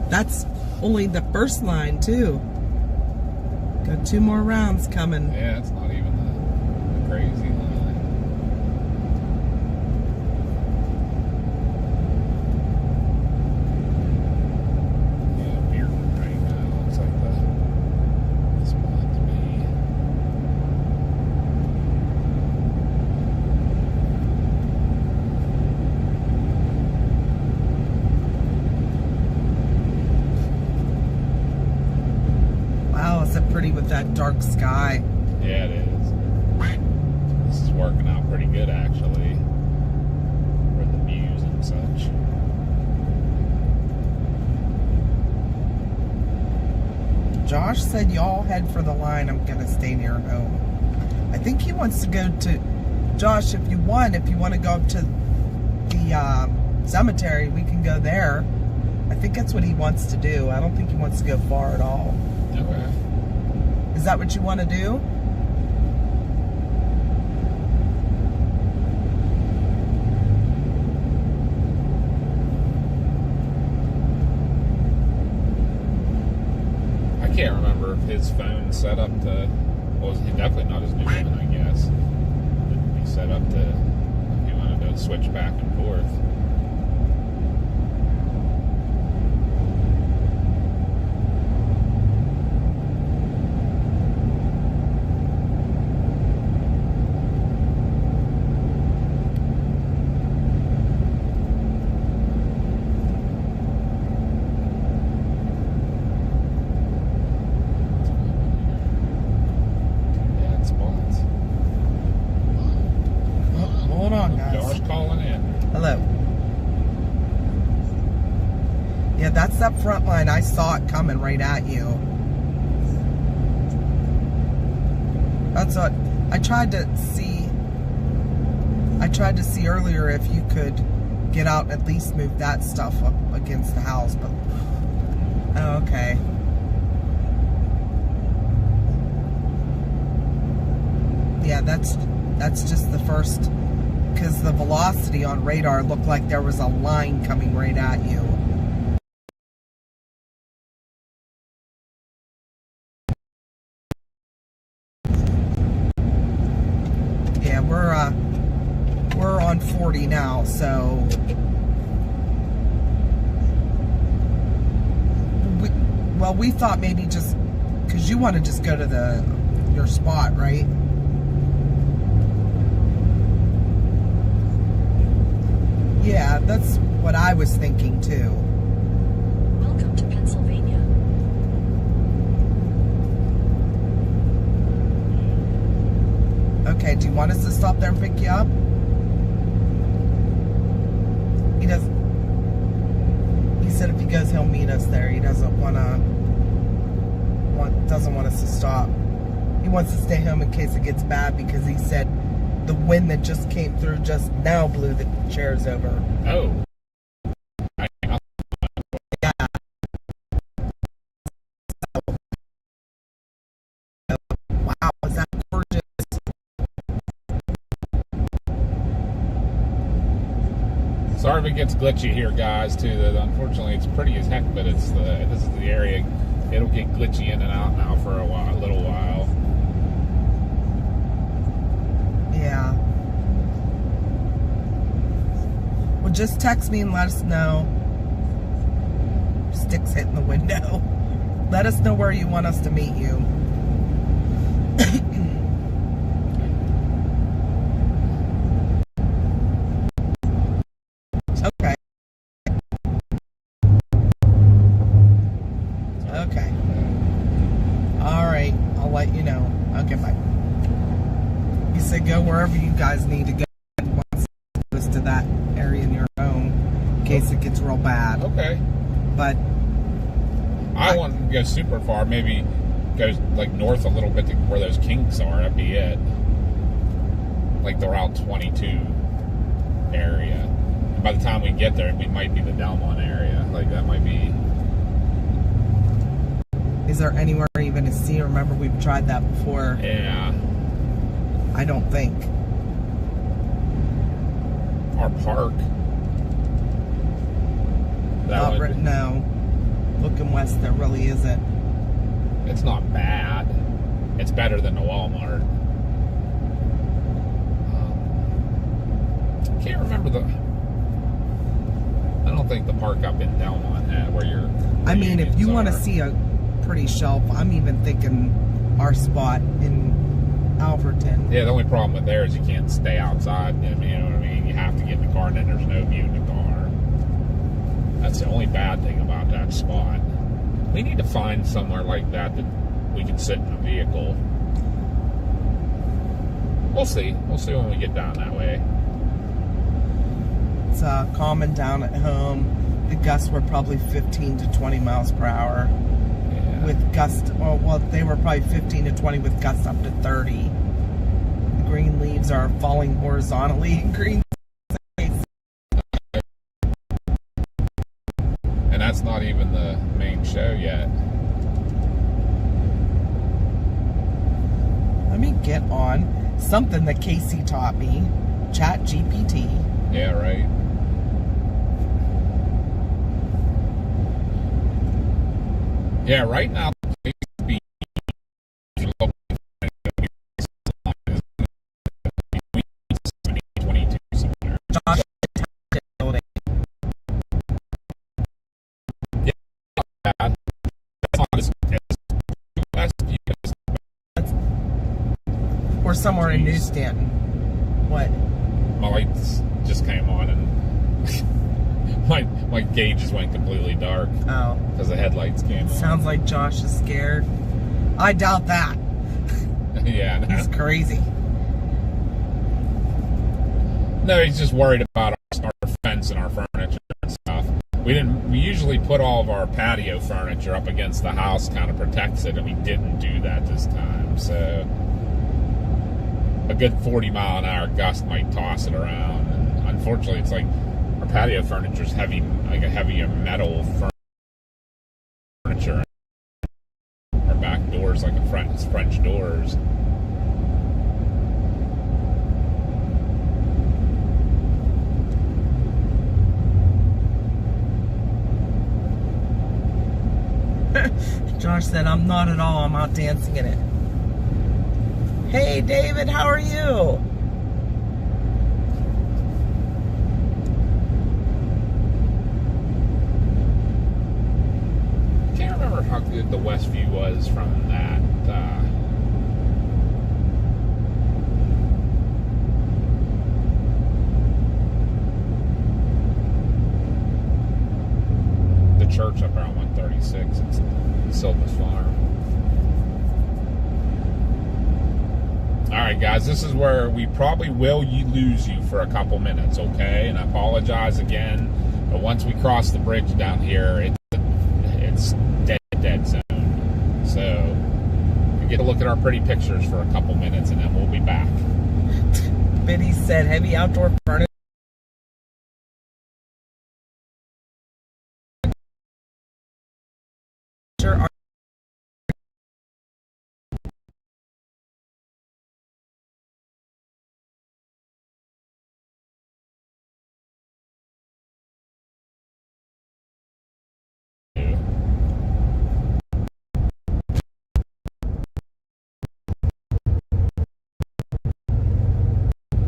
That's only the first line, too. Got 2 more rounds coming. Yeah, it's not even the crazy line. Yeah, Bearden right now looks like the spot to me. Wow, is it pretty with that dark sky? Yeah, it is. This is working out pretty good, actually. and such. Josh said y'all head for the line. I'm gonna stay near home. I think he wants to go to, Josh, if you want to go up to the cemetery, we can go there. I think that's what he wants to do. I don't think he wants to go far at all. Okay. Is that what you want to do? I can't remember if his phone set up to, well, he definitely not his new one, I guess. He set up to, he wanted to switch back and forth. That's that front line. I saw it coming right at you. That's what I tried to see. I tried to see earlier if you could get out and at least move that stuff up against the house, but oh, okay. Yeah, that's just the first, because the velocity on radar looked like there was a line coming right at you. We're on 40 now, so we thought maybe just because you want to just go to your spot, right? Yeah, that's what I was thinking too. Welcome to Pennsylvania. Okay, do you want us to stop there and pick you up? He doesn't. He said if he goes, he'll meet us there. He doesn't want us to stop. He wants to stay home in case it gets bad because he said the wind that just came through just now blew the chairs over. Oh. Yeah. Wow, is that gorgeous? Sorry if it gets glitchy here, guys, too. Unfortunately, it's pretty as heck, but this is the area. It'll get glitchy in and out now for a little while. Yeah. Well, just text me and let us know. Sticks hitting the window. Let us know where you want us to meet you. Okay. Okay. All right. I'll let you know. Okay, bye. He said go wherever you guys need to go once it goes to that area in your home in case it gets real bad. Okay. But I want to go super far. Maybe go like north a little bit to where those kinks are. That'd be it. Like the Route 22 area. And by the time we get there, we might be the Delmont area. Like that might be. Is there anywhere even to see? Remember, we've tried that before. Yeah. I don't think. Our park. No. Looking west, there really isn't. It's not bad. It's better than the Walmart. Can't remember I don't think the park up in Delmont had where you're. I mean, if you want to see a pretty shelf, I'm even thinking our spot in Alverton. Yeah, the only problem with there is you can't stay outside. You know what I mean? You have to get in the car, and then there's no view in the car. That's the only bad thing about that spot. We need to find somewhere like that we can sit in a vehicle. We'll see. We'll see when we get down that way. it's common down at home. The gusts were probably 15 to 20 miles per hour. Yeah. With gusts, well, they were probably 15 to 20 with gusts up to 30. The green leaves are falling horizontally. Green. And that's not even the main show yet. Let me get on something that Casey taught me. Chat GPT. Yeah, right. Yeah, right now, Josh, building. Or somewhere in New Stanton. What? My lights just came on and my gauges went completely dark Oh. because the headlights came on. Sounds like Josh is scared. I doubt that. Yeah, no. He's crazy. No, he's just worried about our fence and our furniture and stuff. We usually put all of our patio furniture up against the house, kind of protects it, and we didn't do that this time. So a good 40-mile-an-hour gust might toss it around. And unfortunately, it's like our patio furniture is heavy, like a heavier metal furniture. Our back doors, like it's French doors. Josh said, I'm not at all. I'm out dancing in it. Hey, David, how are you? I can't remember how good the west view was from that. The church up there on 136. It's Silva's Farm. Alright guys, this is where we probably will lose you for a couple minutes, okay? And I apologize again, but once we cross the bridge down here, it's dead zone. So we get to look at our pretty pictures for a couple minutes and then we'll be back. Biddy said, heavy outdoor furniture.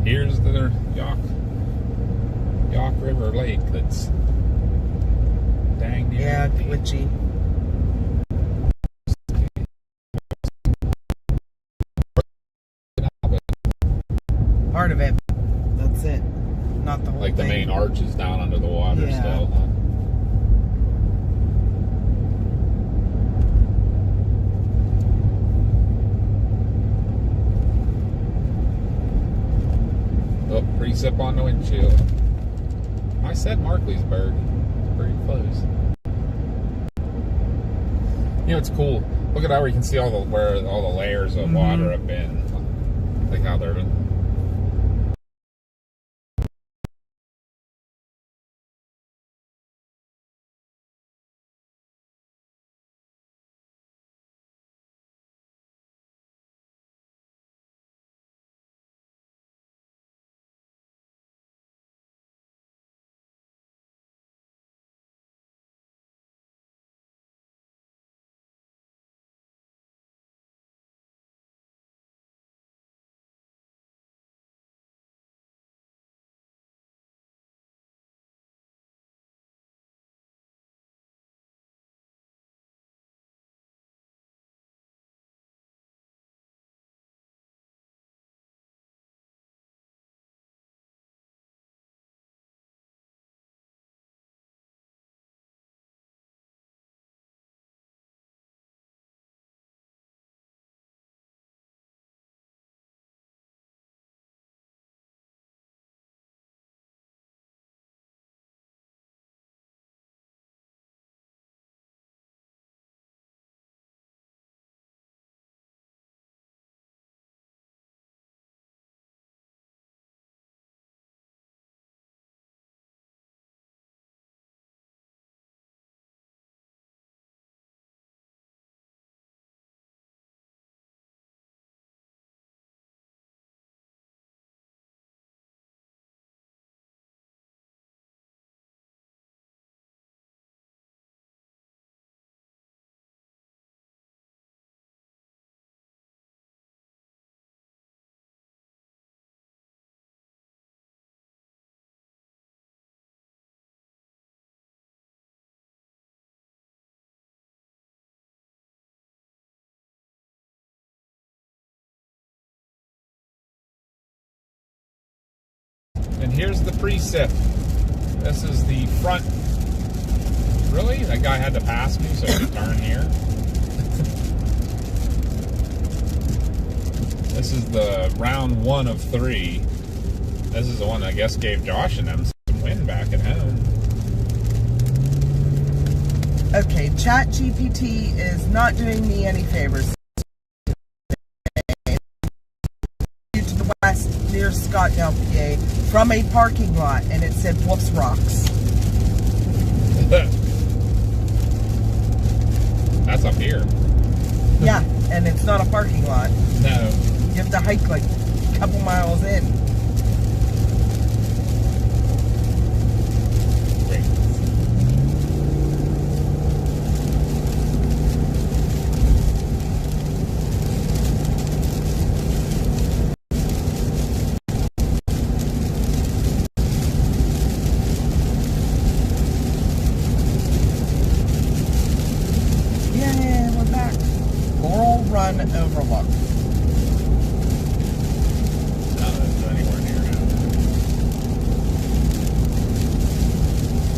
Here's the Yawk River Lake that's dang near Yeah, empty. glitchy. Part of it. That's it. Not the whole Like the thing. main arch is down under the water Yeah. still, huh? Oh, precip on the windshield. I said Markleysburg. Pretty close. You know, it's cool. Look at how we can see where all the layers of water have been. Like how they're And here's the precip. This is the front. Really? That guy had to pass me so he could turn here? This is the round 1 of 3. This is the one that I guess gave Josh and them some wind back at home. Okay, ChatGPT is not doing me any favors. To the west near Scottsdale, PA, from a parking lot, and it said Wolf's Rocks. That's up here. Yeah, and it's not a parking lot. No. You have to hike like a couple miles in. Great. Yeah, we're back. Laurel Run Overlook.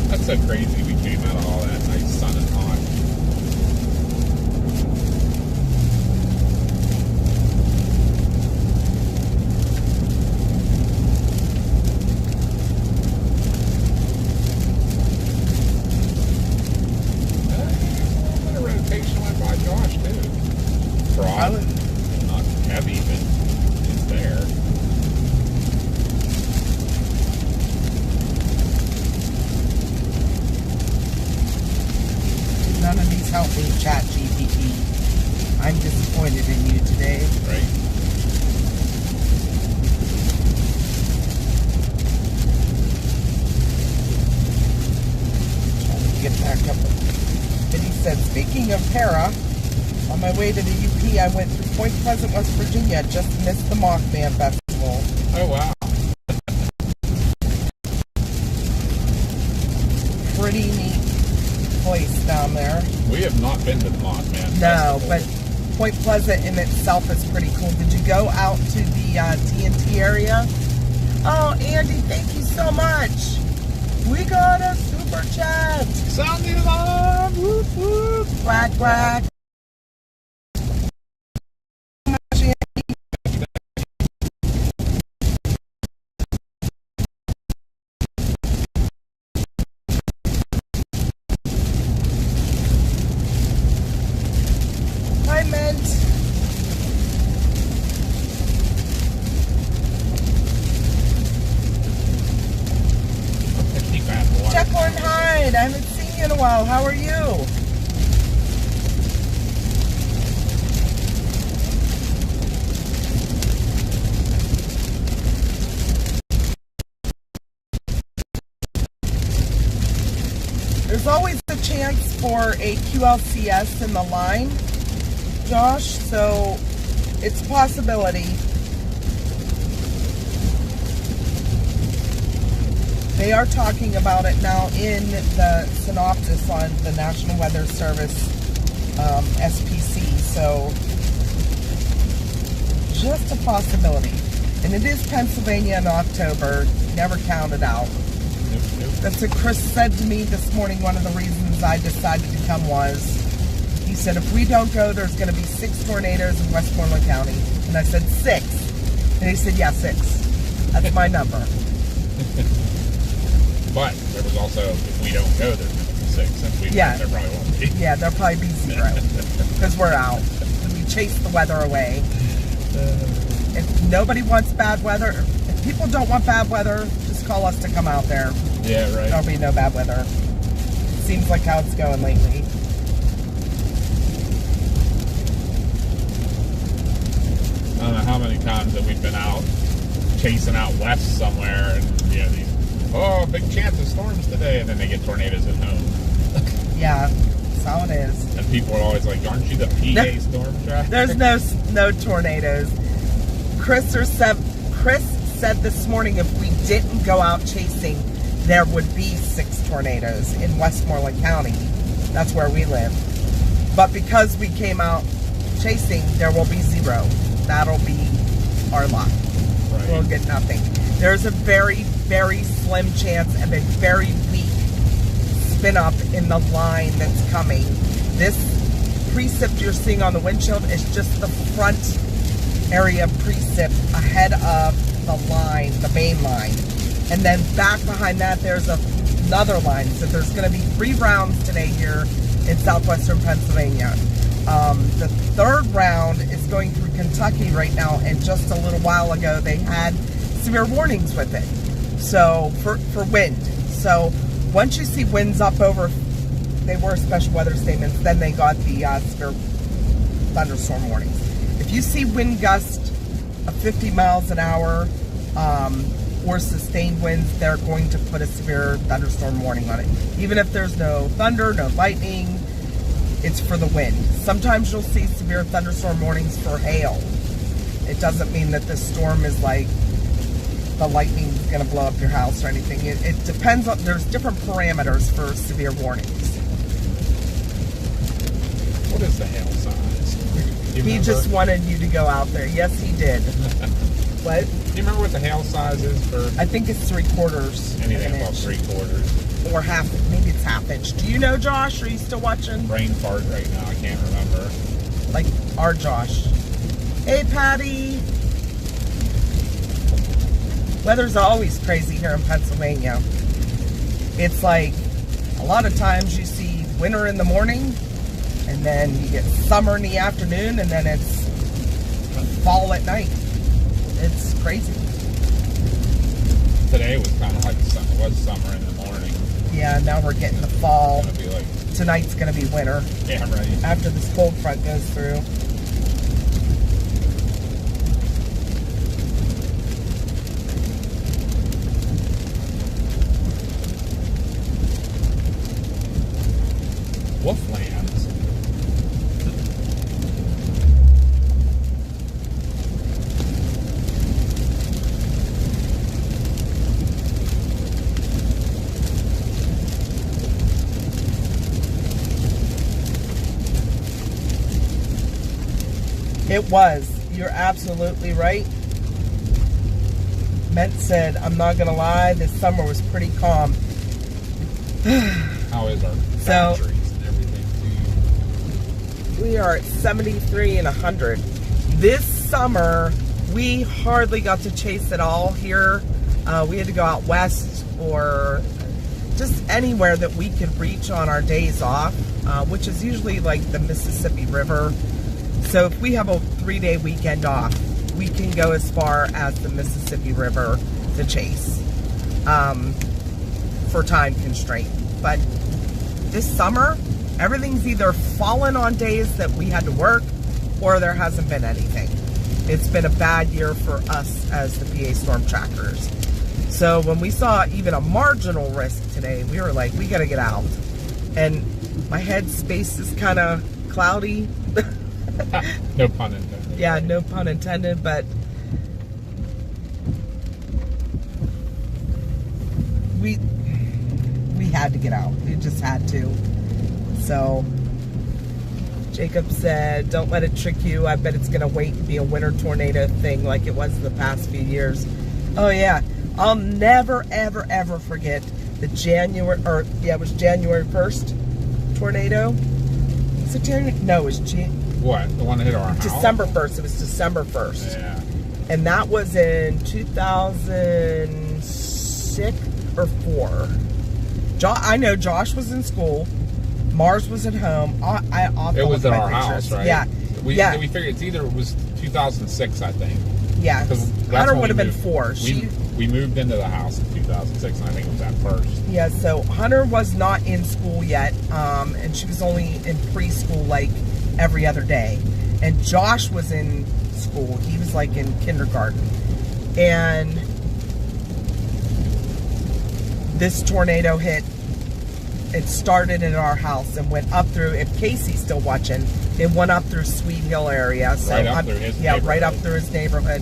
That's so crazy we came out of all that nice sun and hot. A little bit of rotation went by Josh too. Broad, not heavy, but it's there. None of these help me, ChatGPT. I'm disappointed in you today. Right. Trying to get back up. And he said, speaking of para, on my way to the UP, I went through Point Pleasant, West Virginia. Just missed the Mothman Festival. Oh, wow. Pretty neat place down there. We have not been to the Mothman No, Festival. but Point Pleasant in itself is pretty cool. Did you go out to the TNT area? Oh, Andy, thank you so much. We got a super chat. Sound the alarm! Whoop, whoop! Quack, quack. Hi, Mint. Keep that water. Jekyll and Hyde. I haven't seen you in a while. How are you? There's always a chance for a QLCS in the line, Josh, so it's a possibility. They are talking about it now in the synopsis on the National Weather Service SPC, so just a possibility. And it is Pennsylvania in October, never counted out. Nope, nope. That's what Chris said to me this morning. One of the reasons I decided to come was, he said, if we don't go, there's going to be 6 tornadoes in Westmoreland County. And I said, 6. And he said, yeah, 6. That's my number. But there was also, if we don't go, there's going to be 6. Since we Yeah. there probably won't be. Yeah, there'll probably be 0. Because we're out. We chase the weather away. If nobody wants bad weather, if people don't want bad weather, just call us to come out there. Yeah, right. There'll be no bad weather. Seems like how it's going lately. I don't know how many times that we've been out chasing out west somewhere, and these big chance of storms today, and then they get tornadoes at home. Yeah, that's how it is. And people are always like, "Aren't you the PA Storm Trackerz?" There's no tornadoes. Chris said this morning if we didn't go out chasing, there would be 6 tornadoes in Westmoreland County. That's where we live. But because we came out chasing, there will be 0. That'll be our luck. Right. We'll get nothing. There's a very very slim chance of a very weak spin up in the line that's coming. This precip you're seeing on the windshield is just the front area precip ahead of the line, the main line. And then back behind that, there's another line. So there's going to be 3 rounds today here in southwestern Pennsylvania. The third round is going through Kentucky right now, and just a little while ago they had severe warnings with it. So for wind. So once you see winds up over, they were special weather statements, then they got the severe thunderstorm warnings. If you see wind gust of 50 miles an hour or sustained winds, they're going to put a severe thunderstorm warning on it. Even if there's no thunder, no lightning, it's for the wind. Sometimes you'll see severe thunderstorm warnings for hail. It doesn't mean that the storm is like the lightning is going to blow up your house or anything. It depends on, there's different parameters for severe warnings. What is the hail size? He just wanted you to go out there. Yes, he did. What? Do you remember what the hail size is for? I think it's 3/4. Anything above 3/4. Or half, maybe it's half inch. Do you know, Josh? Are you still watching? Brain fart right now, I can't remember. Like our Josh. Hey, Patty. Weather's always crazy here in Pennsylvania. It's like a lot of times you see winter in the morning, and then you get summer in the afternoon, and then it's fall at night. It's crazy. Today was kind of like summer in the morning. Yeah, now we're getting the fall. It's gonna be like, Tonight's going to be winter. yeah, right. After this cold front goes through. Wolflands. It was. You're absolutely right. Ment said, I'm not going to lie, this summer was pretty calm. How is our So- batteries and everything? We are at 73 and 100. This summer, we hardly got to chase at all here. We had to go out west or just anywhere that we could reach on our days off, which is usually like the Mississippi River. So if we have a 3-day weekend off, we can go as far as the Mississippi River to chase for time constraint. But this summer, everything's either fallen on days that we had to work or there hasn't been anything. It's been a bad year for us as the PA Storm Trackerz. So when we saw even a marginal risk today, we were like, we gotta get out. And my head space is kind of cloudy. No pun intended. Yeah, no pun intended, but we had to get out. We just had to. So Jacob said, don't let it trick you. I bet it's going to wait and be a winter tornado thing like it was the past few years. Oh, yeah. I'll never, ever, ever forget the January 1st tornado. Is it January? No, it was What? The one that hit our house? December 1st. It was December 1st. Yeah. And that was in 2006 or 4. I know Josh was in school. Mars was at home. It was at our house, right? Yeah. We figured it was 2006, I think. Yeah. Because Hunter would have been 4. We moved into the house in 2006, and I think it was at first. Yeah, so Hunter was not in school yet, and she was only in preschool like every other day. And Josh was in school. He was like in kindergarten. And this tornado hit. It started in our house and went up through, if Casey's still watching, it went up through Sweet Hill area. So right up through his neighborhood. right up through his neighborhood.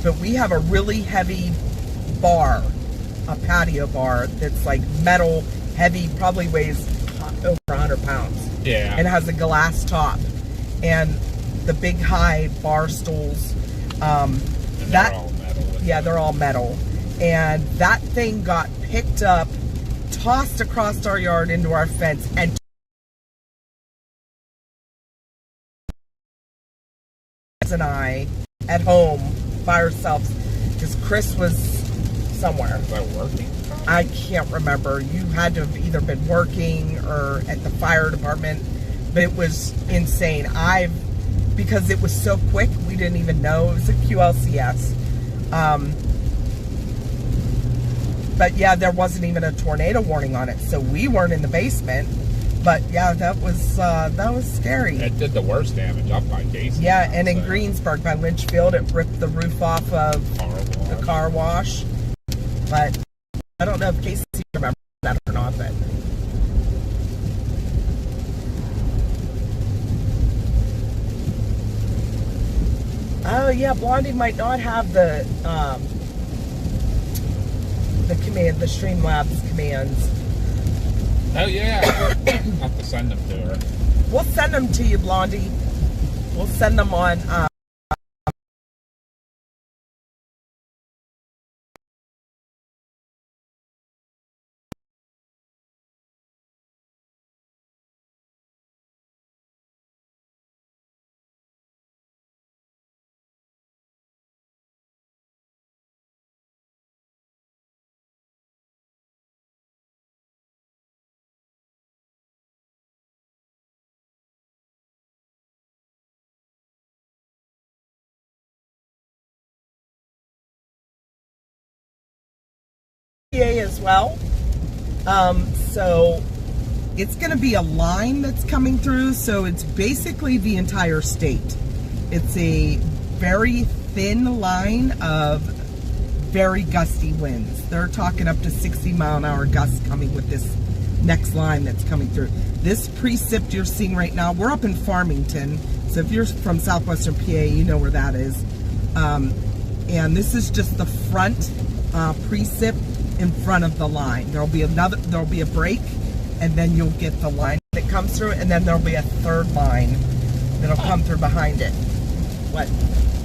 But we have a really heavy bar, a patio bar that's like metal, heavy, probably weighs over 100 pounds. Yeah. And it has a glass top. And the big high bar stools. And they're all metal. Yeah, they're all metal. and that thing got picked up, tossed across our yard into our fence, and I at home by ourselves because Chris was somewhere. Was I working? I can't remember. You had to have either been working or at the fire department, but it was insane. Because it was so quick, we didn't even know. It was a QLCS. But yeah, there wasn't even a tornado warning on it, so we weren't in the basement. But yeah, that was scary. It did the worst damage up by Casey. Yeah, and in Greensburg by Lynchfield, it ripped the roof off of the car wash. But I don't know if Casey remembers that or not. But oh yeah, Blondie might not have the command, the Streamlabs commands. Oh yeah, I'll have to send them to her. We'll send them to you, Blondie. We'll send them on. PA as well. So it's going to be a line that's coming through. So it's basically the entire state. It's a very thin line of very gusty winds. They're talking up to 60-mile-an-hour gusts coming with this next line that's coming through. This precip you're seeing right now, we're up in Farmington. So if you're from southwestern PA, you know where that is. And this is just the front precip in front of the line. There'll be a break, and then you'll get the line that comes through, and then there'll be a third line that'll come through behind it. What?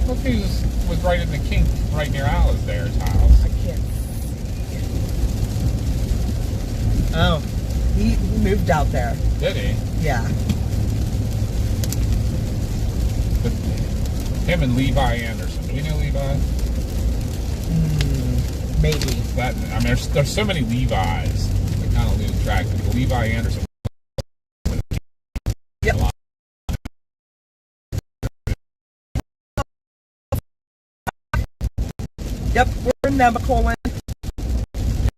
Look who was right in the kink right near Alasdair's house. I can't see. Oh, he moved out there. Did he? Yeah. But him and Levi Anderson. Do we know Levi? Maybe. I mean, there's so many Levis. I kind of lose track. But Levi Anderson. Yep. Yep, we're in Nemacolin.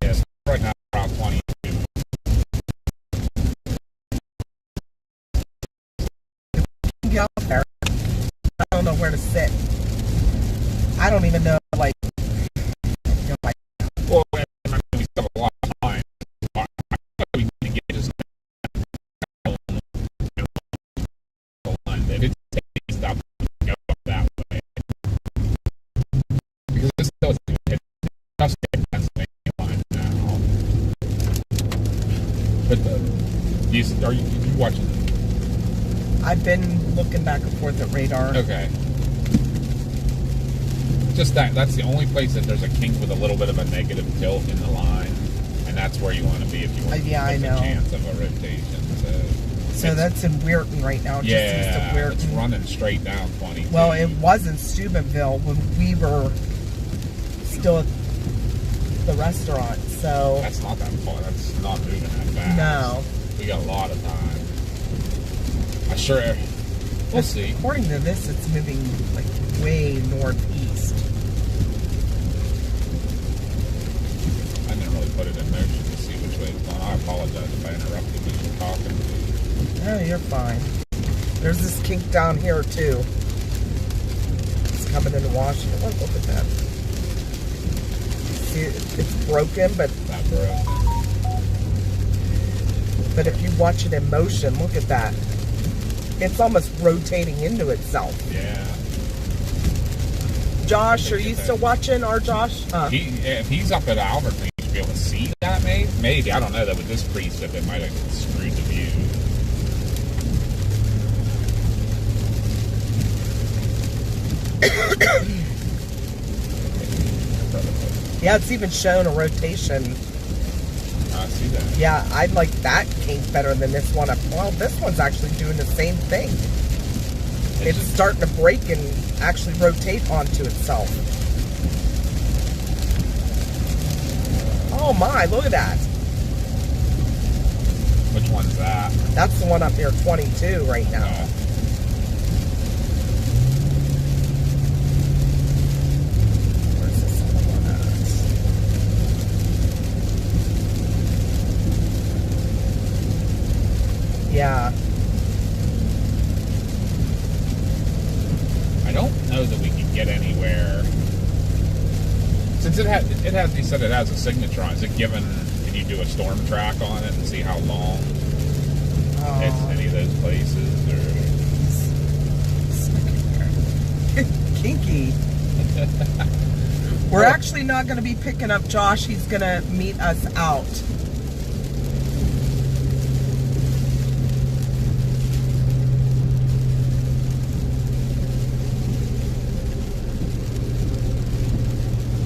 Yes, right now around 22. Get out there. I don't know where to sit. I don't even know, like. Well, we still have a lot of time. We need to get this line. They did take stop and go up that way. Because this doesn't hit just the Pennsylvania line now. But are you watching? I've been looking back and forth at radar. Okay. Just that's the only place that there's a kink with a little bit of a negative tilt in the line, and that's where you want to be if you want I know. a chance of a rotation. So that's in Weirton right now. Just east of Weirton. It's running straight down 20. Well, it was in Steubenville when we were still at the restaurant. So that's not that far. That's not moving that fast. No. We got a lot of time. We'll see. According to this, it's moving like way northeast. I didn't really put it in motion to see which way it's going. I apologize if I interrupted when you were talking. No, you're fine. There's this kink down here too. It's coming into Washington. Oh, look at that. See, it's broken, but That broke. But if you watch it in motion, look at that. It's almost rotating into itself. Yeah. Josh, are you still watching our Josh? If he's up at Alberton, he should be able to see that, maybe. I don't know, though. With this precip, it might have screwed the view. Yeah, it's even shown a rotation. I see that. Yeah, I like that kink better than this one. Well, this one's actually doing the same thing. It's just starting to break and actually rotate onto itself. Oh my, look at that. Which one's that? That's the one up near 22 right now. Where's this other one at? Yeah. I don't know that we can get anywhere. Since you said it has a signature on it, is it given, can you do a storm track on it and see how long it's any of those places, or? Kinky. We're actually not going to be picking up Josh. He's going to meet us out.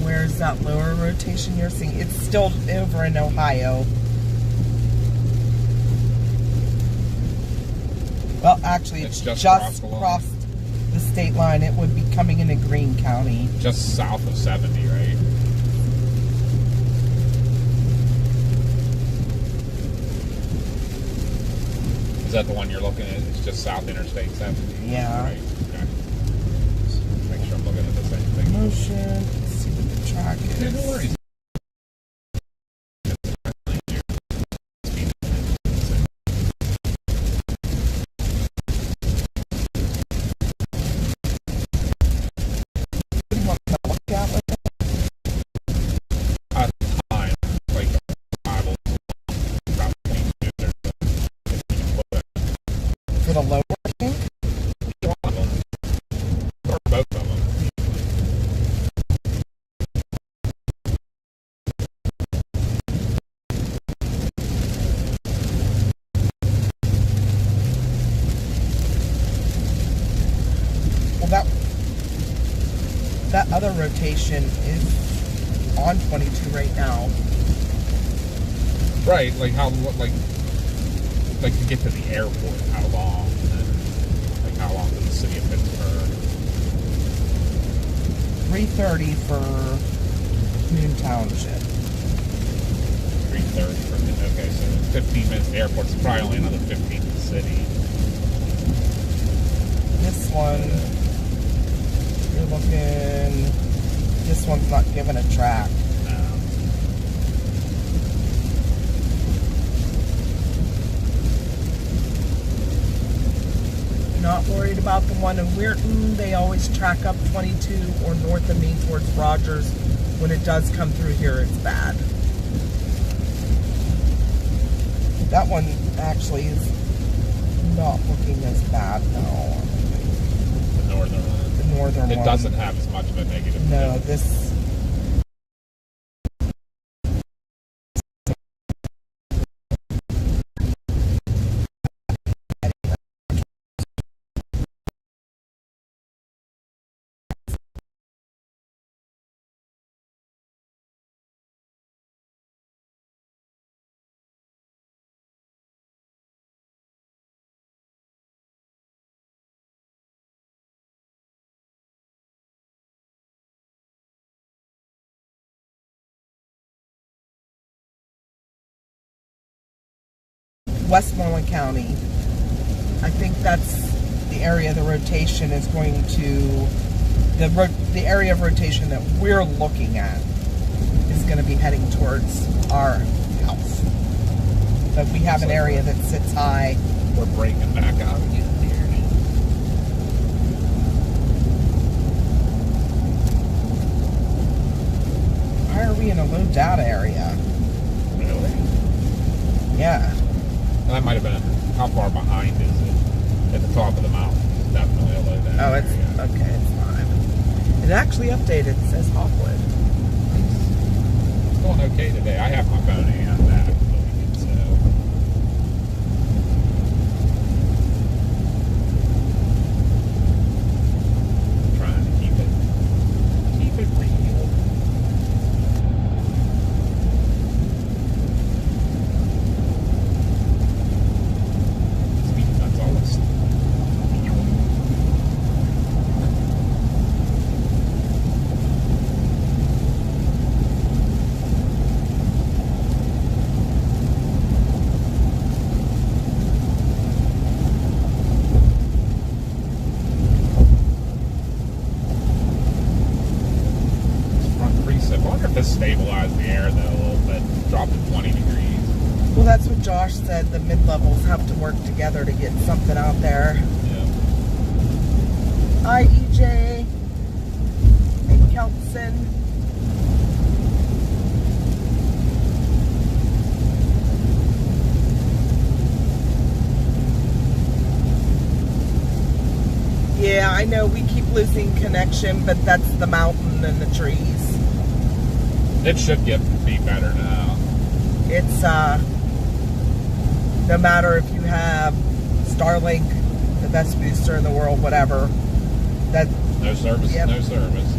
Where's that lower rotation you're seeing? It's still over in Ohio. Well, actually, it's just crossed the state line. It would be coming into Greene County. Just south of 70, right? Is that the one you're looking at? It's just south Interstate 70? Yeah. Right. Okay. Just make sure I'm looking at the same thing. Motion. Let's see what the track is. Yeah, no worries. For the lower thing? One of them. Or both of them. Well, that other rotation is on 22 right now. Right, like how, like to get to the airport, how long? And like how long to the city of Pittsburgh? 3:30 for Moon Township. 3:30 from the, okay, so 15 minutes to the airport. It's probably only another 15 to the city. This one, you're looking. This one's not given a track. Not worried about the one in Weirton. They always track up 22 or north of me towards Rogers. When it does come through here, it's bad. That one actually is not looking as bad now. The northern one. The northern one. It doesn't have as much of a negative. No, this. Westmoreland County. I think that's the area the rotation is going to, the area of rotation that we're looking at is going to be heading towards our house. But we have an area that sits high. We're breaking back out again here. Why are we in a low data area? Really? Yeah. That might have been, how far behind is it? At the top of the mountain. It's definitely a low down. Oh, it's, okay, it's fine. It actually updated. It says Hopwood. It's going okay today. I have my phone and that. So. Trying to keep it real. stabilize the air though a little bit. Drop to 20 degrees. Well, that's what Josh said. The mid-levels have to work together to get something out there. Yeah. Hi, EJ and Kelson. Yeah, I know we keep losing connection, but that's the mountain and the trees. It should be better now. It's, no matter if you have Starlink, the best booster in the world, whatever, that... No service, yep. No service.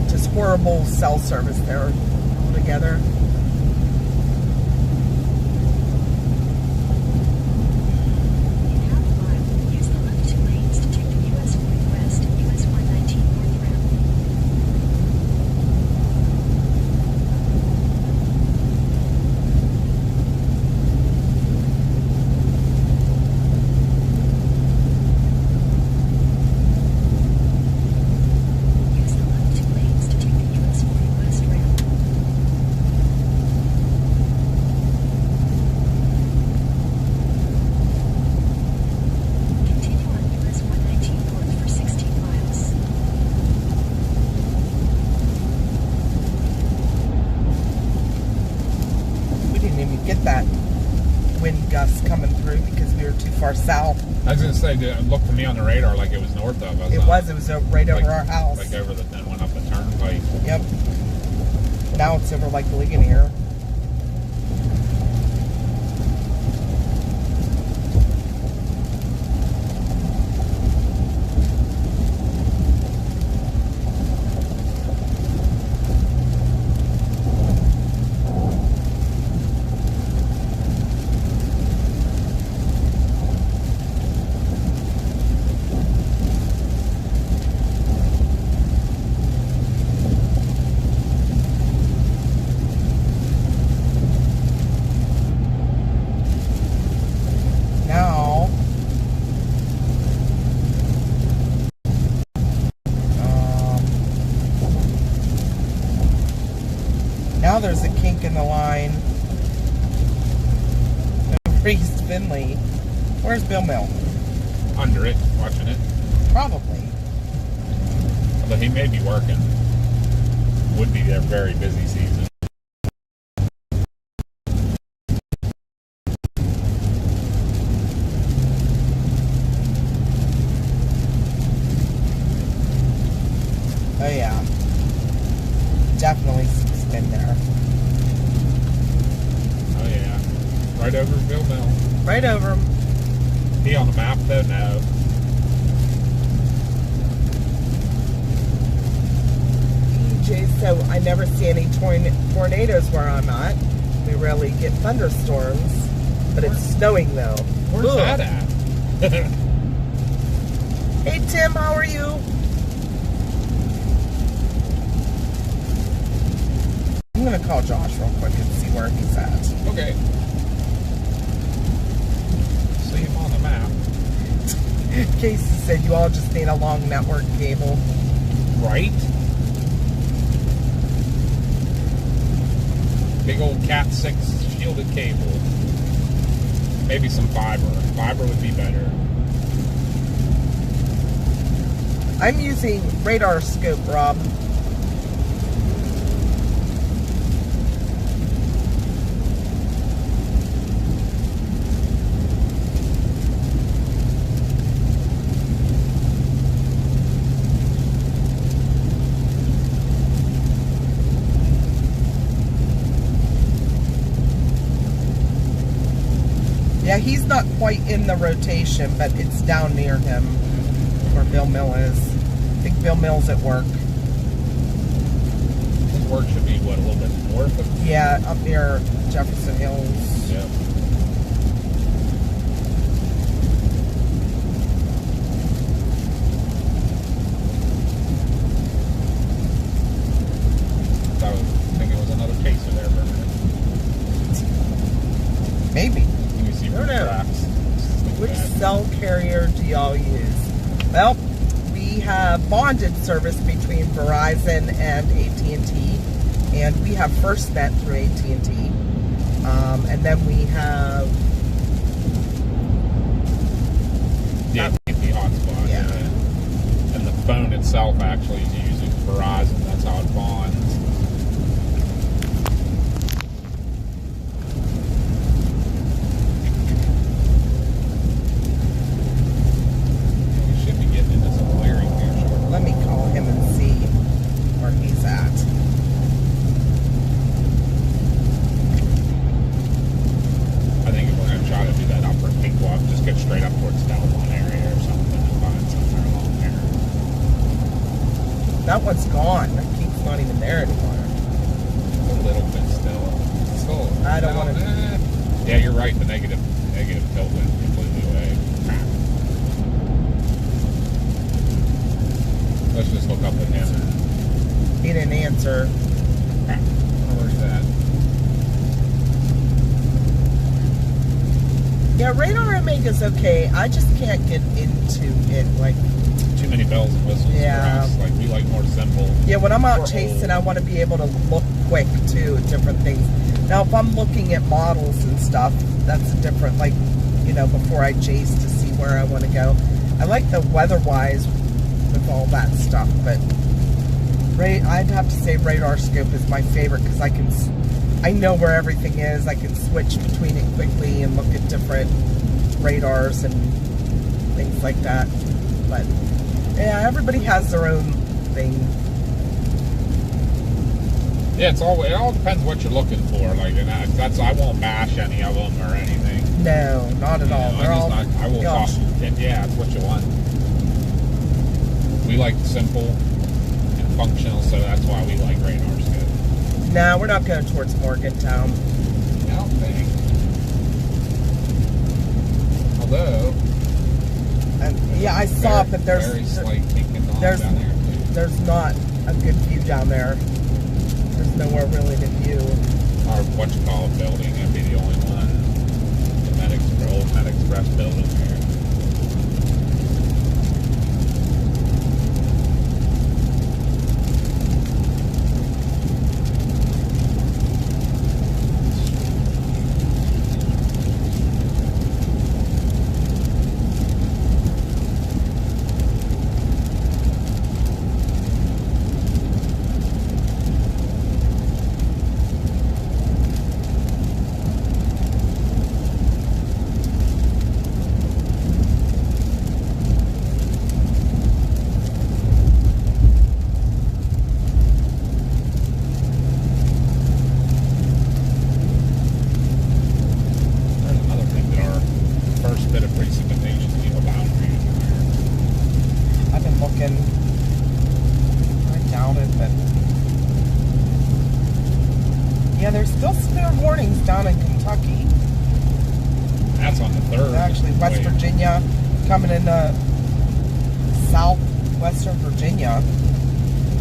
Just horrible cell service there altogether. South. I was gonna say, it looked to me on the radar like it was north of us. It was right over our house. Like over the, then went up the turnpike. Yep. Now it's over like Ligonier. Now there's a kink in the line. Priest Finley. Where's Bill Mill? Under it, watching it. Probably. Although he may be working. Would be their very busy season. Oh yeah. Definitely some spin there. Oh yeah. Right over Bill Mill. Right over him. He on the map though? No. EJ, so I never see any tornadoes where I'm at. We rarely get thunderstorms, but it's snowing though. Where's Ugh. that at? Hey Tim, how are you? I'm gonna call Josh real quick and see where he's at. Okay. See him on the map. Casey said you all just need a long network cable. Right? Big old Cat 6 shielded cable. Maybe some fiber. Fiber would be better. I'm using radar scope, Rob. Yeah, he's not quite in the rotation, but it's down near him where Bill Mill is. I think Bill Mill's at work. His work should be, what, a little bit north of? Yeah, up near Jefferson Hills. Yeah. I was thinking it was another chaser there for a minute. Maybe. You can see I don't know. tracks. Which cell carrier do y'all use? Well, we have bonded service between Verizon and AT&T. and we have first net through AT&T, and then we have the AT&T hotspot. Yeah. And the phone itself actually is using Verizon. That's how it bonds. We should be getting into some clearing here shortly. let me call him and see where he's at. I think if we're going to try to do that upper pink walk, just get straight up towards Cumberland area or something and find somewhere along there. That one's gone. That peak's not even there anymore. A little bit still. Still. I don't wanna- Yeah, you're right. The negative tilt went completely away. Crap. Let's just hook up with him. He didn't answer. Crap. Where's that? Yeah, radar Omega's okay. I just can't get into it. Like, Too many bells and whistles Yeah. for us. Like, we like more simple. yeah, when I'm out We're chasing, old. I want to be able to look quick too at different things. Now, if I'm looking at models and stuff, that's a different, like, you know, before I chase to see where I want to go. I like the weather-wise with all that stuff, but I'd have to say radar scope is my favorite because I know where everything is. I can switch between it quickly and look at different radars and things like that. But yeah, everybody has their own thing. Yeah, it all depends what you're looking for. Like, and I won't bash any of them or anything. No, not at all. You know, They're all I will talk. gosh. Yeah, it's what you want. We like simple and functional, so that's why we like radar scope. No, we're not going towards Morgantown. I don't think. Although, And yeah, I saw it, but very slight peeking on there's- down there too. there's not a good view down there. There's nowhere really to view. Our whatchamacallit building, that'd be the only one. The old Med Express building here. Yeah, there's still severe warnings down in Kentucky. That's on the 3rd. Actually, West Wait. Virginia, coming into southwestern Virginia.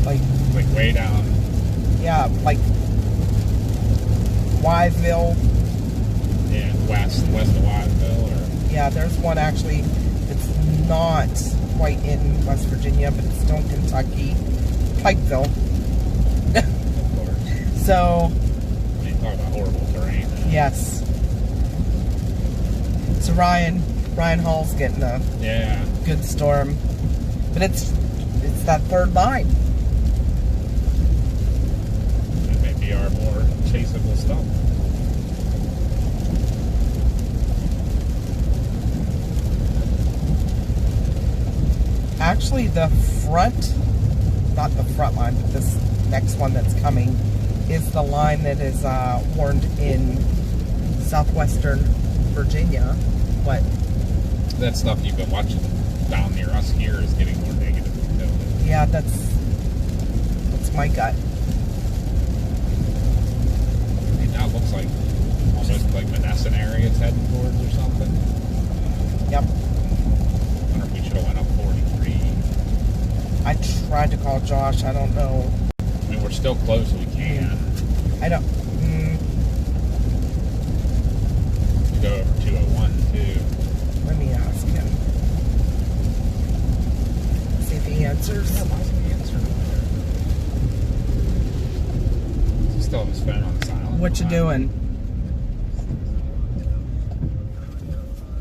Like way down. Yeah, like Wytheville. Yeah, west of Wytheville. Or Yeah, there's one actually. It's not quite in West Virginia, but it's still in Kentucky. Pikeville. of course. So, I mean, talk about horrible terrain. yes. So Ryan Hall's getting a Yeah. good storm. But it's that third line. That may be our more chaseable stuff. Actually, the front, not the front line, but this next one that's coming is the line that is warned in southwestern Virginia. But That stuff you've been watching down near us here is getting more negative. yeah, that's my gut. I mean, now it looks like almost like Menneson area it's heading towards or something. Yep. I wonder if we should have went up 43. I tried to call Josh. I don't know. I mean, we're still close. We can. I don't. We go over 201 too. Let me ask him. See if he answers. Yeah, why isn't he answering still have his phone on silent. What you doing?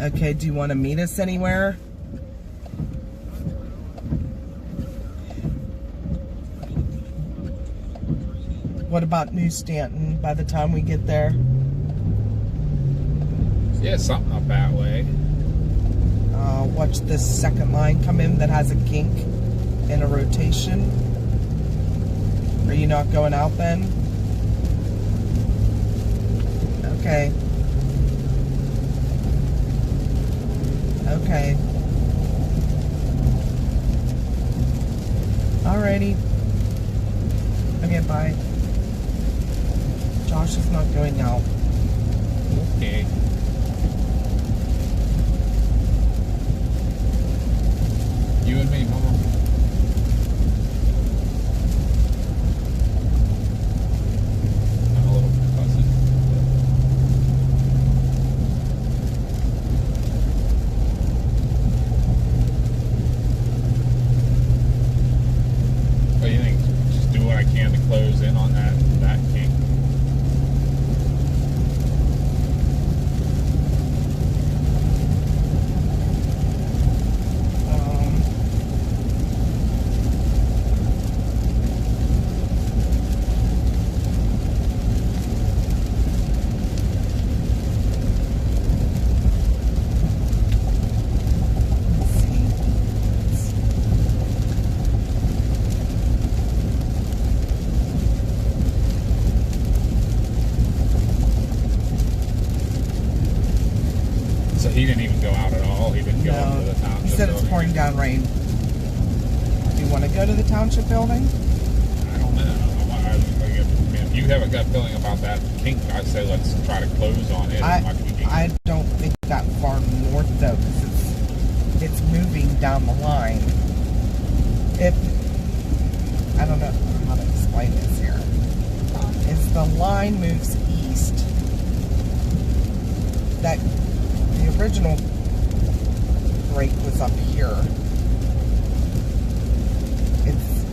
Okay, do you want to meet us anywhere? What about New Stanton by the time we get there? Yeah, something up that way. Watch this second line come in that has a kink in a rotation. Are you not going out then? Okay. Okay. Alrighty. Okay, bye. Josh is not going out. Okay. You and me, Mama. I'm a little fussy. What do you think? Just do what I can to close in on that kink. So he didn't even go out at all. He didn't go into the township. He said it's building. pouring down rain. Do you want to go to the township building? I don't know. If you have a gut feeling about that kink, I'd say let's try to close on it. I don't think that far north though, because it's moving down the line. I don't know how to explain this here. If the line moves east, that the original break was up here. It's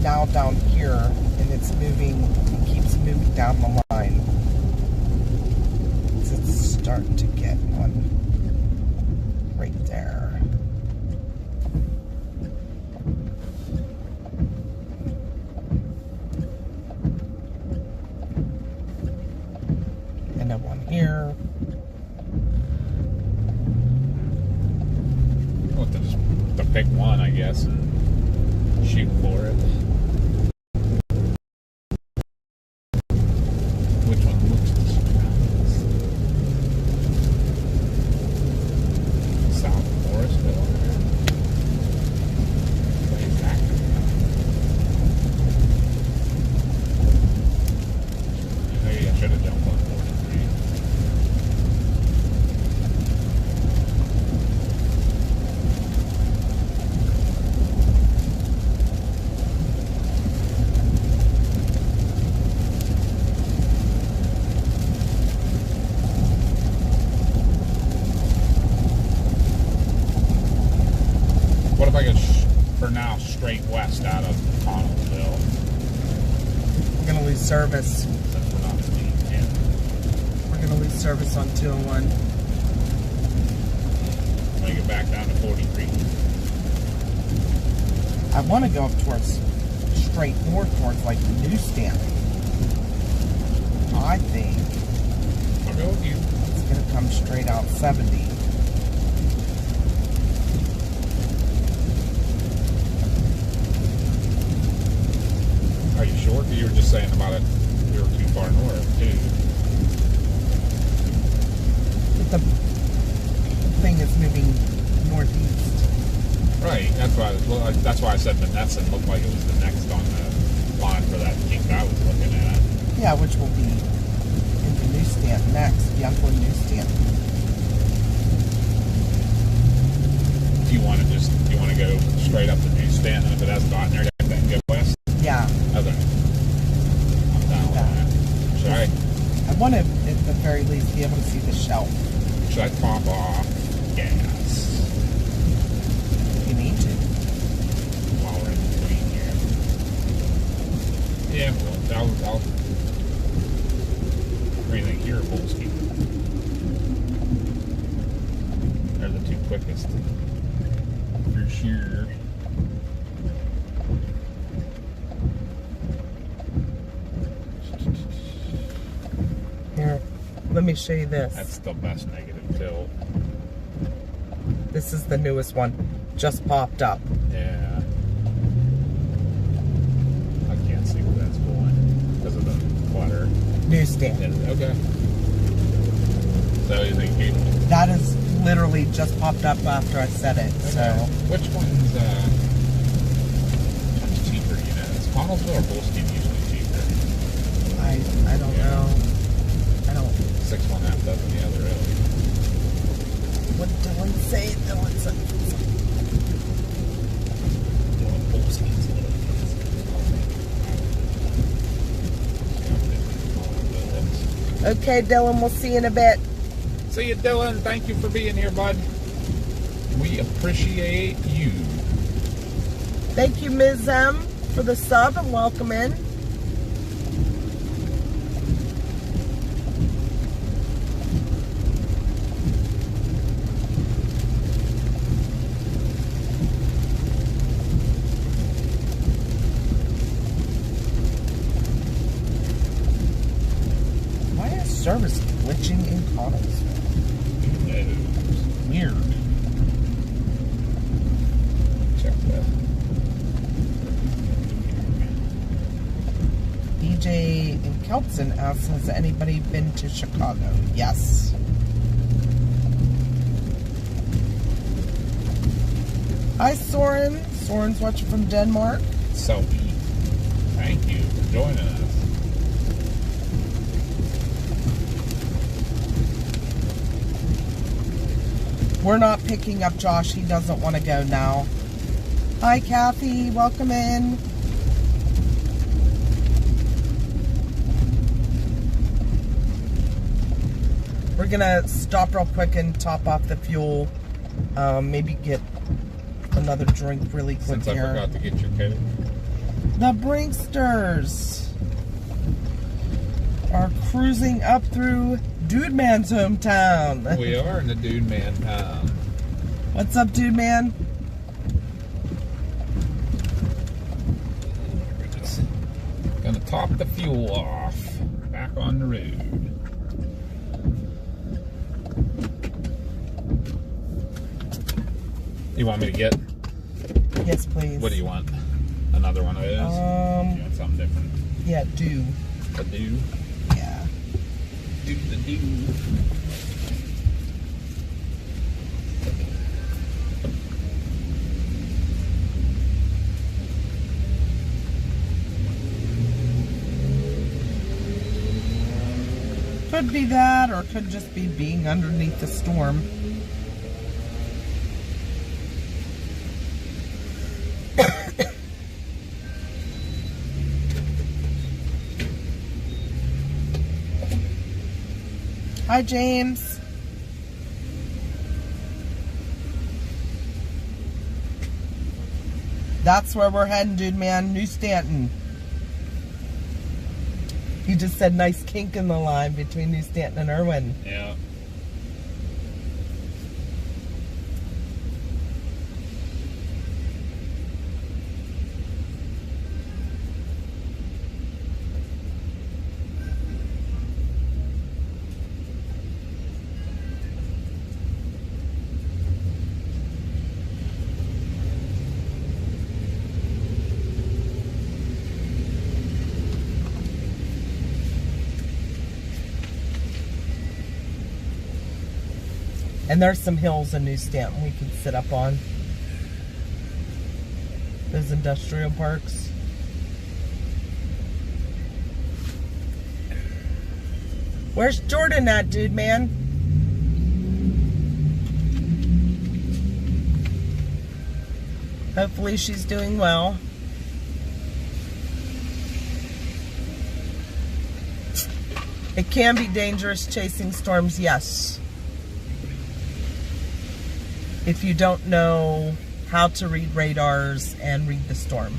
now down here, and it's moving, it keeps moving down the line. So it's starting to get one right there. And then one here. To pick one, I guess, and shoot for it. Which one looks the South Forestville. Plays active. Maybe I should have jumped on 43. What if I go for now straight west out of Connellsville? We're going to lose service. Since we're not in. We're going to lose service on 201. When I get back down to 43. I want to go up towards straight north towards like the newsstand. I think I'll go with you. it's going to come straight out 70. Are you sure? You were just saying about it. We were too far north, too. But the thing is moving northeast. Right. That's why I said Menneson looked like it was the next on the line for that kink I was looking at. Yeah, which will be in the newsstand next, the Youngwood newsstand. Do you want to go straight up the newsstand, and if it hasn't gotten there yet, then go west? Yeah. Okay. I'm down with that. Should I want to, at the very least, be able to see the shelf. I pop off gas You need to. while we're in between here? Yeah, well, What do you think here, Polsky? They're the two quickest. For sure. Here, let me show you this. That's the best negative tilt. This is the newest one. Just popped up. Yeah. I can't see where that's going because of the clutter. Newsstand. Okay. So you think That is literally just popped up after I said it. okay. So Which one's cheaper, you know? Is Connellsville or Polsky usually cheaper? I don't know. I don't. 6 1/2 dozen the other, really. What did Dylan say? Dylan said. Well, Polsky's a little bit. Okay, Dylan, we'll see you in a bit. See you, Dylan. Thank you for being here, bud. We appreciate you. Thank you, Ms. M, for the sub and welcome in. Why is service glitching in Connellsville? Weird. Check that. DJ in Kelpson asks, has anybody been to Chicago? Yes. Hi, Soren. Soren's watching from Denmark. Selfie. Thank you for joining us. We're not picking up Josh. He doesn't want to go now. Hi, Kathy. Welcome in. We're going to stop real quick and top off the fuel. Maybe get another drink really quick Since I here. forgot to get your code. The Brinksters are cruising up through Dude Man's hometown. We are in the Dude Man town. What's up, Dude Man? We're just gonna top the fuel off. Back on the road. You want me to get? Yes, please. What do you want? Another one of those? You want something different? Yeah, do. A do? Yeah. Do the do. Could be that, or could just be being underneath the storm. Hi, James. That's where we're heading, Dude Man. New Stanton. He just said nice kink in the line between New Stanton and Irwin. Yeah. And there's some hills in New Stanton we can sit up on. Those industrial parks. Where's Jordan at, Dude Man? Hopefully she's doing well. It can be dangerous chasing storms, yes. If you don't know how to read radars and read the storm.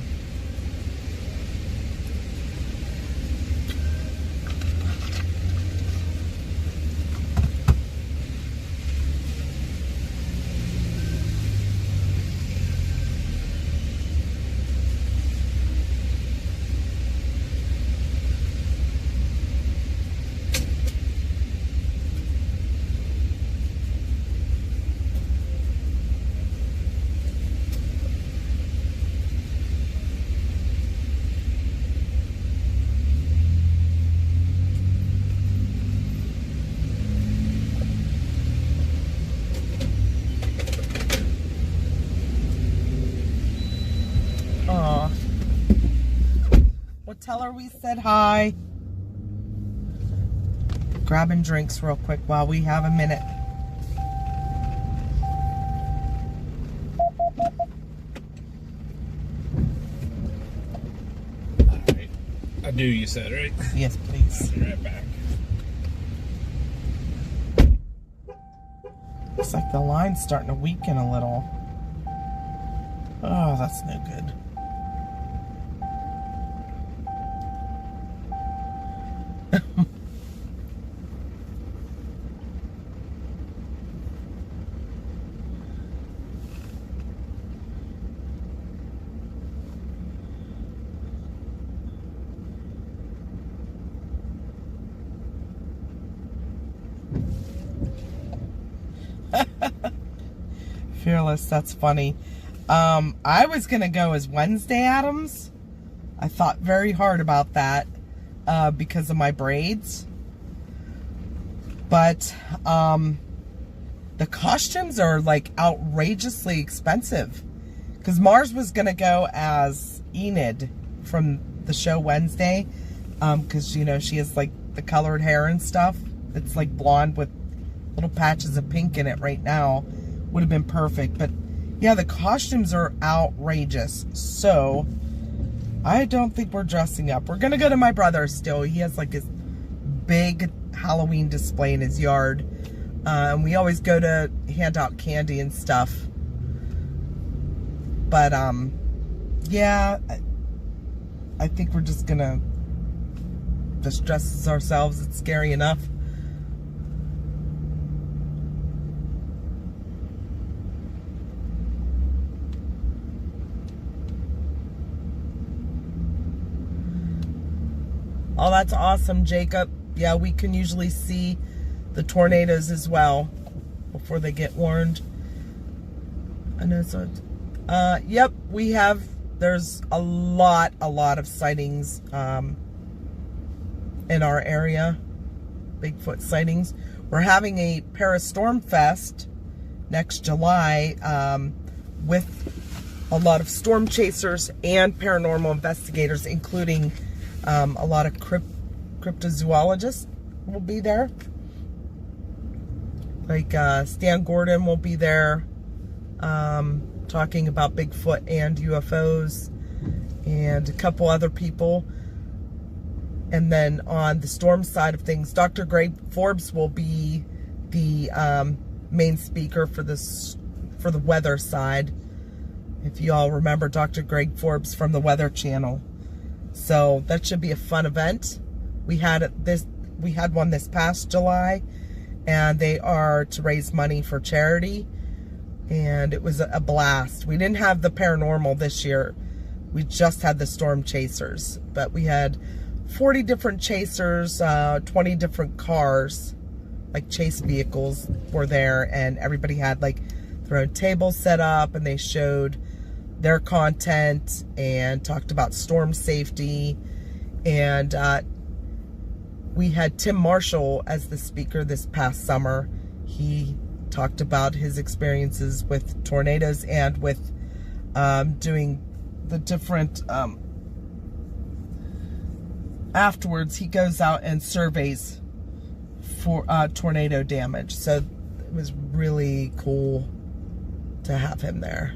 tell her we said hi. Grabbing drinks real quick while we have a minute. Alright. I do, you said, right? Yes, please. I'll be right back. Looks like the line's starting to weaken a little. Oh, that's no good. Fearless, that's funny. I was gonna go as Wednesday Addams. I thought very hard about that because of my braids. But the costumes are like outrageously expensive. Because Mars was gonna go as Enid from the show Wednesday. Because, you know, she has like the colored hair and stuff. It's like blonde with little patches of pink in it right now. Would have been perfect, but yeah, the costumes are outrageous. So I don't think we're dressing up. We're gonna go to my brother's still. He has like his big Halloween display in his yard. And we always go to hand out candy and stuff. But yeah, I think we're just gonna just dress as ourselves. It's scary enough. Oh, that's awesome, Jacob. Yeah, we can usually see the tornadoes as well before they get warned. I know, so yep, we have, there's a lot of sightings in our area, Bigfoot sightings. We're having a PA Storm Fest next July with a lot of storm chasers and paranormal investigators, including a lot of cryptozoologists will be there. Like Stan Gordon will be there talking about Bigfoot and UFOs, and a couple other people. And then on the storm side of things, Dr. Greg Forbes will be the main speaker for the weather side. If you all remember Dr. Greg Forbes from the Weather Channel. So that should be a fun event. We had one this past July, and they are to raise money for charity, and it was a blast. We didn't have the paranormal this year. We just had the storm chasers, but we had 40 different chasers, 20 different cars, like chase vehicles were there, and everybody had like their own tables set up, and they showed their content and talked about storm safety. And we had Tim Marshall as the speaker this past summer. He talked about his experiences with tornadoes and with doing the different afterwards he goes out and surveys for tornado damage. So it was really cool to have him there.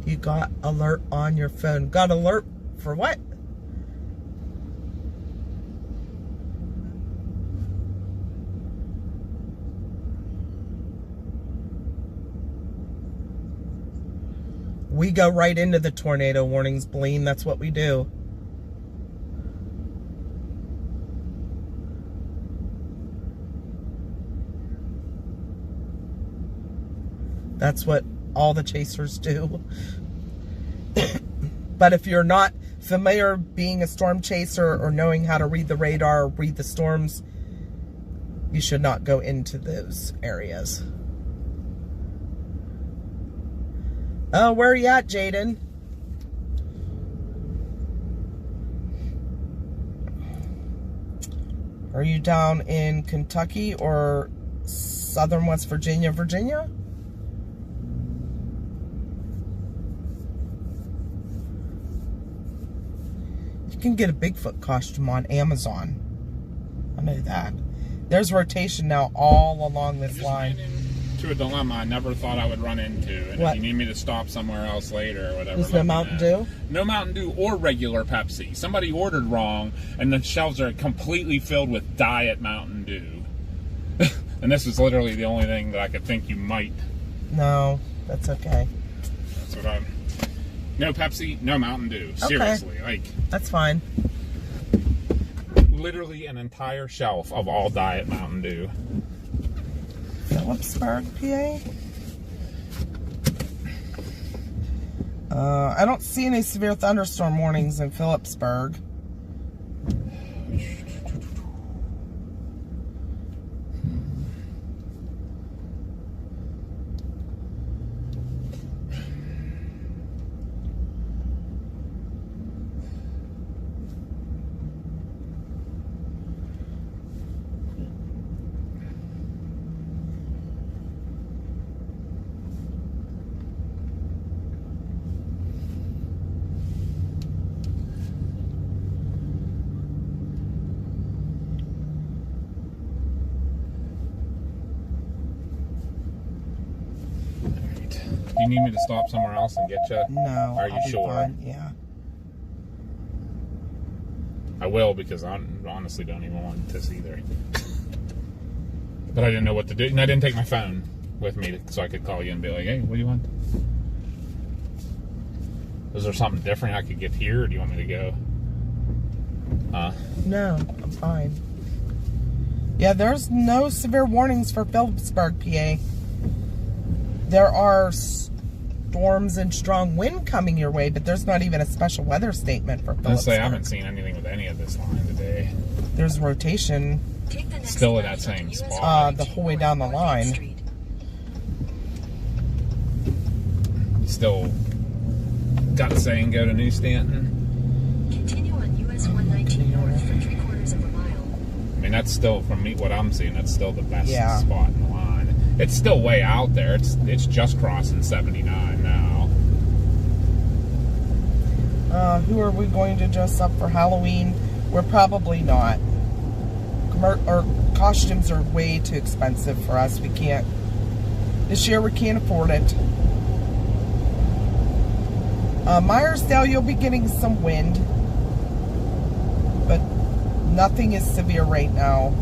You got alert on your phone. Got alert for what? We go right into the tornado warnings, Bleen. That's what we do. That's what all the chasers do. But if you're not familiar being a storm chaser or knowing how to read the radar or read the storms, you should not go into those areas. Oh, where are you at, Jaden? Are you down in Kentucky or southern West Virginia, can get a Bigfoot costume on Amazon. I know that. There's rotation now all along this line. To a dilemma I never thought I would run into. And What? if you need me to stop somewhere else later or whatever. There's no Mountain Dew? No Mountain Dew or regular Pepsi. Somebody ordered wrong, and the shelves are completely filled with Diet Mountain Dew. And this was literally the only thing that I could think you might. No, that's okay. That's what I'm. No Pepsi, no Mountain Dew. Seriously, like. That's fine. Literally an entire shelf of all Diet Mountain Dew. Phillipsburg, PA? I don't see any severe thunderstorm warnings in Phillipsburg. Do you need me to stop somewhere else and get you? No. Are you I'll be sure? fine. Yeah. I will, because I honestly don't even want this either. But I didn't know what to do, and I didn't take my phone with me so I could call you and be like, hey, what do you want? Is there something different I could get here, or do you want me to go? No, I'm fine. Yeah, there's no severe warnings for Phillipsburg, PA. There are storms and strong wind coming your way, but there's not even a special weather statement for Phillipsburg. Honestly, I haven't seen anything with any of this line today. There's rotation Take the next Still in left that onto same US spot. the whole way down the 194 line. Street. Still got saying go to New Stanton. Continue on US 119 north for 3/4 of a mile. I mean, that's still, from me, what I'm seeing, that's still the best Yeah. spot in the line. It's still way out there. It's just crossing 79 now. Who are we going to dress up for Halloween? We're probably not. Our costumes are way too expensive for us. We can't. This year we can't afford it. Myersdale, you'll be getting some wind, but nothing is severe right now.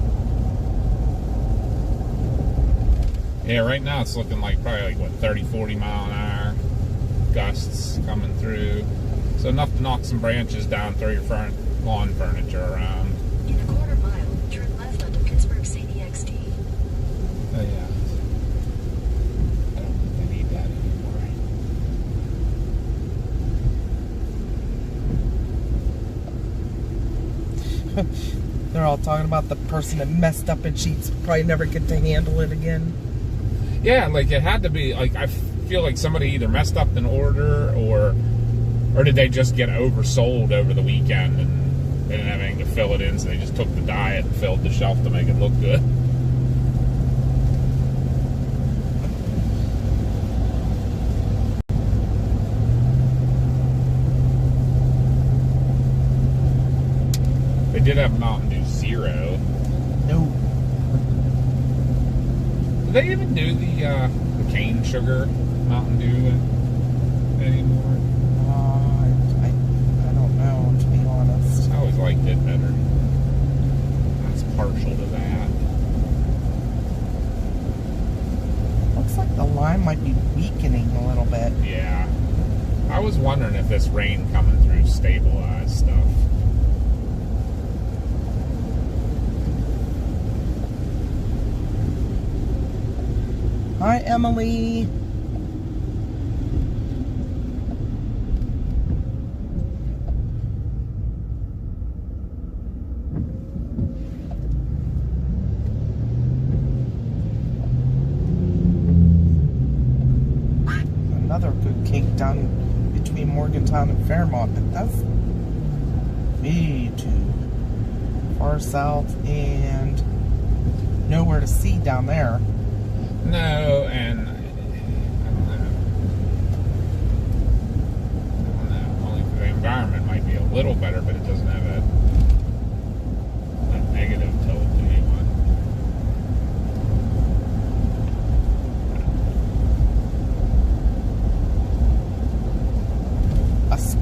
Yeah, right now it's looking like probably what, 30, 40 mile an hour gusts coming through. So enough to knock some branches down, throw your lawn furniture around. In a 1/4 mile, turn left onto Pittsburgh CDXD. Oh yeah. I don't think I need that anymore. They're all talking about the person that messed up and sheets probably never get to handle it again. Yeah, like it had to be, like, I feel like somebody either messed up an order or did they just get oversold over the weekend and they didn't have anything to fill it in, so they just took the diet and filled the shelf to make it look good. They did have Mountain Dew Zero. No. Do they even do the cane sugar Mountain Dew anymore? I don't know, to be honest. I always liked it better. That's partial to that. Looks like the line might be weakening a little bit. Yeah. I was wondering if this rain coming through stabilized stuff. Hi, Emily. Another good kink down between Morgantown and Fairmont, but that's way too far south and nowhere to see down there. No, and I don't know. Only the environment might be a little better, but it doesn't have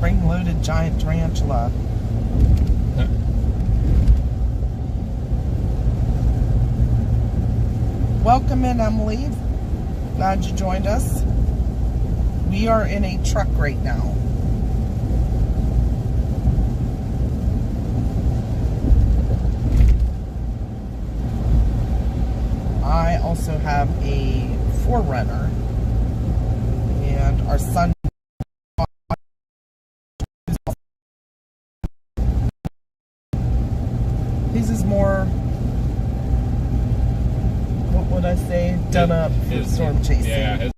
spring-loaded giant tarantula. Welcome in, Emily. Glad you joined us. We are in a truck right now. I also have a 4Runner, and our son. His is more, what would I say, done up for storm chasing. Yeah.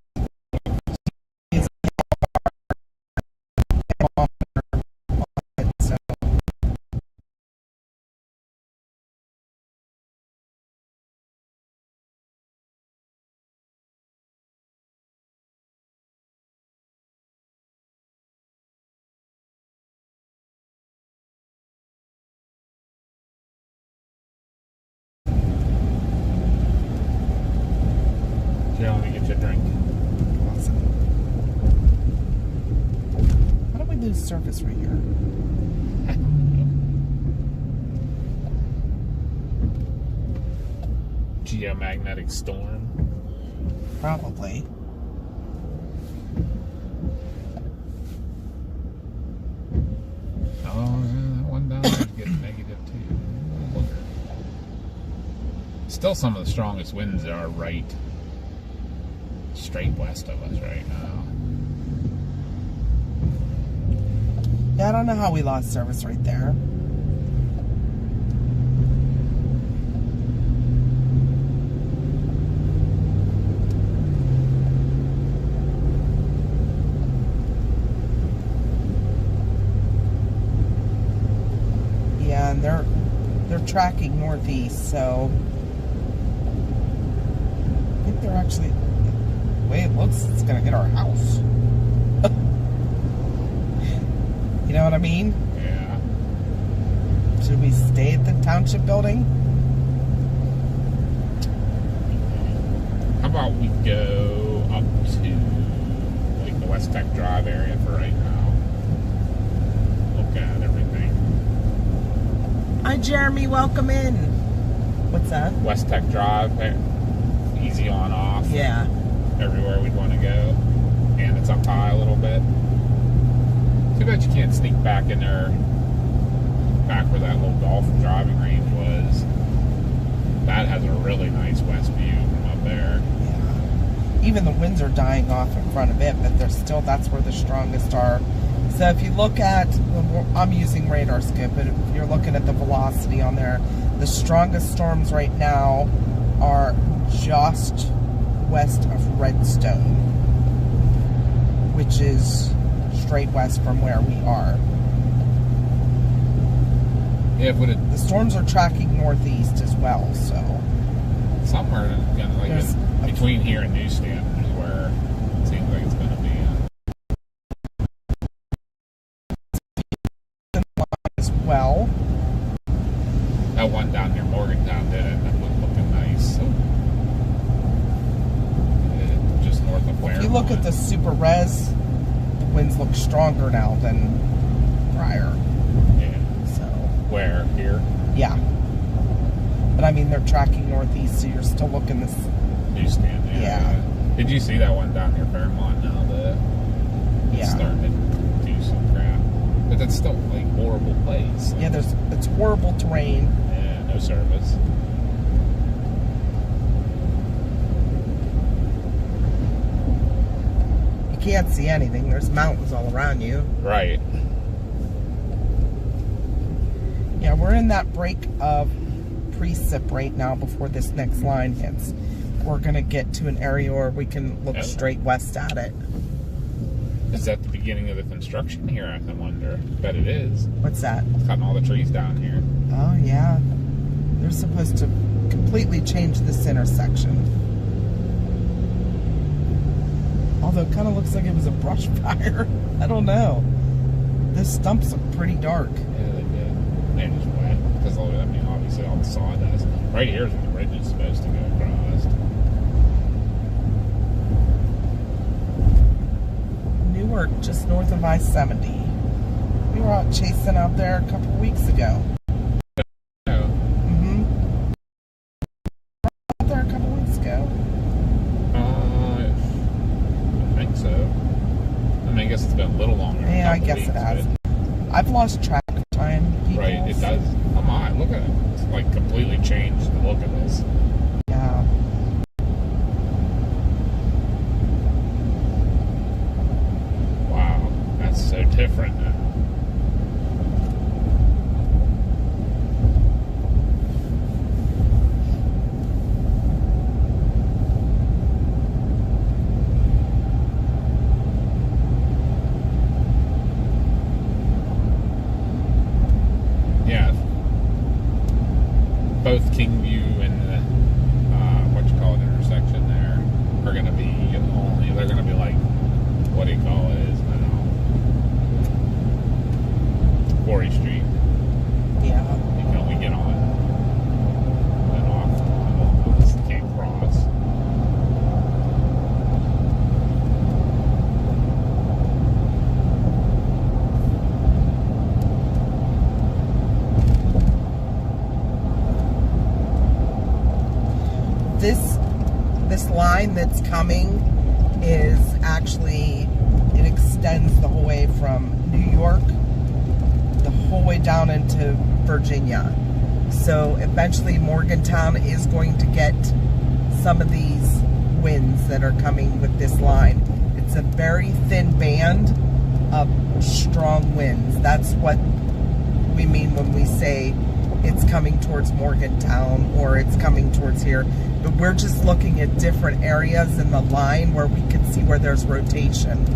Here, let me get you a drink. Awesome. How do we lose service right here? Geomagnetic storm. Probably. Oh, yeah, that one down there's getting negative too. Still, some of the strongest winds are right straight west of us right now. Yeah, I don't know how we lost service right there. Yeah, and they're tracking northeast, so I think they're actually, the way it looks, it's gonna hit our house. You know what I mean? Yeah. Should we stay at the township building? How about we go up to like the West Tech Drive area for right now? Look at everything. Hi, Jeremy. Welcome in. What's that? West Tech Drive, easy on off. Yeah. Everywhere we'd want to go, and it's up high a little bit. Too bad you can't sneak back in there, back where that little golf driving range was. That has a really nice west view from up there. Yeah. Even the winds are dying off in front of it, but they're still, that's where the strongest are. So if you look at, I'm using radar scope, but if you're looking at the velocity on there, the strongest storms right now are just west of Redstone, which is straight west from where we are. Yeah, but The storms are tracking northeast as well, so somewhere kind of like between here and Newsstand is where it seems like it's going to be. as well. That one down near Morgantown did it. That was looking nice. Just north of Claremont. If you look at the super res, the winds look stronger now than prior. Yeah. So Where? Here? yeah, but I mean they're tracking northeast, so you're still looking this. Newsstand. Yeah. Did you see that one down near Fairmont now? It's Yeah. starting to do some crap. But that's still like horrible place. Yeah, it's horrible terrain. Yeah, no service. You can't see anything. There's mountains all around you. Right. Yeah, we're in that break of precip right now before this next line hits. We're gonna get to an area where we can look straight west at it. Is that the beginning of the construction here, I wonder? Bet it is. What's that? Cutting all the trees down here. Oh yeah, they're supposed to completely change this intersection. Although it kind of looks like it was a brush fire. I don't know. Those stumps look pretty dark. Yeah, they did. And it's wet. Because, I mean, obviously all the sawdust. Right here is where the bridge is supposed to go across. Newark, just north of I-70. were out chasing out there a couple weeks ago. No. Out there a couple weeks ago. I think so. I mean, I guess it's been a little longer. Yeah, I guess it has. I've lost track of time. Right, it does. Oh my, look at it. It's like completely changed the look of this. Yeah. Wow, that's so different now. Yeah, both Kingview and the intersection there are going to be only, they're going to be like, what do you call it, is now Quarry Street. Yeah. You can only get on and off. You can't cross. This line that's coming is actually, it extends the whole way from New York the whole way down into Virginia. So eventually Morgantown is going to get some of these winds that are coming with this line. It's a very thin band of strong winds. That's what we mean when we say it's coming towards Morgantown or it's coming towards here. But we're just looking at different areas in the line where we can see where there's rotation.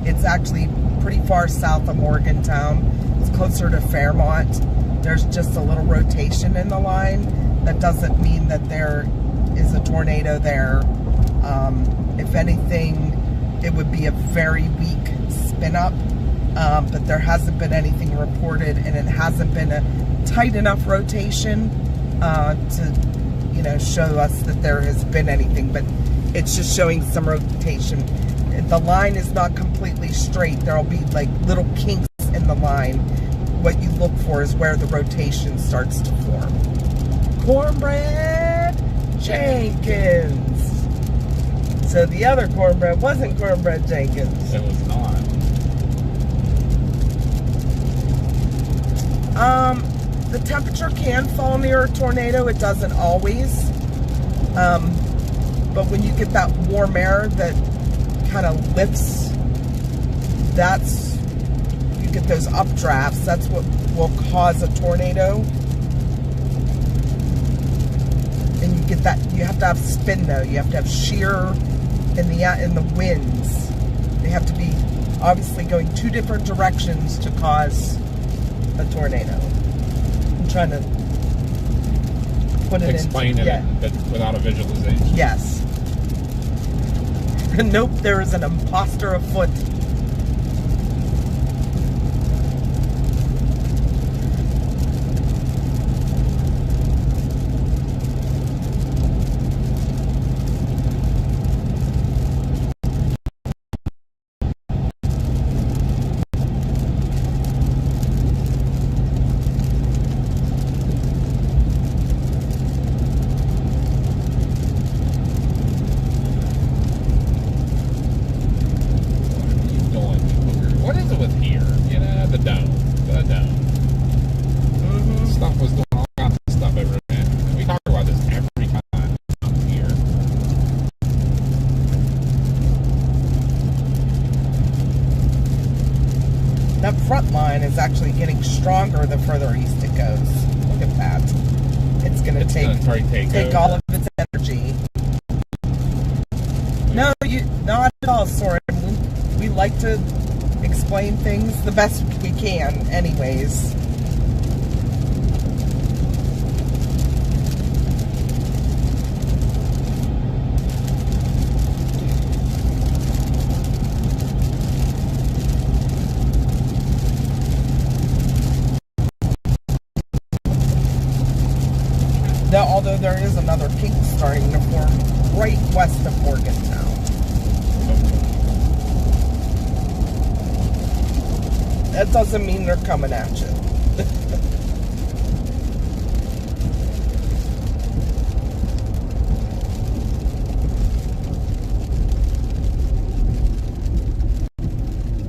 It's actually pretty far south of Morgantown. It's closer to Fairmont. There's just a little rotation in the line. That doesn't mean that there is a tornado there. If anything, it would be a very weak spin up. But there hasn't been anything reported, and it hasn't been a tight enough rotation to, you know, show us that there has been anything. But it's just showing some rotation. The line is not completely straight. There'll be like little kinks in the line. What you look for is where the rotation starts to form. Cornbread Jenkins. So the other cornbread wasn't Cornbread Jenkins. It was not. The temperature can fall near a tornado. It doesn't always. But when you get that warm air that kind of lifts, that's, you get those updrafts. That's what will cause a tornado. And you get that, you have to have spin though. You have to have shear in the winds. They have to be obviously going two different directions to cause a tornado. I'm trying to put it Explain it without a visualization. Yes. Nope, there is an imposter afoot. Stuff was doing all kinds of stuff every minute. And we talk about this every time I'm here. That front line is actually getting stronger the further east it goes. Look at that. It's going to take all of its energy. No, not at all, Soren. We like to explain things the best we can anyways. Now, although there is another peak starting to form right west of Morgantown. That doesn't mean they're coming at you.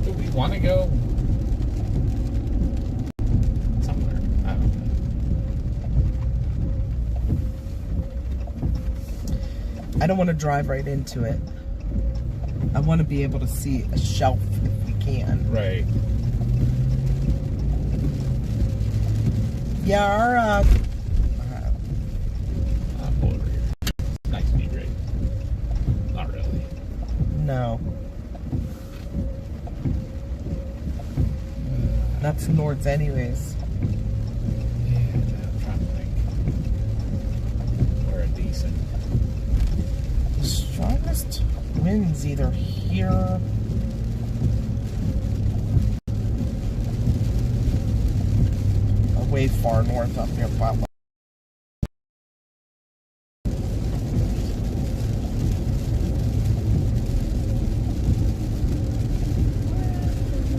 Do we want to go somewhere? I don't know. I don't want to drive right into it. I want to be able to see a shelf if we can. Right. Yeah, our I'll pull over here. Nice speed rate. Not really. no. That's north anyways. Yeah, I'm trying to think. We're a decent. The strongest wind's either here. Or way far north up near Papa.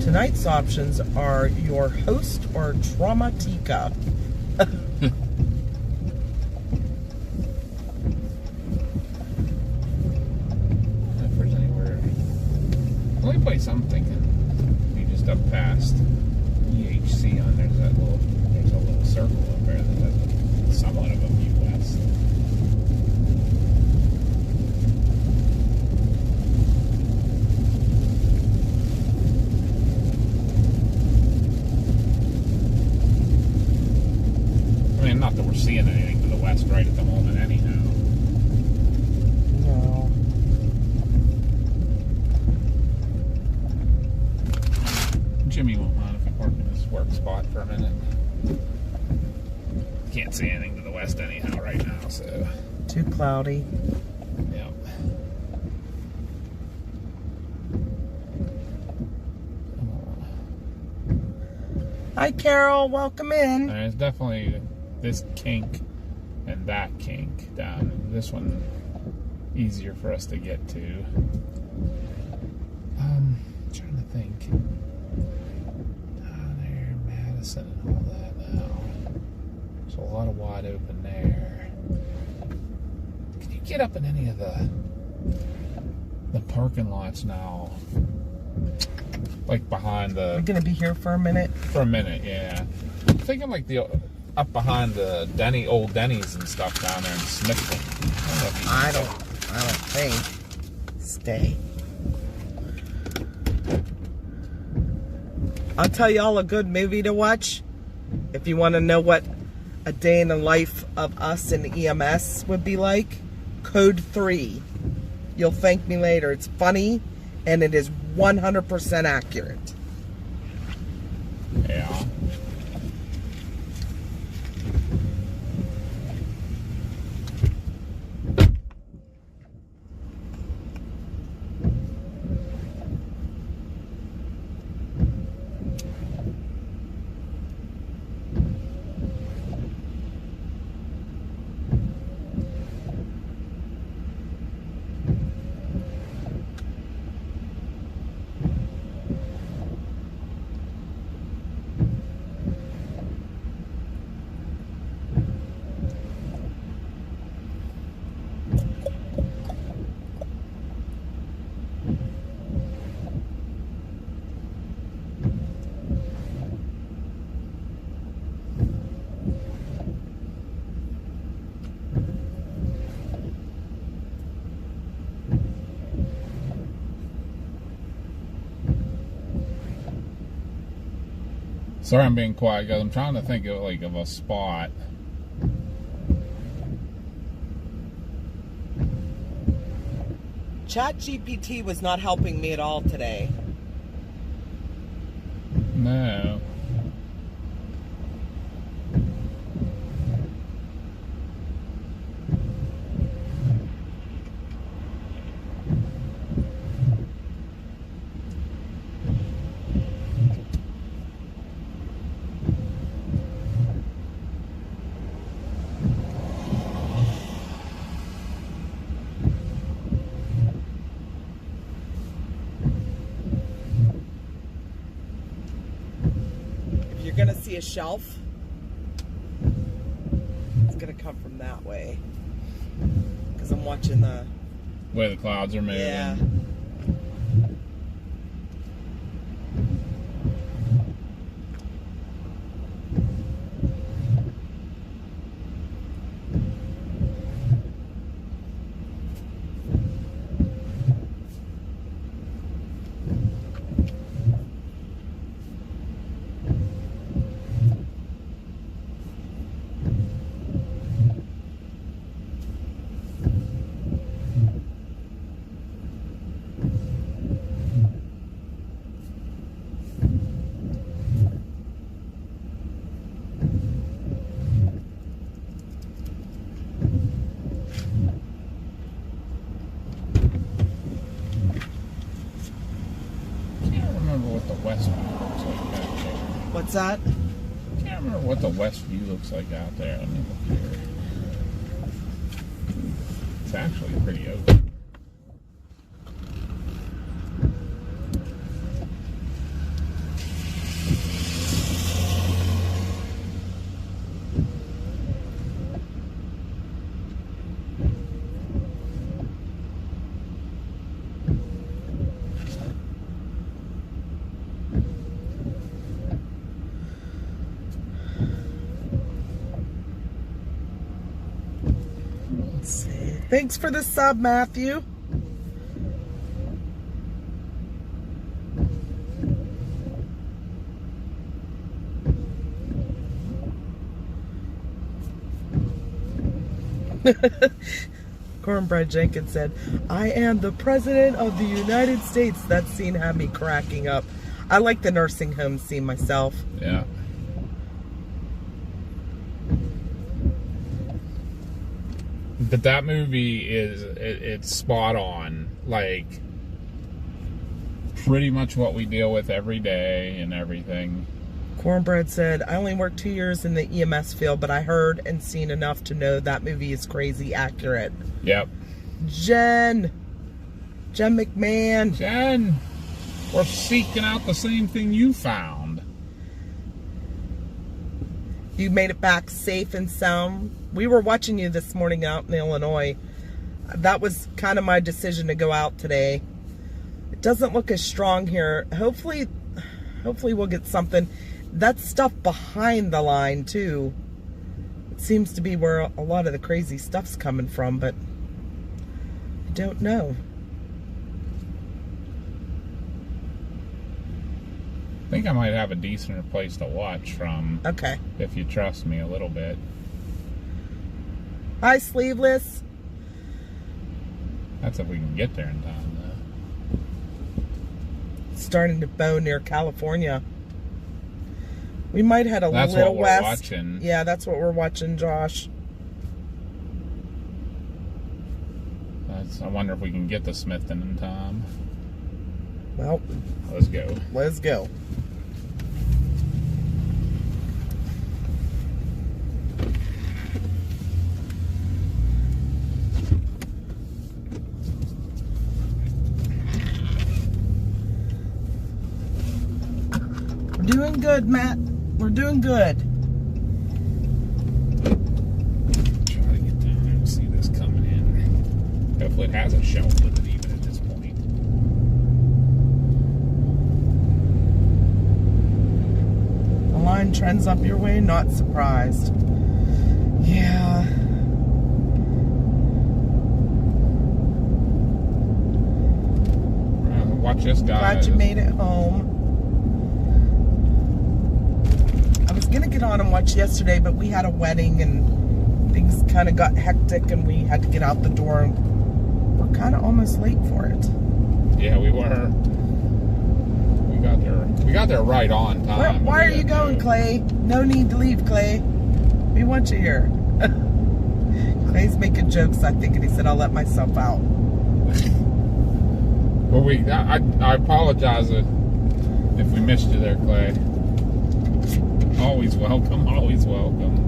Tonight's options are your host or Traumatica. If there's anywhere. The only place I'm thinking, we just up past EHC on there's a little circle up there that has somewhat of a view west. I mean, not that we're seeing anything to the west right at the moment anyhow. No. Jimmy won't mind if we park in this work spot for a minute. Can't see anything to the west anyhow right now, so. Too cloudy. Yep. Hi, Carol. Welcome in. There's definitely this kink and that kink down. This one easier for us to get to. Trying to think. Down there, Madison and all that now. There's a lot of wide open there. Can you get up in any of the parking lots now? Like behind the. We're gonna be here for a minute. For a minute, yeah. I'm thinking like the up behind the old Denny's and stuff down there in Smithton. I don't think. Stay. I'll tell y'all a good movie to watch. If you want to know what a day in the life of us in EMS would be like, Code 3. You'll thank me later. It's funny and it is 100% accurate. Yeah. Sorry I'm being quiet, guys. I'm trying to think of like of a spot. ChatGPT was not helping me at all today. No. you're gonna see a shelf. It's gonna come from that way. Because I'm watching the way the clouds are moving. Yeah. What the west view looks like out there. What's that? I can't remember what the west view looks like out there. Let me look here. It's actually pretty open. Thanks for the sub, Matthew. Cornbread Jenkins said, I am the President of the United States. That scene had me cracking up. I like the nursing home scene myself. Yeah. But that movie it's spot on. Like, pretty much what we deal with every day and everything. Cornbread said, I only worked 2 years in the EMS field, but I heard and seen enough to know that movie is crazy accurate. Yep. Jen McMahon. Jen, we're seeking out the same thing you found. You made it back safe and sound. We were watching you this morning out in Illinois. That was kind of my decision to go out today. It doesn't look as strong here. Hopefully we'll get something. That stuff behind the line too. It seems to be where a lot of the crazy stuff's coming from, but I don't know. I think I might have a decenter place to watch from. Okay. If you trust me a little bit. Hi, Sleeveless. That's if we can get there in time, though. It's starting to bow near California. We might head a That's little what we're west. watching. Yeah, that's what we're watching, Josh. I wonder if we can get to Smithton in time. Well, let's go. Let's go. We're doing good, Matt. We're doing good. Try to get down there and see this coming in. Hopefully it has a shelf with it even at this point. The line trends up your way, not surprised. Yeah. Watch this guy. Glad you made it home. I was gonna get on and watch yesterday, but we had a wedding and things kind of got hectic and we had to get out the door. We're kind of almost late for it. Yeah, we were. We got there right on time. Why are you going, Clay? No need to leave, Clay. We want you here. Clay's making jokes, I think, and he said, I'll let myself out. Well, I apologize if we missed you there, Clay. Always welcome, always welcome.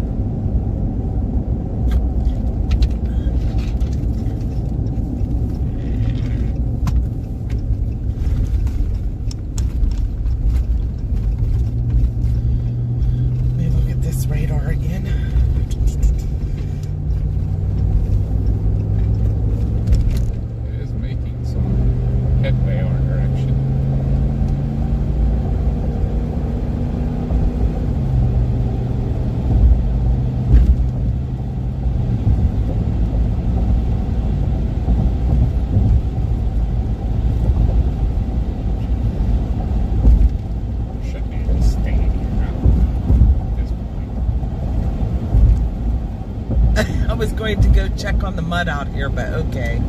check on the mud out here, but okay.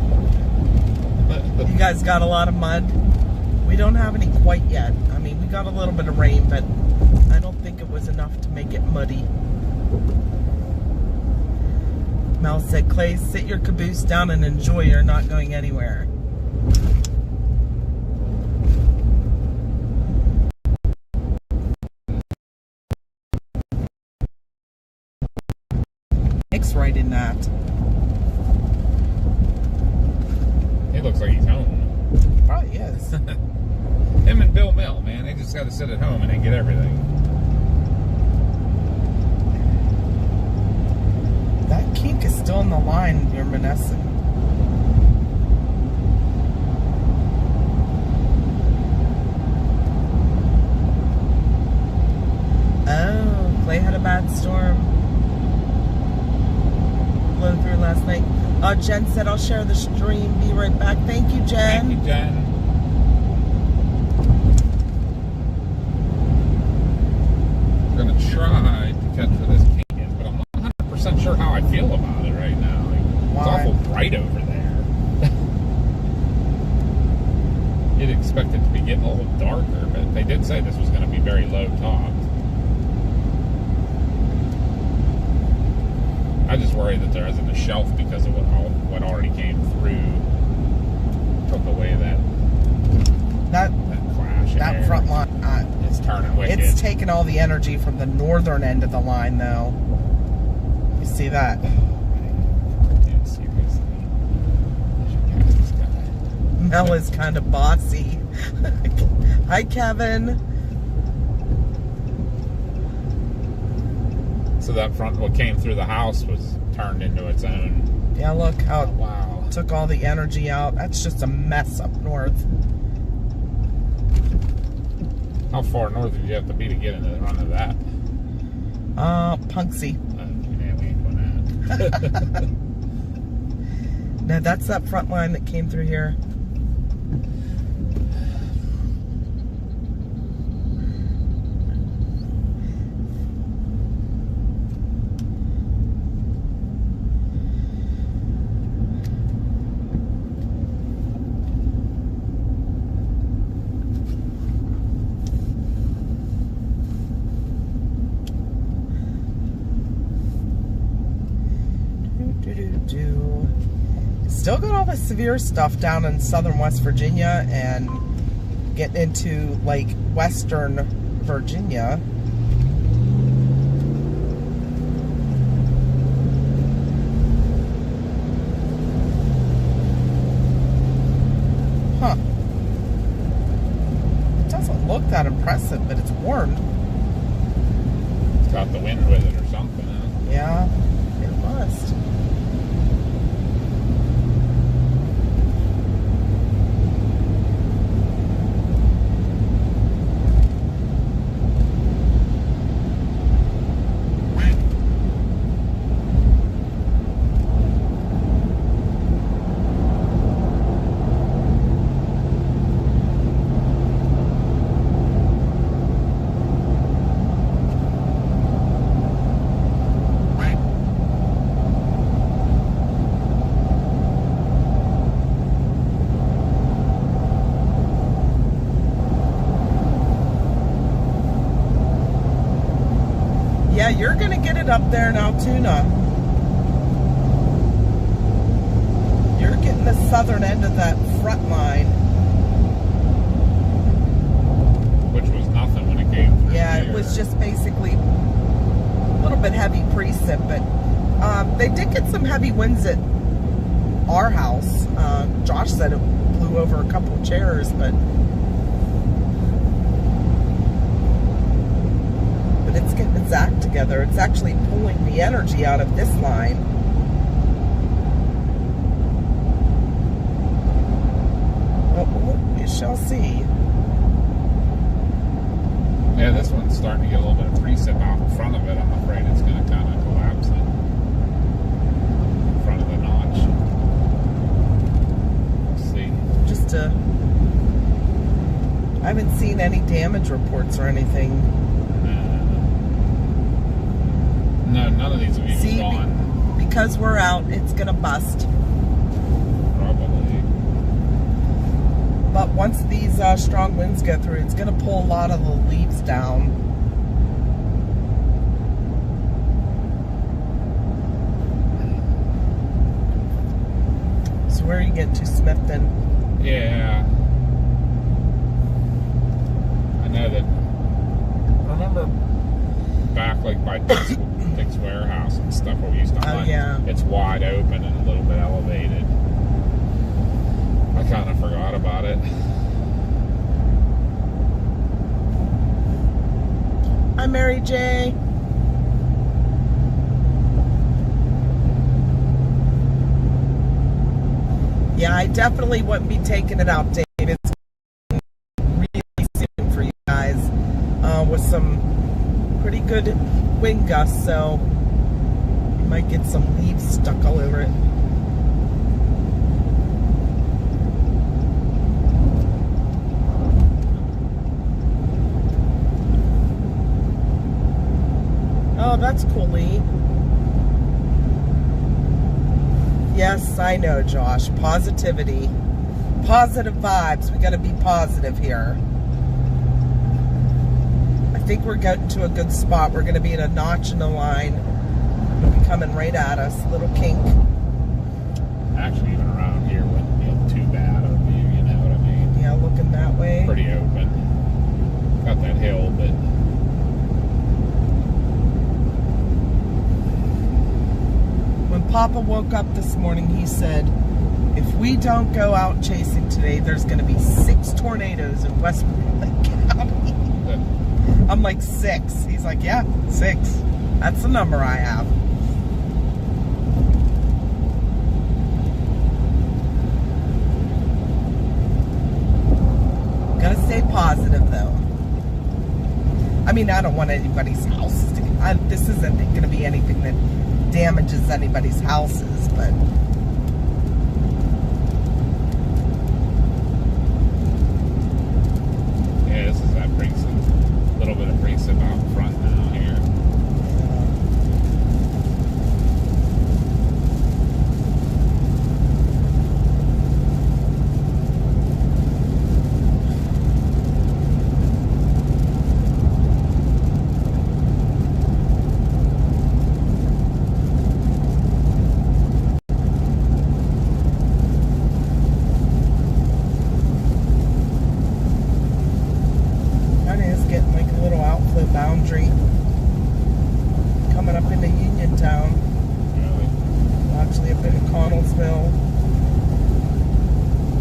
You guys got a lot of mud? We don't have any quite yet. I mean, we got a little bit of rain, but I don't think it was enough to make it muddy. Mel said, Clay, sit your caboose down and enjoy. You're not going anywhere. Nick's right in that. He looks like he's home. Probably is. Him and Bill Mill, man, they just got to sit at home and they get everything. That kink is still in the line, you're menacing. Oh, Clay had a bad storm. Blew through last night. Jen said, I'll share the stream. Be right back. Thank you, Jen. Thank you, Jen. I'm going to try to catch for this Keegan, but I'm not 100% sure how I feel about it right now. Like, it's awful bright over there. You'd expect it to be getting a little darker, but they did say this was going to be very low topped. I just worry that there isn't a shelf because of what already came through. Took away that clash. That front line. It's turning wicked. It's taking all the energy from the northern end of the line, though. You see that? Dude, seriously. I should pass this guy. Mel is kind of bossy. Hi, Kevin. So that front, what came through the house was turned into its own. Yeah, look how it Wow. took all the energy out. That's just a mess up north. How far north did you have to be to get into the run of that? Punksy. Yeah, we ain't going that. No, that's that front line that came through here. Still got all the severe stuff down in southern West Virginia and getting into like western Virginia. Huh. It doesn't look that impressive, but it's warmed. It's got the wind with it or something. Huh? Yeah, it must. Yeah, you're going to get it up there now, Tuna. You're getting the southern end of that front line. Which was nothing when it came through. Yeah, here. it was just basically a little bit heavy precip, but they did get some heavy winds at our house. Josh said it blew over a couple of chairs, but it's getting its act together. It's actually pulling the energy out of this line. Oh, we shall see. Yeah, this one's starting to get a little bit of precip out in front of it. I'm afraid it's going to kind of collapse it in front of the notch. We'll see. Just I haven't seen any damage reports or anything. No, none of these have even See, gone. because we're out, it's gonna bust. Probably. But once these strong winds go through, it's gonna pull a lot of the leaves down. So where are you getting to, Smithton? Yeah. I know that. I remember back like by Dick's warehouse and stuff where we used to hunt. Yeah. It's wide open and a little bit elevated. I kind of forgot about it. Hi, Mary J. Yeah, I definitely wouldn't be taking it out, Dave. It's really soon for you guys with some pretty good wind gusts, so you might get some leaves stuck all over it. Oh, that's cool, Lee. Yes, I know, Josh. Positivity. Positive vibes. We got to be positive here. I think we're getting to a good spot. We're going to be in a notch in the line. It'll be coming right at us. Little kink. Actually, even around here wouldn't be too bad of a view, you know what I mean? Yeah, looking that way. Pretty open. Got that hill, but when Papa woke up this morning, he said, if we don't go out chasing today, there's going to be 6 tornadoes in Westmoreland County. I'm like, 6. He's like, yeah, 6. That's the number I have. Gotta stay positive, though. I mean, I don't want anybody's houses to get... this isn't going to be anything that damages anybody's houses, but... yeah, this is that precip. A little bit of precip out front now here. boundary coming up into Uniontown. Really? Actually up into Connellsville.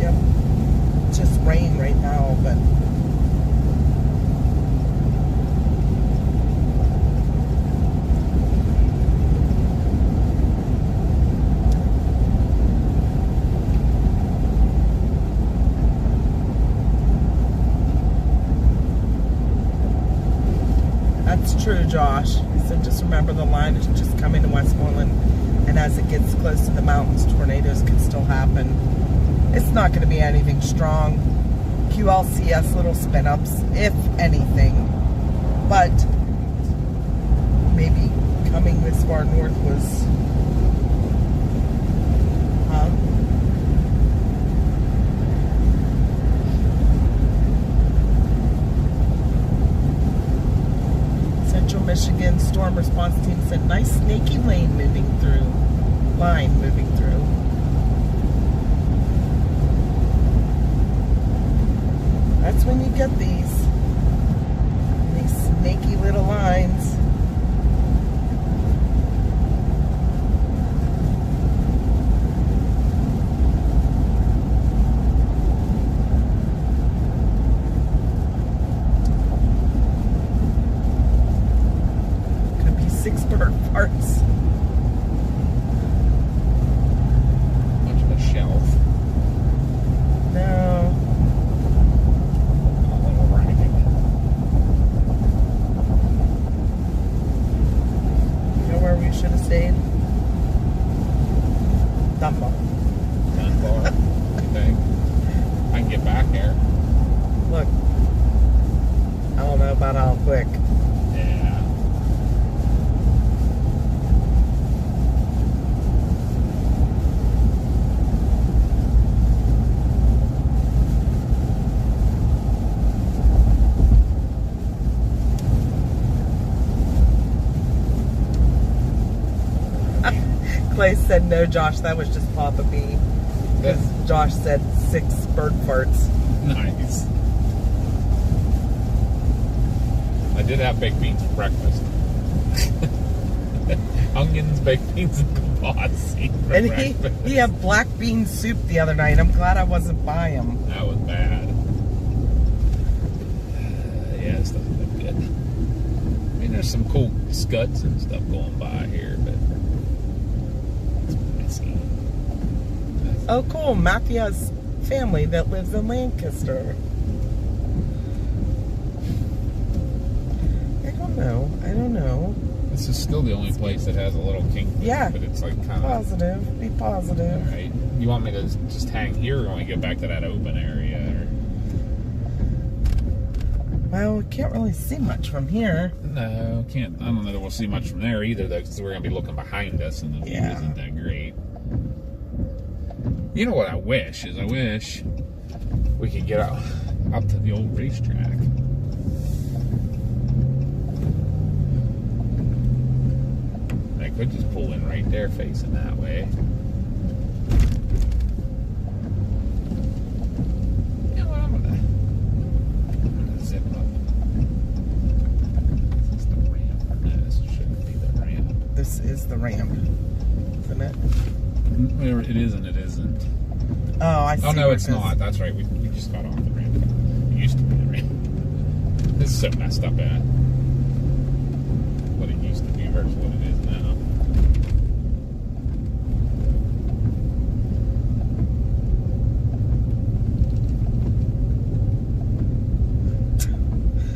Yep. It's just rain right now, but that's true, Josh. So just remember the line is just coming to Westmoreland, and as it gets close to the mountains, tornadoes can still happen. It's not going to be anything strong. QLCS little spin-ups, if anything. But maybe coming this far north was... Central Michigan Storm Response Team said, nice snaky line moving through. That's when you get these snaky little lines. Could be 6 bird parts. Much of a shelf. No. We should have stayed. Dunbar. Dunbar. You think? I can get back there. Look. I don't know about how quick. Yeah. 1 place said, no, Josh, that was just Papa B. Because Josh said 6 bird farts. Nice. I did have baked beans for breakfast. Onions, baked beans, and kibasi for And breakfast. he had black bean soup the other night. I'm glad I wasn't by him. That was bad. Yeah, stuff looked good. I mean, there's some cool scuds and stuff going by here, but it's messy. Oh, cool. Matthew has family that lives in Lancaster. I don't know. This is still the only place that has a little kink. Yeah. But it's like kind of... Positive. Be positive. Alright. You want me to just hang here or you want me to get back to that open area? Or... Well, we can't really see much from here. No, can't. I don't know that we'll see much from there either, though, because we're going to be looking behind us and the view isn't that great. You know what I wish is we could get out to the old racetrack. I could just pull in right there facing that way. You know what, I'm gonna zip up. Is this the ramp? No, this shouldn't be the ramp. This is the ramp, isn't it? It isn't, it isn't. Oh, I see. Oh, no, where it's it is. not. That's right. We just got off the ramp. It used to be the ramp. This is so messed up at what it used to be versus what it is now.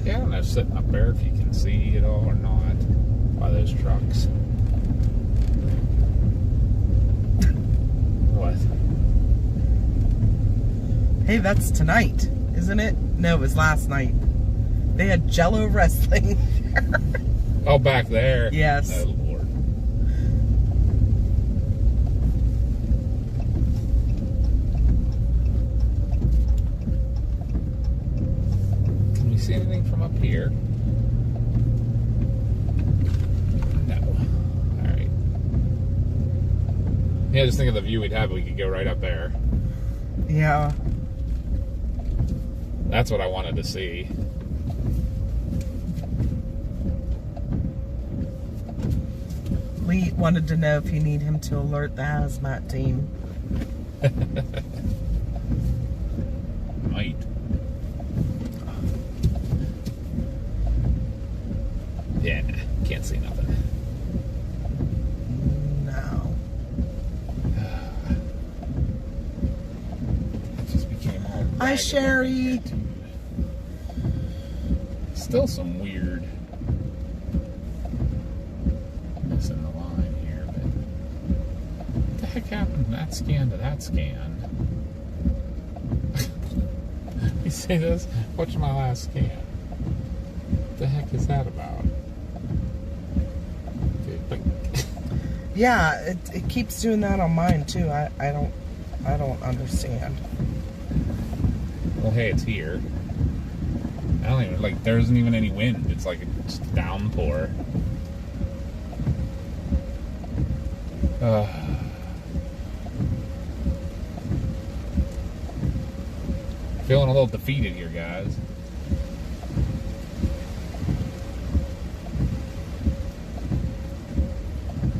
Yeah, I don't know, sitting up there if you can see it all or not by those trucks. What? Hey, that's tonight, isn't it? No, it was last night. They had Jello wrestling there. Oh, back there? Yes. Oh, Lord. Can we see anything from up here? No. Alright. Yeah, just think of the view we'd have. We could go right up there. Yeah. That's what I wanted to see. Lee wanted to know if you need him to alert the hazmat team. Might. Yeah, nah, can't see nothing. No. It just became all Hi, ragged. Sherry. Still some weird mess in the line here, but what the heck happened from that scan to that scan? You see this? Watch my last scan. What the heck is that about? Okay, but Yeah, it keeps doing that on mine too. I don't understand. well, hey, it's here. I don't even, like, there isn't even any wind. It's like it's downpour. Feeling a little defeated here, guys.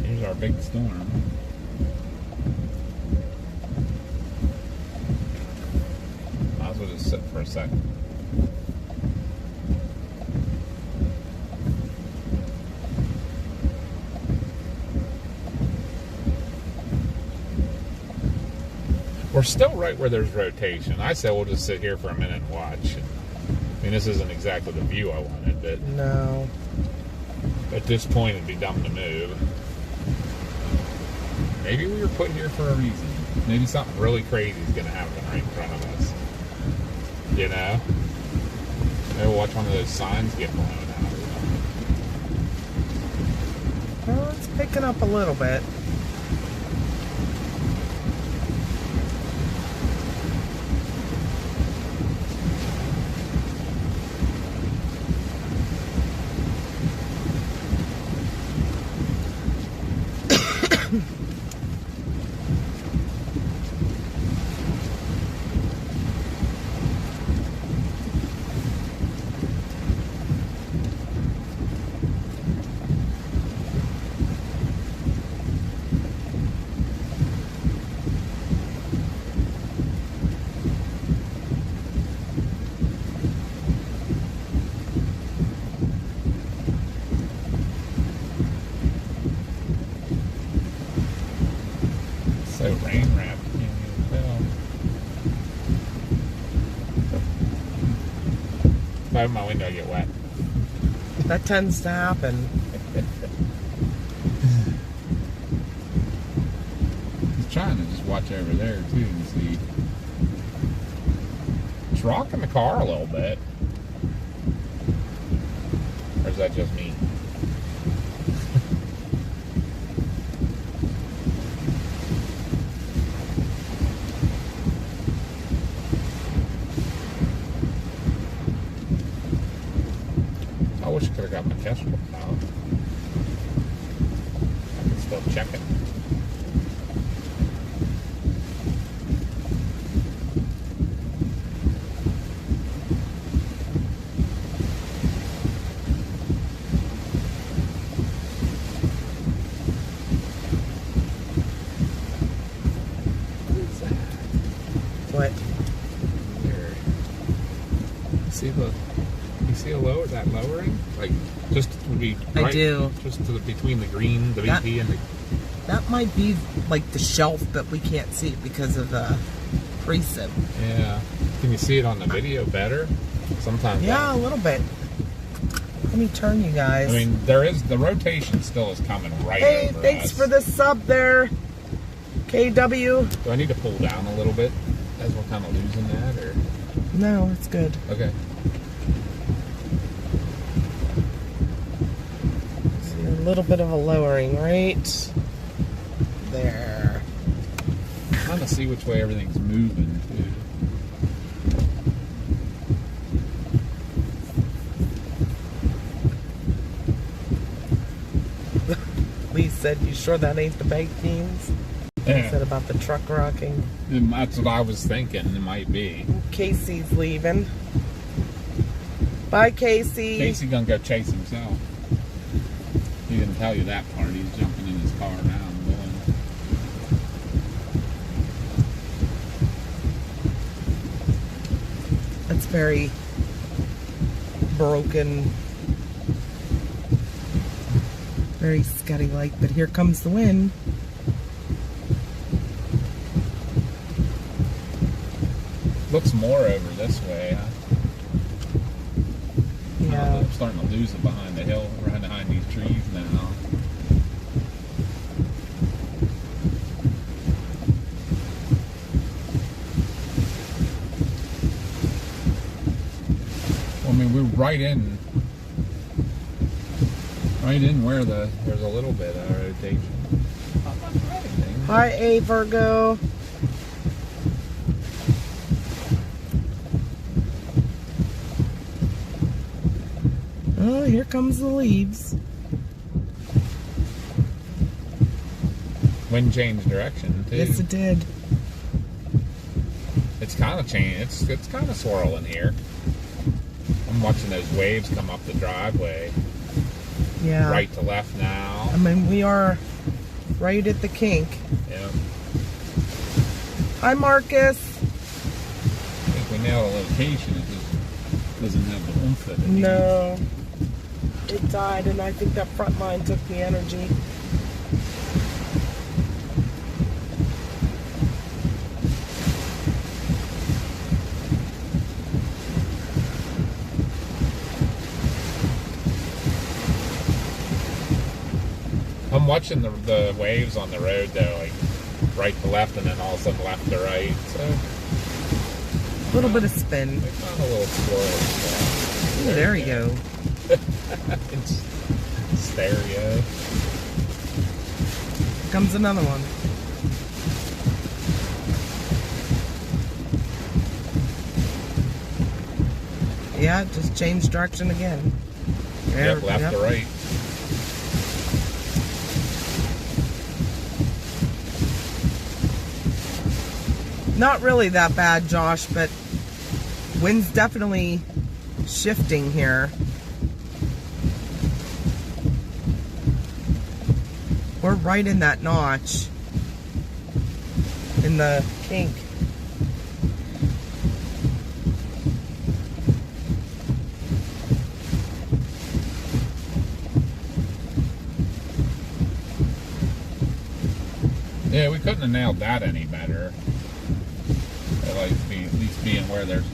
Here's our big storm. Might as well just sit for a second. We're still right where there's rotation. I said we'll just sit here for a minute and watch. I mean, this isn't exactly the view I wanted, but No. at this point it'd be dumb to move. Maybe we were put here for a reason. Maybe something really crazy is going to happen right in front of us. You know? Maybe we'll watch one of those signs get blown out. Well, it's picking up a little bit. If I open my window, I get wet. That tends to happen. He's trying to just watch over there too and see. It's rocking the car a little bit. Or is that just me? I wish I could have got my test book out. I can still check it. What? There. You see that lowering? Like, just to be right, I do. Just to between the green, the VP, and the... That might be like the shelf, but we can't see it because of the precip. Yeah. Can you see it on the video better? Sometimes. Yeah, a little bit. Let me turn you guys. I mean, the rotation still is coming right Hey, over thanks us. for the sub there, KW. Do I need to pull down a little bit as we're kind of losing that, or? No, it's good. Okay. See, a little bit of a lowering right there. Trying to see which way everything's moving too. Lee said, "You sure that ain't the baked beans?" He said about the truck rocking. That's what I was thinking. It might be. Casey's leaving. Bye, Casey. Casey gonna go chase himself. He didn't tell you that part. He's jumping in his car now and going. That's very broken, very Scuddy-like, but here comes the wind. Looks more over this way, huh? Yeah. I'm starting to lose it behind the hill, right behind these trees now. Well, I mean, we're right in where there's a little bit of rotation. Not much of anything. Hi, A Virgo. Oh, here comes the leaves. Wind changed direction too. Yes, it did. It's kind of changed. It's kind of swirling here. I'm watching those waves come up the driveway. Yeah. Right to left now. I mean, we are right at the kink. Yeah. Hi, Marcus. I think we nailed a location. It just doesn't have the oomph that it needs. No. It died, and I think that front line took the energy. I'm watching the waves on the road though, like right to left and then all of a sudden left to right. So A little bit of spin. they're kind of a little swirly. Ooh, there you go. It's stereo. Comes another one. Yeah, it just changed direction again. Yep, left to right. Not really that bad, Josh, but wind's definitely shifting here. We're right in that notch in the kink. Yeah, we couldn't have nailed that any better. At least being where there's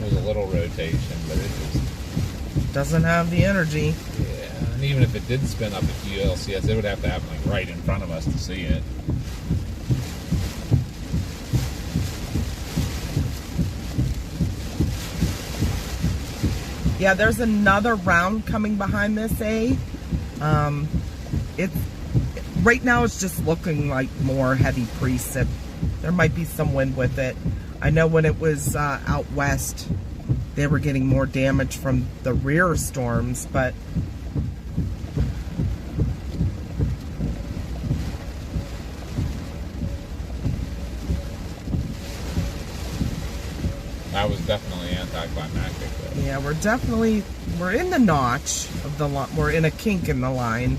was a little rotation, but it just doesn't have the energy. yeah. And even if it did spin up a few LCS, it would have to happen like right in front of us to see it. Yeah, there's another round coming behind this, it's right now it's just looking like more heavy precip. There might be some wind with it. I know when it was out west, they were getting more damage from the rear storms, but That was definitely anticlimactic though. yeah, we're in the notch of the line. We're in a kink in the line.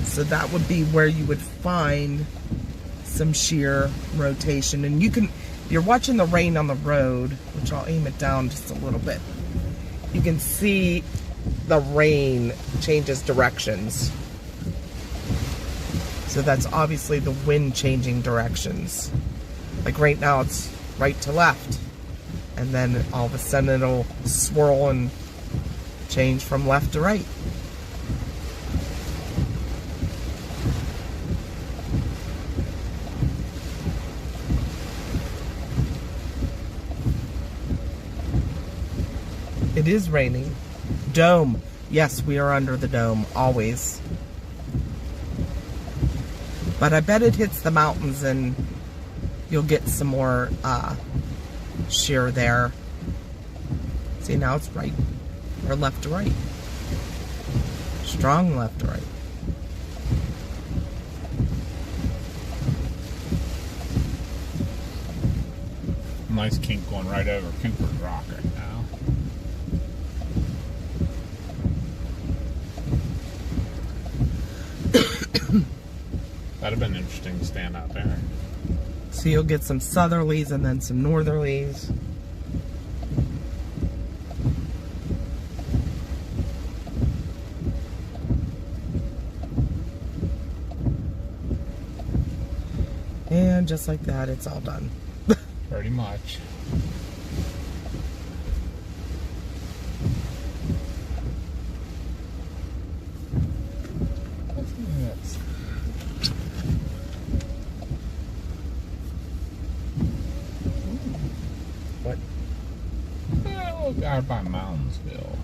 So that would be where you would find some shear rotation. And you can, if you're watching the rain on the road, which I'll aim it down just a little bit, you can see the rain changes directions. So that's obviously the wind changing directions. Like right now it's right to left. And then all of a sudden it'll swirl and change from left to right. It is raining. Dome. Yes, we are under the dome, always. But I bet it hits the mountains and you'll get some more shear there. See, now it's right or left to right. Strong left to right. Nice kink going right over Cooper's Rock right now. That'd have been interesting to stand out there. So you'll get some southerlies and then some northerlies. And just like that, it's all done. Pretty much. What? Well, out by Moundsville.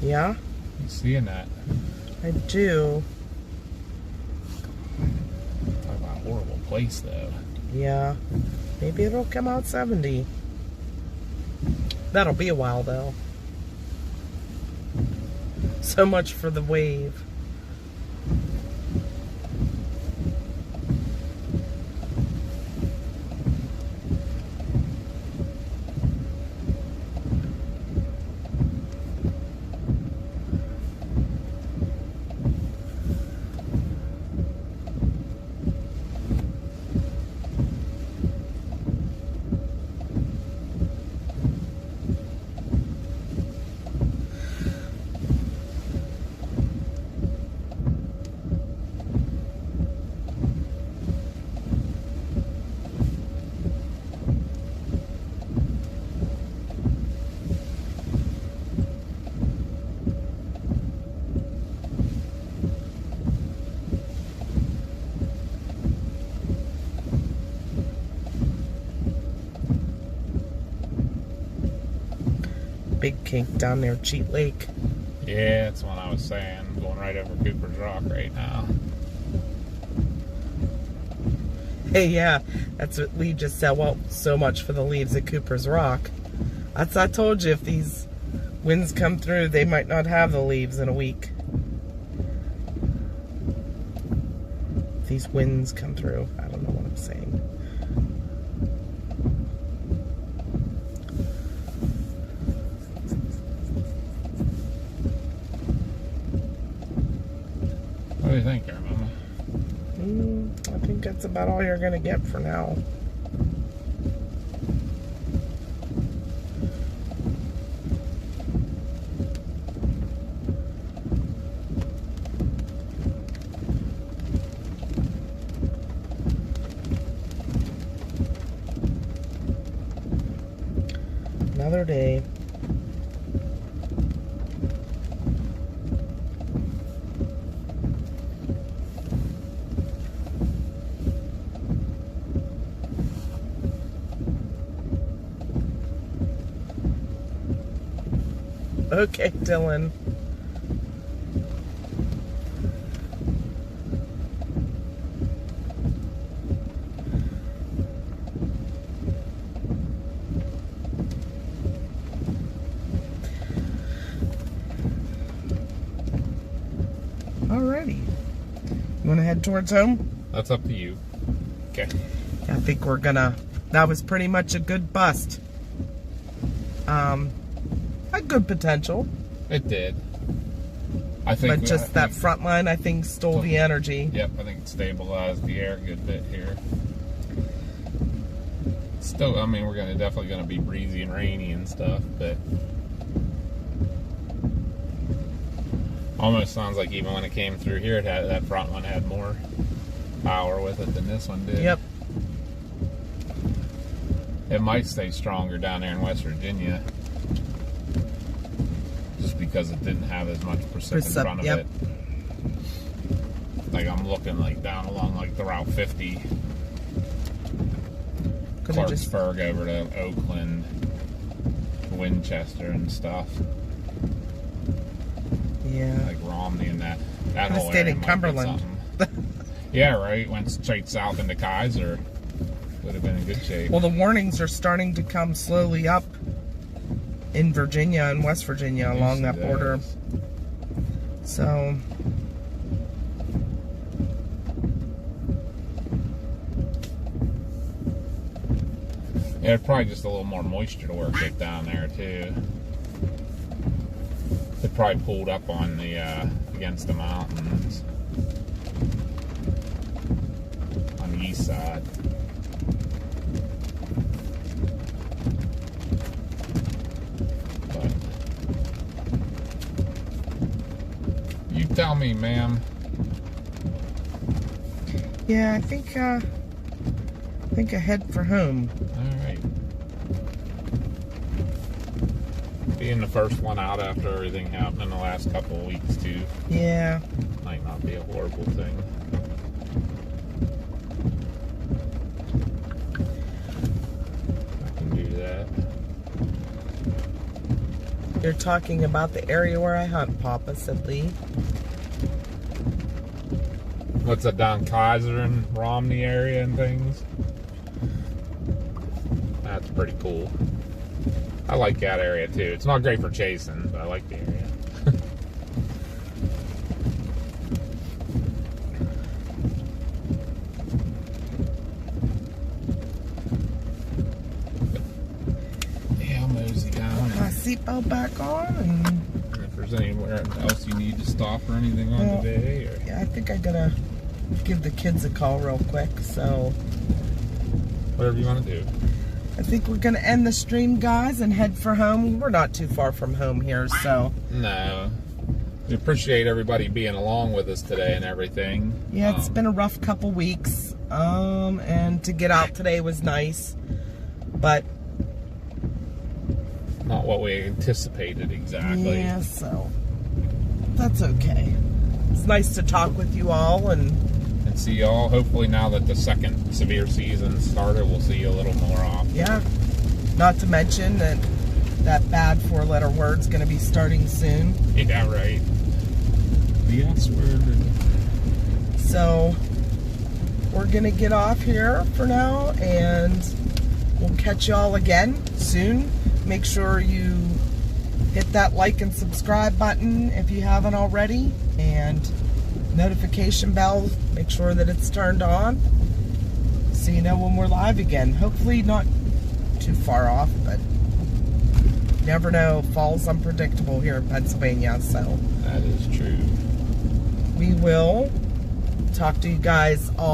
Yeah? You seeing that? I do. Talk about a horrible place, though. Yeah. Maybe it'll come out 70. That'll be a while, though. So much for the wave. Big kink down there, Cheat Lake. Yeah, that's what I was saying. Going right over Cooper's Rock right now. Hey, yeah, that's what Lee just said. Well, so much for the leaves at Cooper's Rock. That's, I told you, if these winds come through, they might not have the leaves in a week. If these winds come through, I don't know what I'm saying. What do you think there, Mama? I think that's about all you're going to get for now. Another day. Okay, Dylan. Alrighty. You want to head towards home? That's up to you. Okay. I think we're gonna, that was pretty much a good bust. Had good potential. It did. I think. But just that front line, I think, stole the energy. Yep, I think it stabilized the air a good bit here. Still, I mean, we're definitely gonna be breezy and rainy and stuff, but almost sounds like even when it came through here, it had, that front one had more power with it than this one did. Yep. It might stay stronger down there in West Virginia, just because it didn't have as much precip in front of it. Like I'm looking like down along like the Route 50, Clarksburg over to Oakland, Winchester and stuff. Yeah. Like Romney and that whole stayed area in Cumberland. Yeah, right. Went straight south into Kaiser. Would have been in good shape. Well, the warnings are starting to come slowly up in Virginia and West Virginia along that border. So, yeah, probably just a little more moisture to work with down there too. It probably pulled up on the against the mountains on the east side. But you tell me, ma'am. yeah, I think I head for home. All right. Being the first one out after everything happened in the last couple of weeks too. Yeah. Might not be a horrible thing. I can do that. You're talking about the area where I hunt, Papa, said Lee. What's that, down Kaiser and Romney area and things? That's pretty cool. I like that area too. It's not great for chasing, but I like the area. Yeah, I'll mosey down. Put my seatbelt back on. And If there's anywhere else you need to stop or anything on today, or yeah, I think I gotta give the kids a call real quick. So whatever you want to do. I think we're gonna end the stream, guys, and head for home. We're not too far from home here, so No. We appreciate everybody being along with us today and everything. yeah, it's been a rough couple weeks. And to get out today was nice, but not what we anticipated exactly. yeah, so that's okay. It's nice to talk with you all and See y'all. Hopefully now that the second severe season started, we'll see you a little more often. yeah. Not to mention that that bad four-letter word's going to be starting soon. Yeah, right. The S word. So we're going to get off here for now, and we'll catch y'all again soon. Make sure you hit that like and subscribe button if you haven't already, and notification bell, make sure that it's turned on so you know when we're live again. Hopefully not too far off, but you never know. Fall's unpredictable here in Pennsylvania, so That is true. we will talk to you guys all